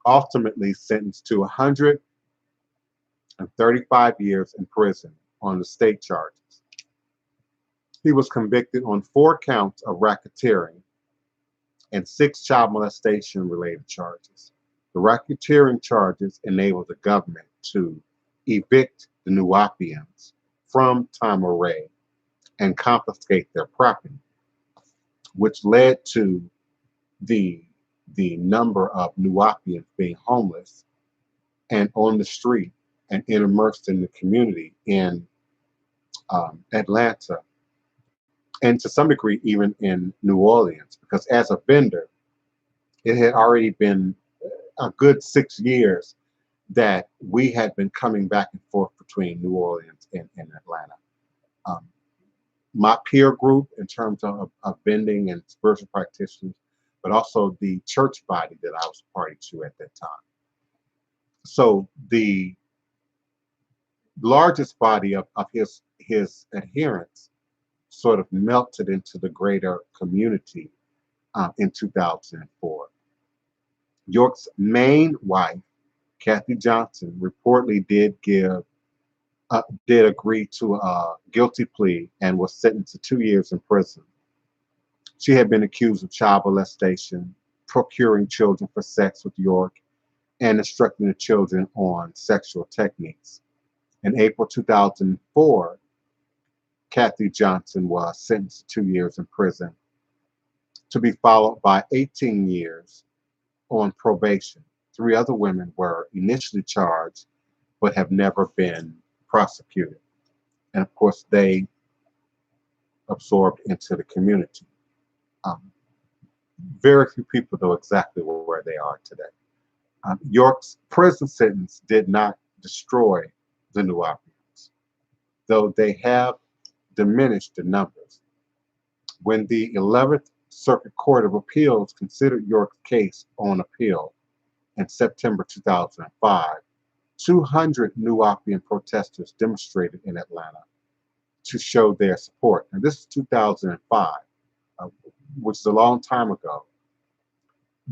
ultimately sentenced to 135 years in prison on the state charges. He was convicted on 4 counts of racketeering and 6 child molestation related charges. The racketeering charges enabled the government to evict the Nuwaubians from Tamaray and confiscate their property, which led to the number of Nuwaubians being homeless and on the street and immersed in the community in Atlanta, and to some degree even in New Orleans, because as a vendor, it had already been a good 6 years that we had been coming back and forth between New Orleans and Atlanta. My peer group in terms of vending and spiritual practitioners, but also the church body that I was party to at that time. So the largest body of his adherents sort of melted into the greater community in 2004. York's main wife, Kathy Johnson, reportedly did agree to a guilty plea and was sentenced to 2 years in prison. She had been accused of child molestation, procuring children for sex with York, and instructing the children on sexual techniques. In April 2004, Kathy Johnson was sentenced to 2 years in prison, to be followed by 18 years on probation. 3 other women were initially charged, but have never been prosecuted. And of course, they absorbed into the community. Very few people know exactly where they are today. York's prison sentence did not destroy the Nuwaubians, though they have diminished in numbers. When the 11th Circuit Court of Appeals considered York's case on appeal in September 2005, 200 Nuwaubian protesters demonstrated in Atlanta to show their support. And this is 2005, which is a long time ago.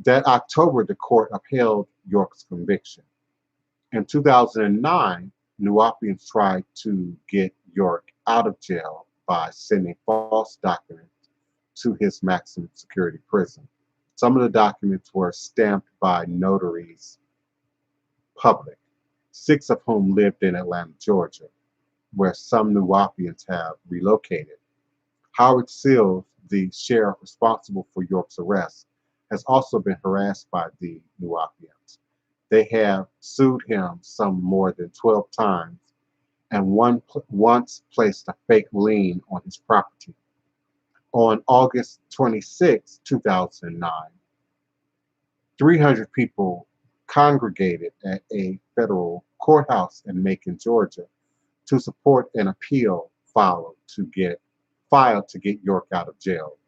That October, the court upheld York's conviction. In 2009, Nuwaubians tried to get York out of jail by sending false documents to his maximum security prison. Some of the documents were stamped by notaries public, 6 of whom lived in Atlanta, Georgia, where some Nuwaubians have relocated. Howard Seals, the sheriff responsible for York's arrest, has also been harassed by the Nuwaubians. They have sued him some more than 12 times and once placed a fake lien on his property. On August 26, 2009, 300 people congregated at a federal courthouse in Macon, Georgia, to support an appeal filed to get York out of jail.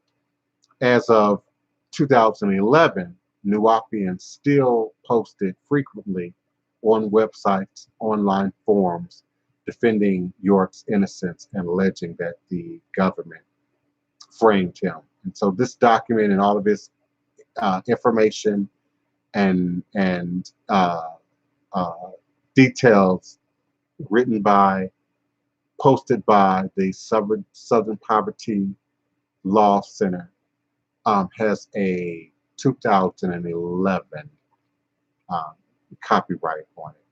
As of 2011, Nuwaubians still posted frequently on websites, online forums, defending York's innocence and alleging that the government framed him. And so this document and all of his information and details posted by the Southern Poverty Law Center has a 2011 copyright on it.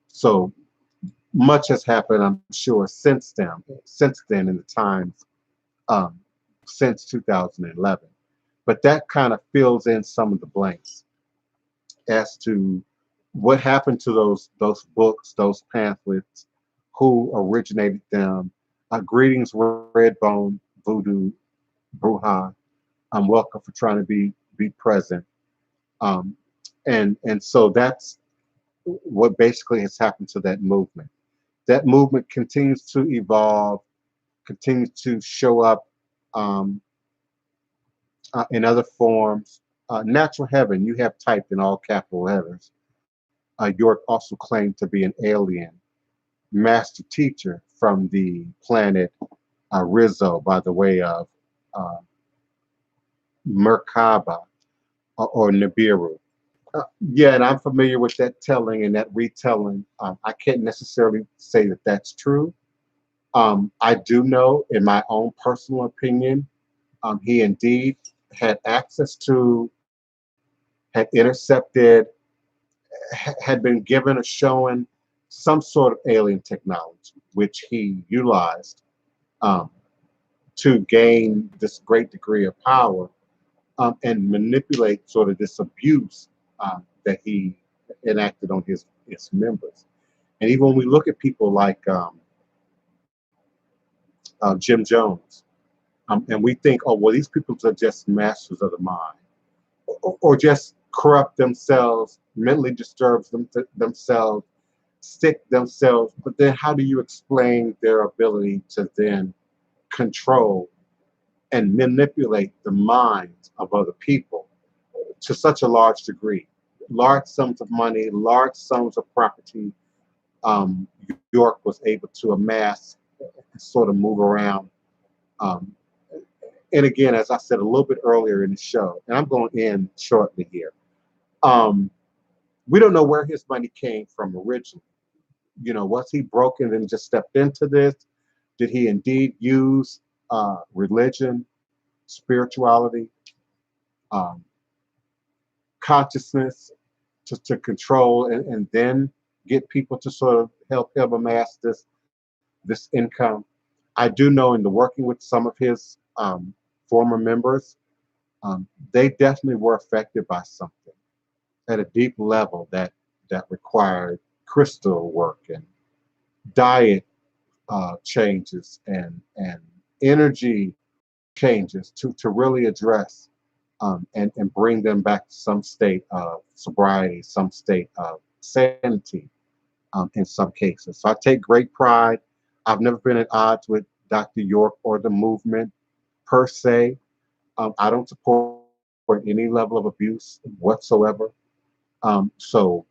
So much has happened, I'm sure, since then in the times since 2011. But that kind of fills in some of the blanks as to what happened to those books, those pamphlets, who originated them. Greetings, Redbone, Voodoo, Bruja. Welcome for trying to be present. Um, and so that's what basically has happened to that movement. That movement continues to evolve, continues to show up um, in other forms. Natural Heaven, you have typed in all capital letters. York also claimed to be an alien master teacher from the planet Rizzo by the way of uh, Merkaba or Nibiru. Yeah, and I'm familiar with that telling and that retelling. I can't necessarily say that that's true. I do know, in my own personal opinion, he indeed had access to, had intercepted, had been given a showing some sort of alien technology, which he utilized um, to gain this great degree of power and manipulate sort of this abuse that he enacted on his members. And even when we look at people like Jim Jones, and we think, oh, well, these people are just masters of the mind, or just corrupt themselves, mentally disturb themselves, sick themselves. But then how do you explain their ability to then control and manipulate the minds of other people to such a large degree? Large sums of money, large sums of property, York was able to amass and sort of move around. Um, and again, as I said a little bit earlier in the show, and I'm going to end shortly here, um, we don't know where his money came from originally. You know, was he broken and just stepped into this? Did he indeed use religion, spirituality, um, consciousness to control and then get people to sort of help him amass this income? I do know in the working with some of his former members, they definitely were affected by something at a deep level that required crystal work and diet changes and energy changes to really address and bring them back to some state of sobriety, some state of sanity in some cases. So I take great pride. I've never been at odds with Dr. York or the movement per se. I don't support any level of abuse whatsoever. So,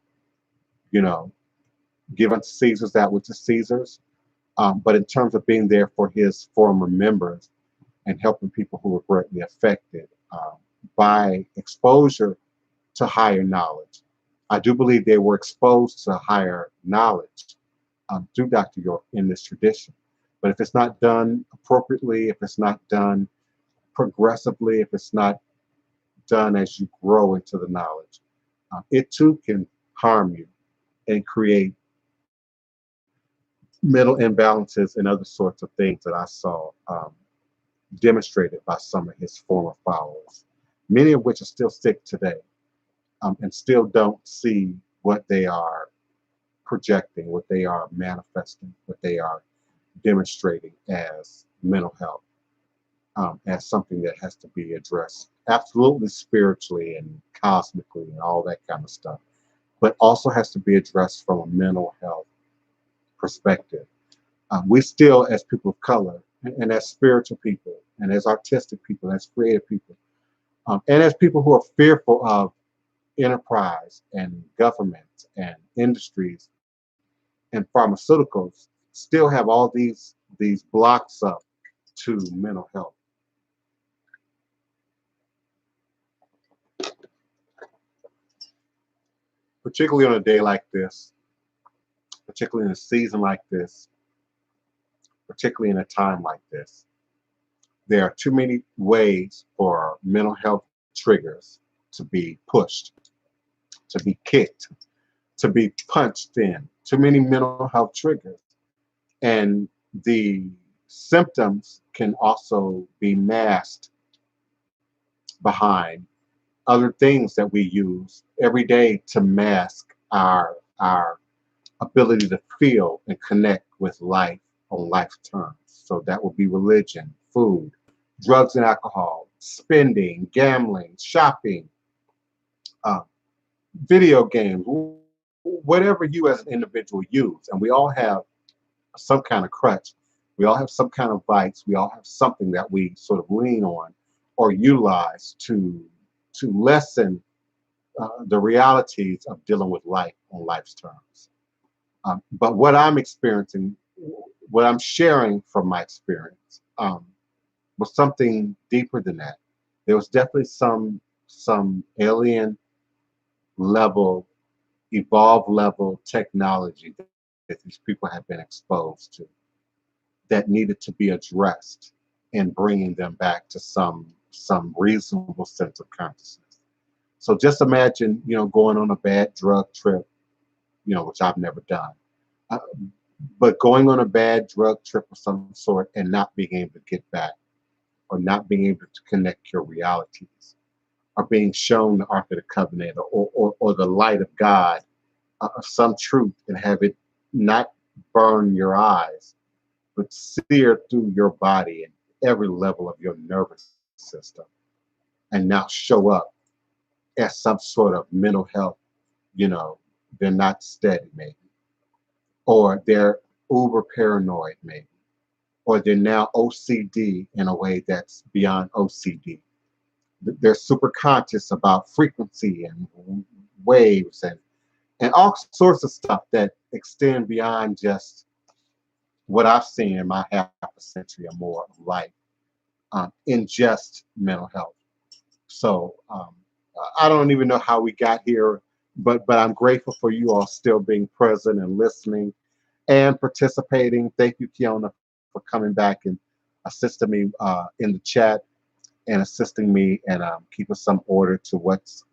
you know, give unto Caesar's that which is Caesar's. But in terms of being there for his former members and helping people who were greatly affected by exposure to higher knowledge, I do believe they were exposed to higher knowledge through Dr. York in this tradition. But if it's not done appropriately, if it's not done progressively, if it's not done as you grow into the knowledge, it too can harm you and create mental imbalances and other sorts of things that I saw demonstrated by some of his former followers, many of which are still sick today and still don't see what they are projecting, what they are manifesting, what they are demonstrating as mental health, as something that has to be addressed absolutely spiritually and cosmically and all that kind of stuff, but also has to be addressed from a mental health perspective. We still, as people of color, and as spiritual people, and as artistic people, as creative people, and as people who are fearful of enterprise and government and industries and pharmaceuticals, still have all these blocks up to mental health. Particularly on a day like this, particularly in a season like this, particularly in a time like this, there are too many ways for mental health triggers to be pushed, to be kicked, to be punched in. Too many mental health triggers. And the symptoms can also be masked behind other things that we use every day to mask our ability to feel and connect with life on life terms. So that would be religion, food, drugs and alcohol, spending, gambling, shopping, uh, video games, whatever you as an individual use. And we all have some kind of crutch. We all have some kind of vice. We all have something that we sort of lean on or utilize to lessen the realities of dealing with life on life's terms. But what I'm experiencing, what I'm sharing from my experience, was something deeper than that. There was definitely some alien level, evolved level technology that these people have been exposed to that needed to be addressed and bringing them back to some reasonable sense of consciousness. So just imagine, going on a bad drug trip, which I've never done, uh, but going on a bad drug trip of some sort and not being able to get back or not being able to connect your realities or being shown the Ark of the Covenant or the light of God, of some truth, and have it not burn your eyes, but sear through your body and every level of your nervous system, and now show up as some sort of mental health, they're not steady maybe, or they're uber paranoid maybe, or they're now OCD in a way that's beyond OCD. They're super conscious about frequency and waves and all sorts of stuff that extend beyond just what I've seen in my half a century or more of life, in just mental health. So I don't even know how we got here, but I'm grateful for you all still being present and listening and participating. Thank you, Kiona, for coming back and assisting me in the chat and assisting me and keeping some order to what's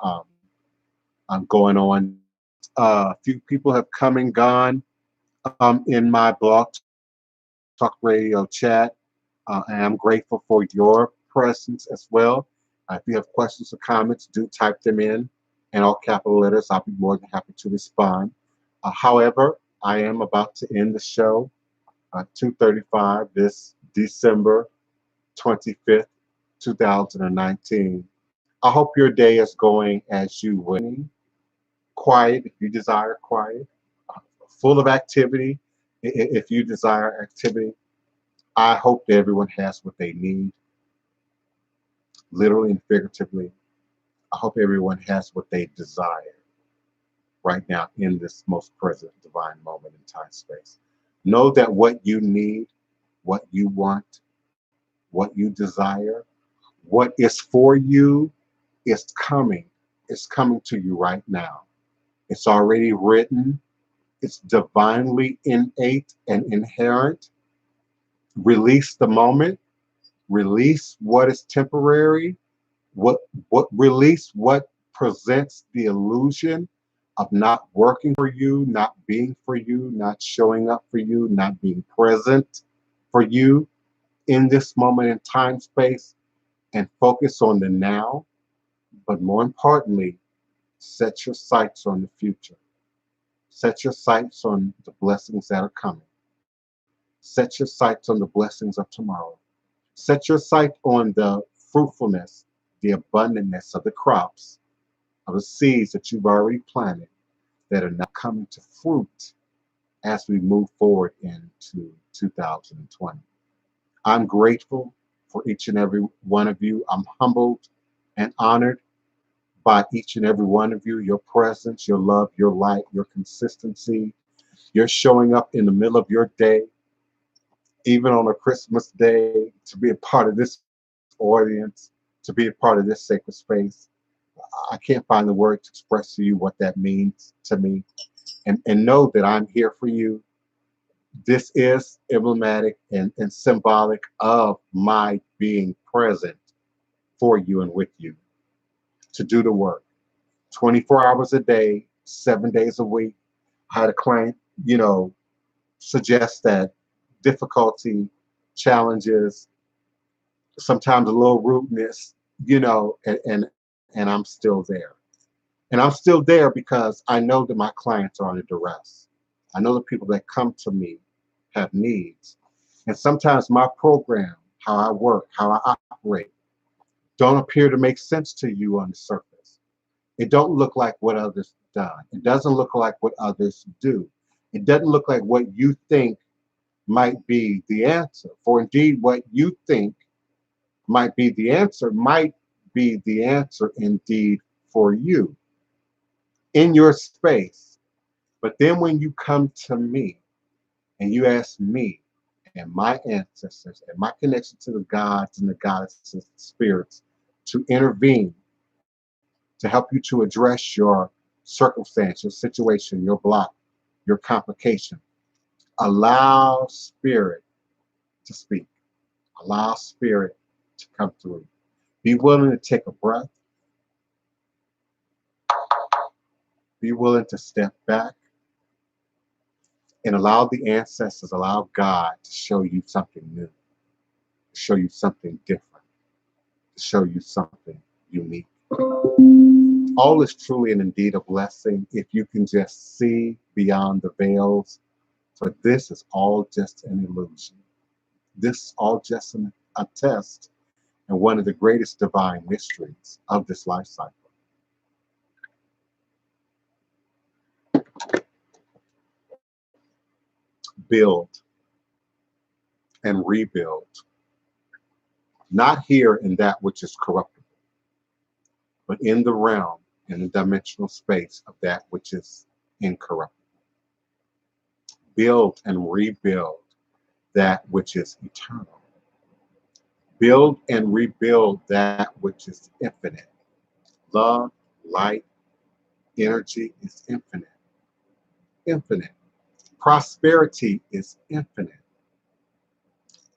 going on. A few people have come and gone in my blog talk radio chat, and I'm grateful for your presence as well. If you have questions or comments, do type them in all capital letters. I'll be more than happy to respond. However, I am about to end the show 2:35 this December 25th, 2019. I hope your day is going as you would. Quiet if you desire quiet, full of activity if you desire activity. I hope that everyone has what they need, literally and figuratively. I hope everyone has what they desire right now in this most present divine moment in time space. Know that what you need, what you want, what you desire, what is for you is coming. It's coming to you right now. It's already written. It's divinely innate and inherent. Release the moment. Release what is temporary. What release what presents the illusion of not working for you, not being for you, not showing up for you, not being present for you in this moment in time space, and focus on the now. But more importantly, set your sights on the future. Set your sights on the blessings that are coming. Set your sights on the blessings of tomorrow. Set your sight on the fruitfulness, the abundantness of the crops, of the seeds that you've already planted that are now coming to fruit as we move forward into 2020. I'm grateful for each and every one of you. I'm humbled and honored by each and every one of you, your presence, your love, your light, your consistency, your showing up in the middle of your day, even on a Christmas day, to be a part of this audience, to be a part of this sacred space. I can't find the word to express to you what that means to me. And know that I'm here for you. This is emblematic and symbolic of my being present for you and with you to do the work. 24 hours a day, 7 days a week. I had a client, suggest that difficulty, challenges, sometimes a little rudeness, and I'm still there. And I'm still there because I know that my clients are under duress. I know the people that come to me have needs. And sometimes my program, how I work, how I operate, don't appear to make sense to you on the surface. It don't look like what others done. It doesn't look like what others do. It doesn't look like what you think might be the answer. For indeed, what you think might be the answer indeed for you in your space. But then when you come to me and you ask me and my ancestors and my connection to the gods and the goddesses and spirits to intervene, to help you to address your circumstance, your situation, your block, your complication, allow spirit to speak. Allow spirit to come through. Be willing to take a breath. Be willing to step back and allow the ancestors, allow God to show you something new, to show you something different, to show you something unique. All is truly and indeed a blessing if you can just see beyond the veils, for this is all just an illusion. This is all just a test and one of the greatest divine mysteries of this life cycle. Build and rebuild, not here in that which is corruptible, but in the realm, in the dimensional space of that which is incorruptible. Build and rebuild that which is eternal. Build and rebuild that which is infinite. Love, light, energy is infinite. Infinite. Prosperity is infinite.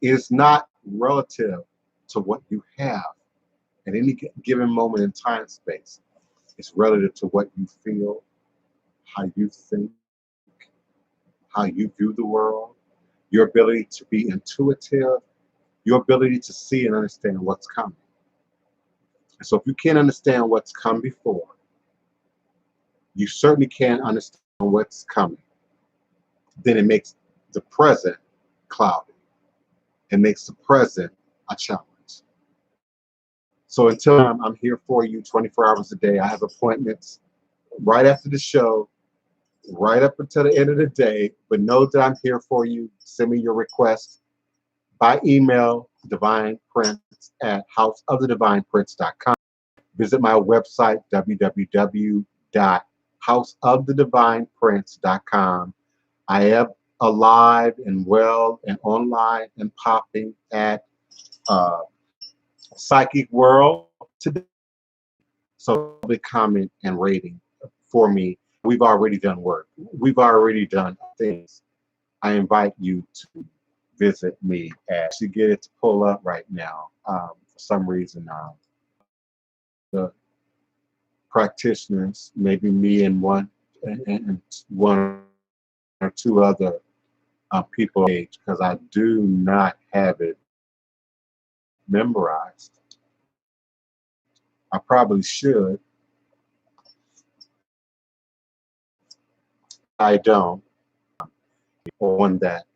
It is not relative to what you have at any given moment in time space. It's relative to what you feel, how you think, how you view the world, your ability to be intuitive, your ability to see and understand what's coming. And so if you can't understand what's come before, you certainly can't understand what's coming. Then it makes the present cloudy. It makes the present a challenge. So until I'm here for you 24 hours a day. I have appointments right after the show, right up until the end of the day. But know that I'm here for you. Send me your request by email, DivinePrince@houseofthedivineprince.com. Visit my website, www.houseofthedivineprince.com. I am alive and well and online and popping at Psychic World today. So be comment and rating for me. We've already done work. We've already done things. I invite you to visit me as you get it to pull up right now. For some reason, the practitioners, maybe me and one or two other people age, because I do not have it memorized. I probably should. I don't on that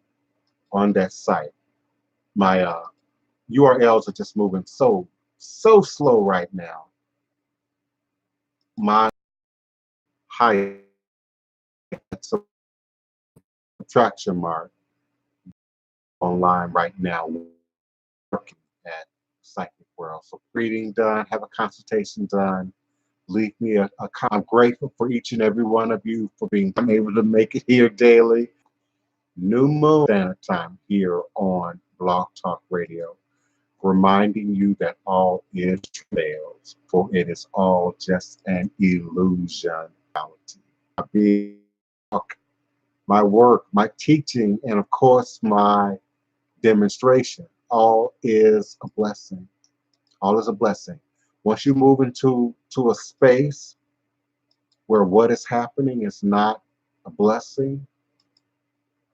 site. My URLs are just moving so slow right now. My height subtraction mark online right now, working at Psychic World. So reading done, have a consultation done. Leave me I'm grateful for each and every one of you for being able to make it here daily. New Moon Standard Time here on Blog Talk Radio, reminding you that all is fails, for it is all just an illusion. My work, my teaching, and of course my demonstration, all is a blessing. All is a blessing. Once you move into a space where what is happening is not a blessing,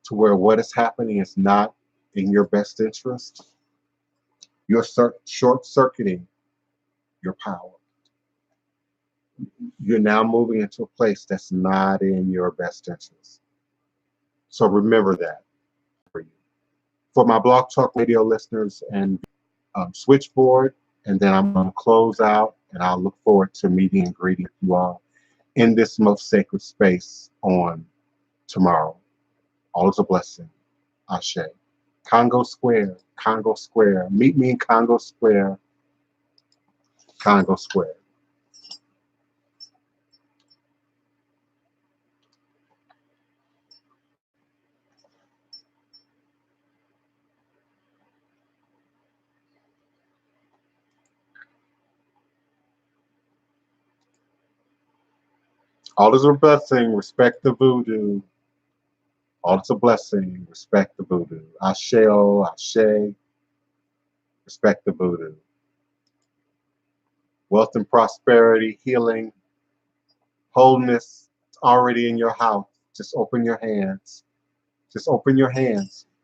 to where what is happening is not in your best interest, you're short-circuiting your power. You're now moving into a place that's not in your best interest. So remember that for you. For my Blog Talk Radio listeners and switchboard And then I'm going to close out, and I'll look forward to meeting and greeting with you all in this most sacred space on tomorrow. All is a blessing. Ashe. Congo Square, Congo Square. Meet me in Congo Square, Congo Square. All is a blessing. Respect the voodoo. All is a blessing. Respect the voodoo. Ashe, Ashe. Respect the voodoo. Wealth and prosperity, healing, wholeness, it's already in your house. Just open your hands. Just open your hands.